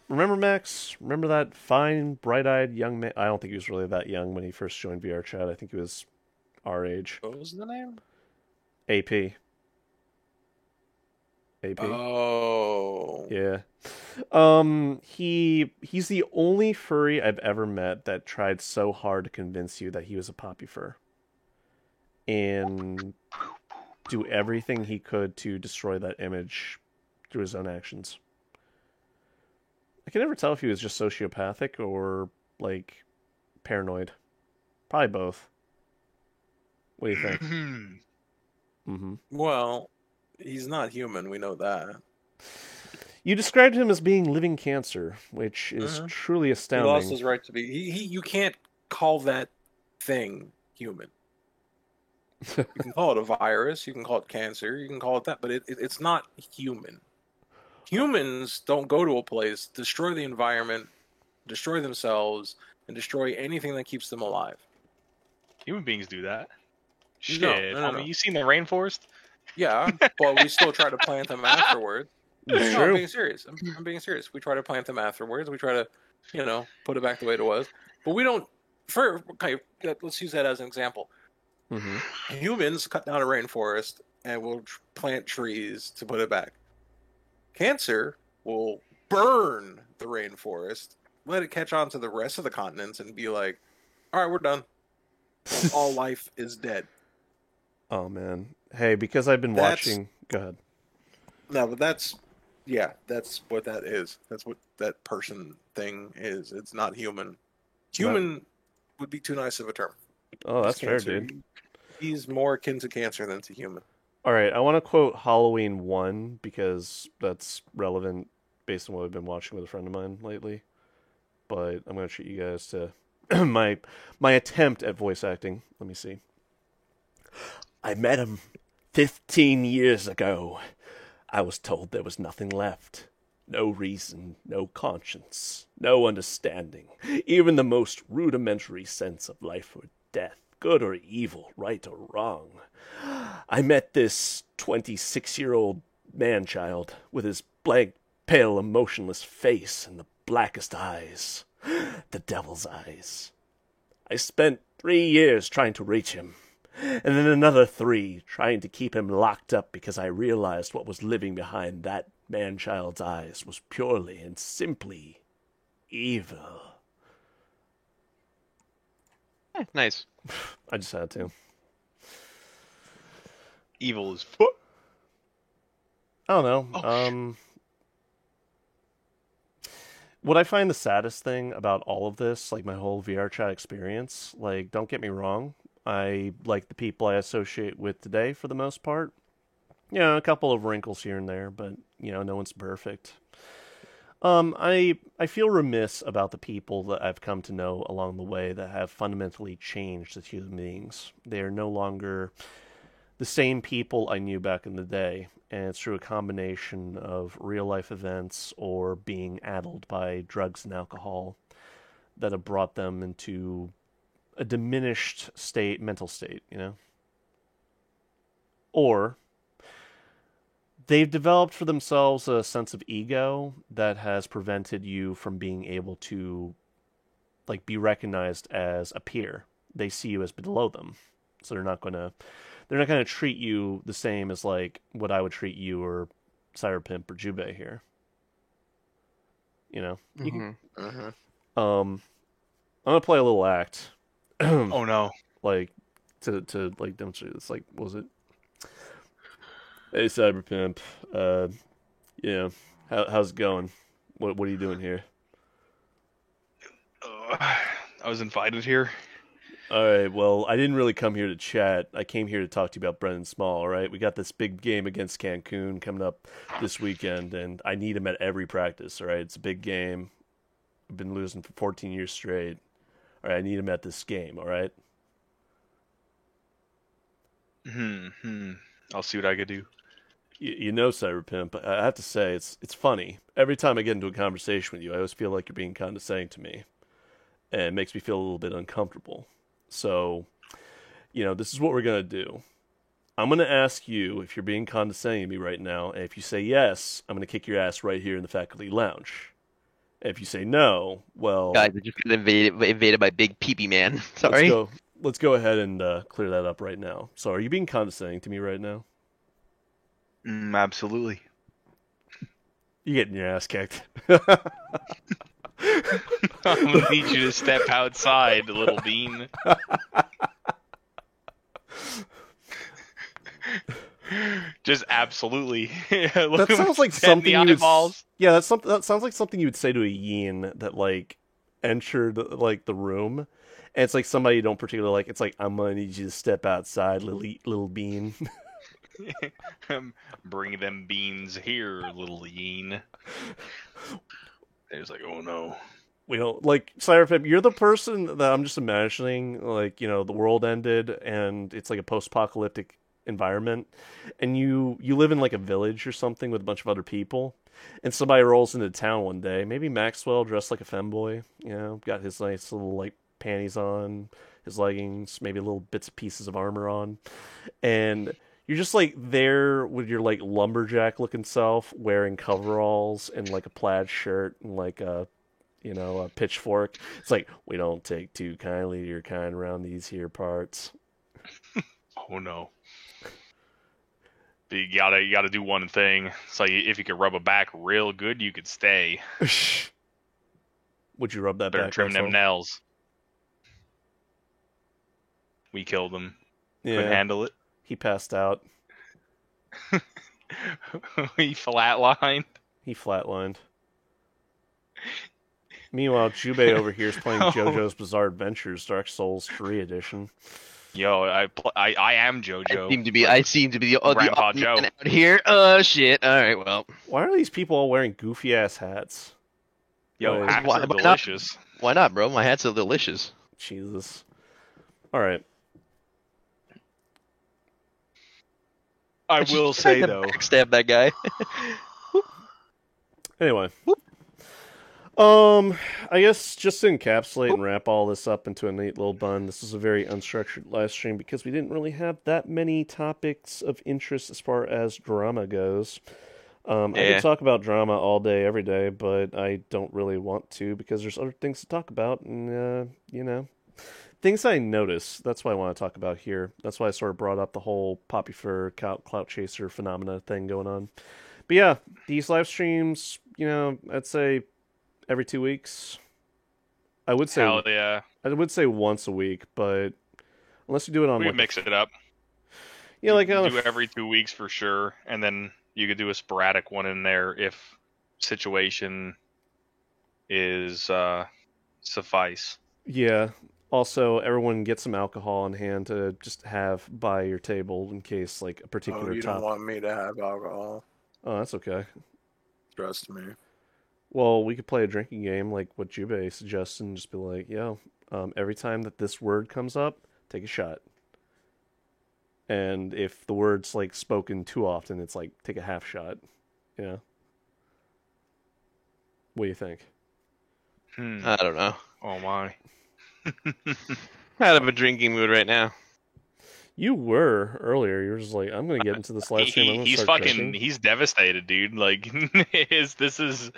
Remember Max? Remember that fine, bright-eyed young man? I don't think he was really that young when he first joined VR Chat. I think he was our age. What was the name? AP. AP. Oh. Yeah. He's the only furry I've ever met that tried so hard to convince you that he was a poppy fur. And do everything he could to destroy that image through his own actions. I can never tell if he was just sociopathic or, like, paranoid. Probably both. What do you think? Mm-hmm. Well, he's not human. We know that. You described him as being living cancer, which is truly He astounding. lost his right to be. You can't call that thing human. You can call it a virus. You can call it cancer. You can call it that, but it's not human. Humans don't go to a place, destroy the environment, destroy themselves, and destroy anything that keeps them alive. Human beings do that. Shit. No, Homie, you seen the rainforest? Yeah, but we still try to plant them afterwards. It's No, I'm true. being serious. I'm being serious. We try to plant them afterwards. We try to, put it back the way it was. But we don't. Let's use that as an example. Mm-hmm. Humans cut down a rainforest and will plant trees to put it back. Cancer will burn the rainforest, let it catch on to the rest of the continents, and be like, "All right, we're done. All life is dead." Oh, man. Hey, because I've been watching... Go ahead. No, but that's what that is. That's what that person thing is. It's not human. Human would be too nice of a term. Oh, that's It's fair, cancer. dude. He's more akin to cancer than to human. All right, I want to quote Halloween 1 because that's relevant based on what I've been watching with a friend of mine lately. But I'm going to treat you guys to my attempt at voice acting. Let me see. I met him 15 years ago. I was told there was nothing left. No reason, no conscience, no understanding, even the most rudimentary sense of life or death, good or evil, right or wrong. I met this 26-year-old man-child with his blank, pale, emotionless face and the blackest eyes. The devil's eyes. I spent 3 years trying to reach him, and then another 3 trying to keep him locked up because I realized what was living behind that man-child's eyes was purely and simply evil. Nice. I just had to. Evil as fuck. I don't know. Oh, What I find the saddest thing about all of this, like my whole VR chat experience, like, don't get me wrong, I like the people I associate with today for the most part. Yeah, a couple of wrinkles here and there, but, no one's perfect. I feel remiss about the people that I've come to know along the way that have fundamentally changed as human beings. They are no longer the same people I knew back in the day, and it's through a combination of real-life events or being addled by drugs and alcohol that have brought them into a diminished mental state, Or they've developed for themselves a sense of ego that has prevented you from being able to, like, be recognized as a peer. They see you as below them, so they're not gonna treat you the same as, like, what I would treat you or Cyberpimp or Jubei here. Mm-hmm. I'm gonna play a little act. Oh no. Like, to like demonstrate this. Like, what was it? Hey, Cyberpimp. How's it going? What are you doing here? I was invited here. All right, well, I didn't really come here to chat. I came here to talk to you about Brendan Small, all right? We got this big game against Cancun coming up this weekend, and I need him at every practice, all right? It's a big game. I've been losing for 14 years straight. All right, I need him at this game, all right? I'll see what I could do. You know, Cyberpimp, I have to say, it's funny. Every time I get into a conversation with you, I always feel like you're being condescending to me. And it makes me feel a little bit uncomfortable. So, this is what we're going to do. I'm going to ask you if you're being condescending to me right now. And if you say yes, I'm going to kick your ass right here in the faculty lounge. And if you say no, well... Guys, I just got invaded by Big Peepee Man. Sorry. Let's go ahead and clear that up right now. So, are you being condescending to me right now? Absolutely. You're getting your ass kicked. I'm gonna need you to step outside, little bean. Just absolutely. That sounds like something you would. Yeah, that sounds like something you would say to a yin that like entered like the room, and it's like somebody you don't particularly like. It's like, I'm gonna need you to step outside, little bean. Bring them beans here, little yin. It's like, oh no. We don't like Cyberpimp. You're the person that I'm just imagining. Like, the world ended and it's like a post-apocalyptic environment, and you live in like a village or something with a bunch of other people, and somebody rolls into town one day. Maybe Maxwell dressed like a femboy. Got his nice little like panties on, his leggings, maybe little bits and pieces of armor on, and you're just like there with your like lumberjack looking self, wearing coveralls and like a plaid shirt and like a pitchfork. It's like, we don't take too kindly to your kind around these here parts. Oh no. You gotta do one thing. So if you could rub a back real good, you could stay. Would you rub that Better back? trim them nails. We killed him. Yeah. Couldn't handle it. He passed out. He flatlined. Meanwhile, Jubei over here is playing JoJo's Bizarre Adventures Dark Souls 3 Edition. Yo, I am JoJo. I seem to be the Grandpa Joe out here. Oh shit! All right, well. Why are these people all wearing goofy ass hats? Yo, hats why are not? delicious. Why not, bro? My hats are delicious. Jesus. All right. I will say though, stab that guy. Anyway. I guess just to encapsulate and wrap all this up into a neat little bun, this is a very unstructured live stream because we didn't really have that many topics of interest as far as drama goes. I could talk about drama all day, every day, but I don't really want to because there's other things to talk about, and, things I notice. That's what I want to talk about here. That's why I sort of brought up the whole Poppy Fur clout chaser phenomena thing going on. But yeah, these live streams, I'd say every 2 weeks. I would say hell yeah. I would say once a week, but unless you do it on, we could mix it up. Yeah, like do every 2 weeks for sure, and then you could do a sporadic one in there if situation is suffice. Yeah. Also, everyone get some alcohol on hand to just have by your table in case like a particular. You don't want me to have alcohol. Oh, that's okay. Trust me. Well, we could play a drinking game like what Jubei suggests and just be like, every time that this word comes up, take a shot. And if the word's like spoken too often, it's like take a half shot. What do you think? I don't know. Oh my. Out of a drinking mood right now. You were earlier. You were just like, I'm gonna get into this live stream. He's devastated, dude. Like, this is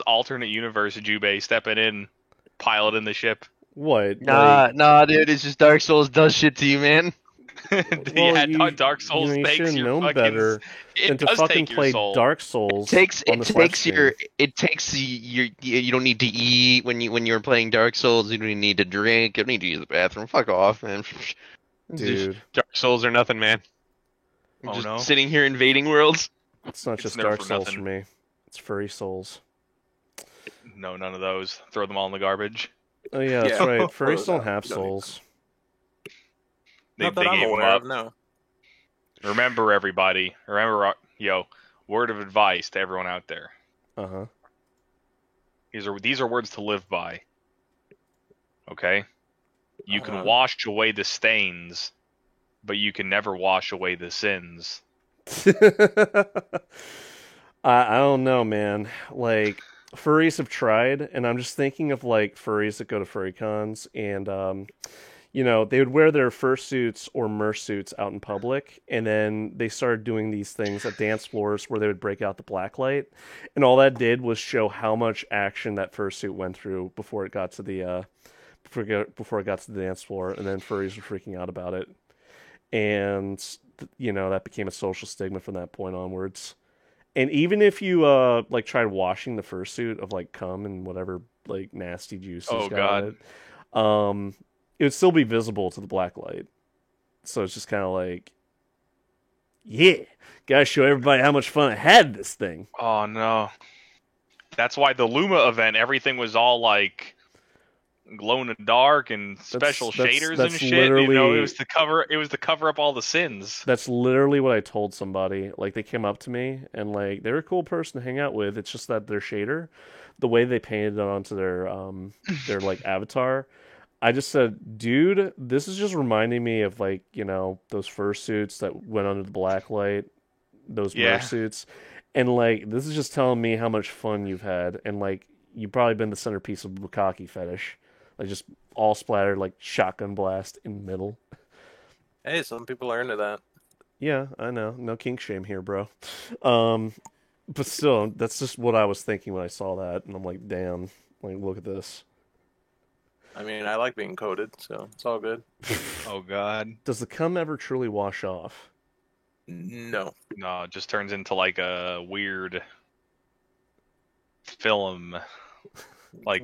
alternate universe Jubei stepping in, piloting the ship. What? Nah, dude. It's just Dark Souls does shit to you, man. Dark Souls you takes your known fucking better than to fucking play Dark Souls. You don't need to eat when you're playing Dark Souls. You don't need to drink. You don't need to use the bathroom. Fuck off, man. Dude, Dark Souls are nothing, man. I'm just sitting here invading worlds. It's not just Dark Souls for me. It's Furry Souls. No, none of those. Throw them all in the garbage. Oh yeah, that's right. Furries don't have souls. Not that I'm gave 'em aware up. of. No. Remember, everybody. Remember, word of advice to everyone out there. Uh-huh. These are words to live by. Okay? You can Uh-huh. wash away the stains, but you can never wash away the sins. I don't know, man. Like, furries have tried, and I'm just thinking of like furries that go to furry cons, and they would wear their fursuits or mersuits out in public, and then they started doing these things at dance floors where they would break out the blacklight, and all that did was show how much action that fursuit went through before it got to the before it got to the dance floor, and then furries were freaking out about it, and that became a social stigma from that point onwards. And even if you like tried washing the fursuit of like cum and whatever like nasty juices Oh, got on God. it, it would still be visible to the black light. So it's just kind of like, yeah, gotta show everybody how much fun I had this thing. Oh, no. That's why the Luma event, everything was all like glow in the dark and special shaders that's and shit. literally- It was to cover up all the sins. That's literally what I told somebody. Like, they came up to me, and like, they're a cool person to hang out with. It's just that their shader, the way they painted it onto their like avatar, I just said, dude, this is just reminding me of like, those fursuits that went under the black light, those Yeah. mersuits. And like, this is just telling me how much fun you've had, and like, you've probably been the centerpiece of bukkake fetish. Like, just all splattered, like shotgun blast in the middle. Hey, some people are into that. Yeah, I know. No kink shame here, bro. But still, that's just what I was thinking when I saw that, and I'm like, damn, like, look at this. I mean, I like being coated, so it's all good. Oh, God. Does the cum ever truly wash off? No. No, it just turns into like a weird film. Like,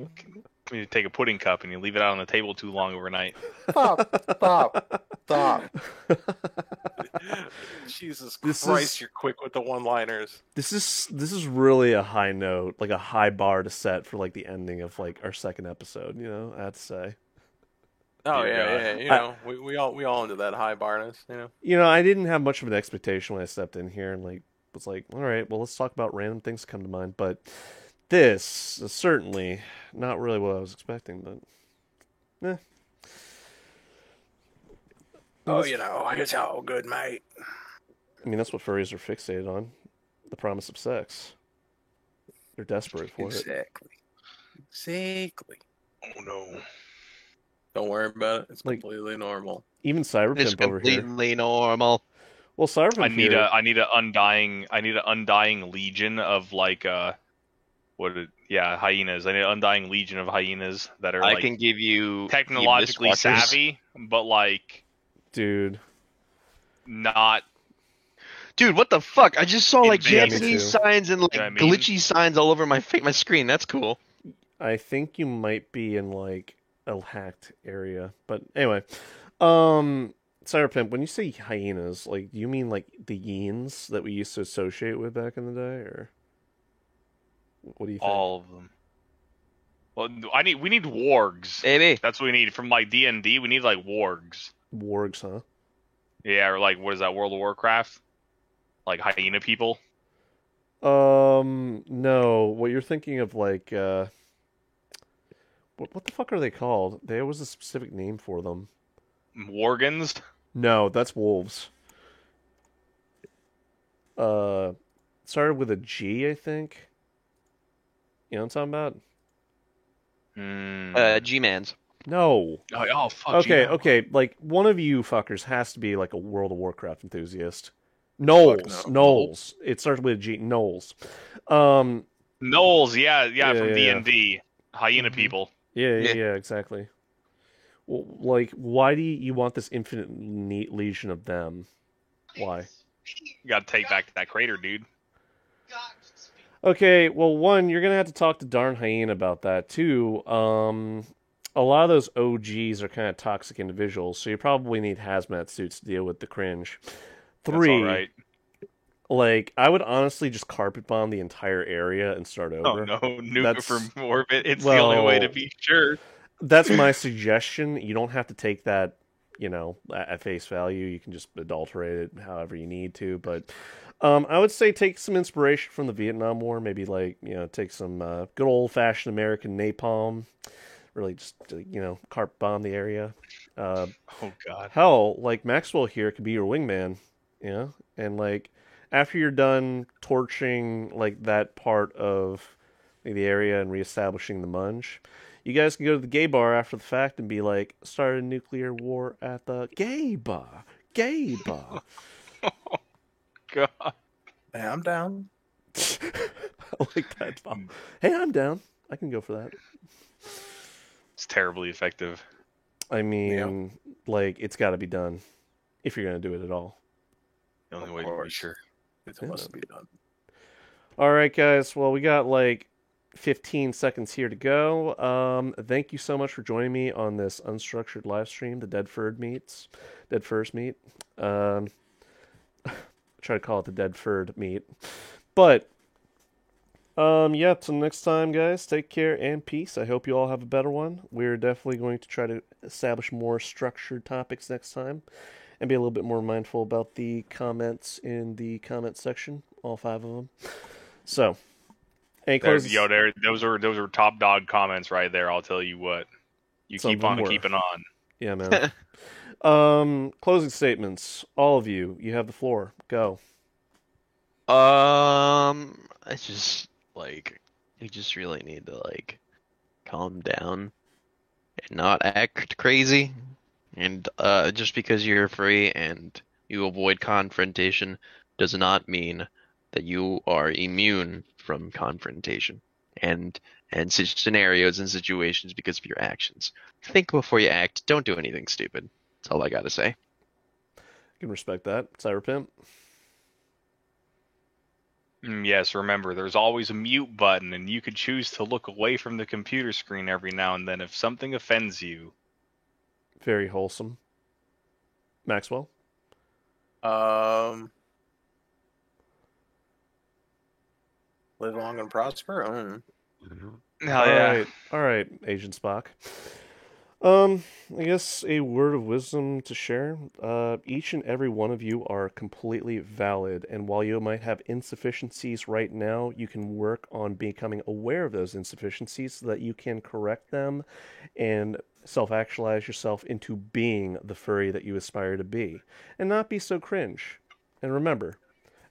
when you take a pudding cup and you leave it out on the table too long overnight. Stop. Jesus This Christ, is- you're quick with the one-liners. This is really a high note, like a high bar to set for like the ending of like our second episode. I have to say. Oh Dear God. yeah. You know, we all into that high barness. You know. I didn't have much of an expectation when I stepped in here, and like was like, all right, well, let's talk about random things that come to mind. But this is certainly not really what I was expecting. But Oh, it's all good, mate. I mean, that's what furries are fixated on: the promise of sex. They're desperate for it. Exactly. Oh, no. Don't worry about it. It's Like- completely normal. Even It's Cyberpimp over here. completely normal. Well, Cyberpimp I need here, a undying legion of like hyenas. I need an undying legion of hyenas that are I like can give you technologically dishwashers. savvy, but like dude. not. Dude, what the fuck? I just saw like Yeah, me Japanese too. signs and like You know what I mean? glitchy signs all over my screen. That's cool. I think you might be in like a hacked area, but anyway, Cyberpimp, when you say hyenas, like, do you mean like the yeens that we used to associate with back in the day, or what do you think? All of them. Well, we need wargs. Baby. That's what we need from like D&D. We need like wargs. Wargs, huh? Yeah, or like what is that? World of Warcraft? Like hyena people. No, what you're thinking of, like, what the fuck are they called? There was a specific name for them. Worgans. No, that's wolves. Started with a G, I think. You know what I'm talking about? G-Mans. No. Oh fuck. Okay, you know. okay. Like, one of you fuckers has to be like a World of Warcraft enthusiast. Knowles. Fuck no. Knowles. It starts with a G. Knowles. Gnolls. Yeah, Yeah, from yeah. D&D. Hyena Mhm. people. Yeah, Yeah. exactly. Well, like, why do you want this infinite legion of them? Why? You gotta take back that crater, dude. Okay, well, one, you're gonna have to talk to Darn Hyena about that. Two, a lot of those OGs are kind of toxic individuals, so you probably need hazmat suits to deal with the cringe. Three, That's all right. like, I would honestly just carpet bomb the entire area and start Oh over. no, nuke That's- from orbit. It's the only way to well, be sure. That's my suggestion. You don't have to take that at face value. You can just adulterate it however you need to. But I would say take some inspiration from the Vietnam War. Maybe take some good old fashioned American napalm. Really just carp bomb the area. Oh God. Hell, like Maxwell here could be your wingman. And after you're done torching that part of the area and reestablishing the Munge, you guys can go to the gay bar after the fact and be like, start a nuclear war at the gay bar. Gay bar. God. Hey, I'm down. I like that, Bob. Hey, I'm down. I can go for that. It's terribly effective. I mean, it's got to be done if you're going to do it at all. The only way to be sure. It must be done. All right, guys. Well, we got 15 seconds here to go. Thank you so much for joining me on this unstructured live stream, the Dead Furred meet. Try to call it the Dead Furred meet. But, till next time, guys, take care and peace. I hope you all have a better one. We're definitely going to try to establish more structured topics next time and be a little bit more mindful about the comments in the comment section, all 5 of them. So, those are top dog comments right there. I'll tell you what. You keep on keeping on. Yeah, man. Closing statements. All of you have the floor. Go. It's just you just really need to calm down and not act crazy. And just because you're free and you avoid confrontation does not mean that you are immune from confrontation and scenarios and situations because of your actions. Think before you act. Don't do anything stupid. That's all I gotta say. I can respect that. Cyberpimp. Yes, remember, there's always a mute button, and you could choose to look away from the computer screen every now and then if something offends you. Very wholesome. Maxwell? Live long and prosper? Hell yeah. All right, Agent Spock. I guess a word of wisdom to share. Each and every one of you are completely valid, and while you might have insufficiencies right now, you can work on becoming aware of those insufficiencies so that you can correct them and self-actualize yourself into being the furry that you aspire to be, and not be so cringe. And remember,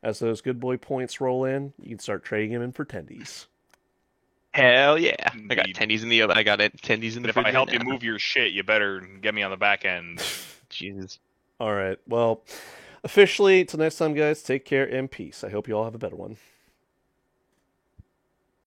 as those good boy points roll in, you can start trading them in for tendies. Hell yeah! I got Indeed. tendies in the oven. I got tendies in the If fridge I help right you now. move your shit, you better get me on the back end. Jesus. All right, well, officially, till next time, guys, take care and peace. I hope you all have a better one.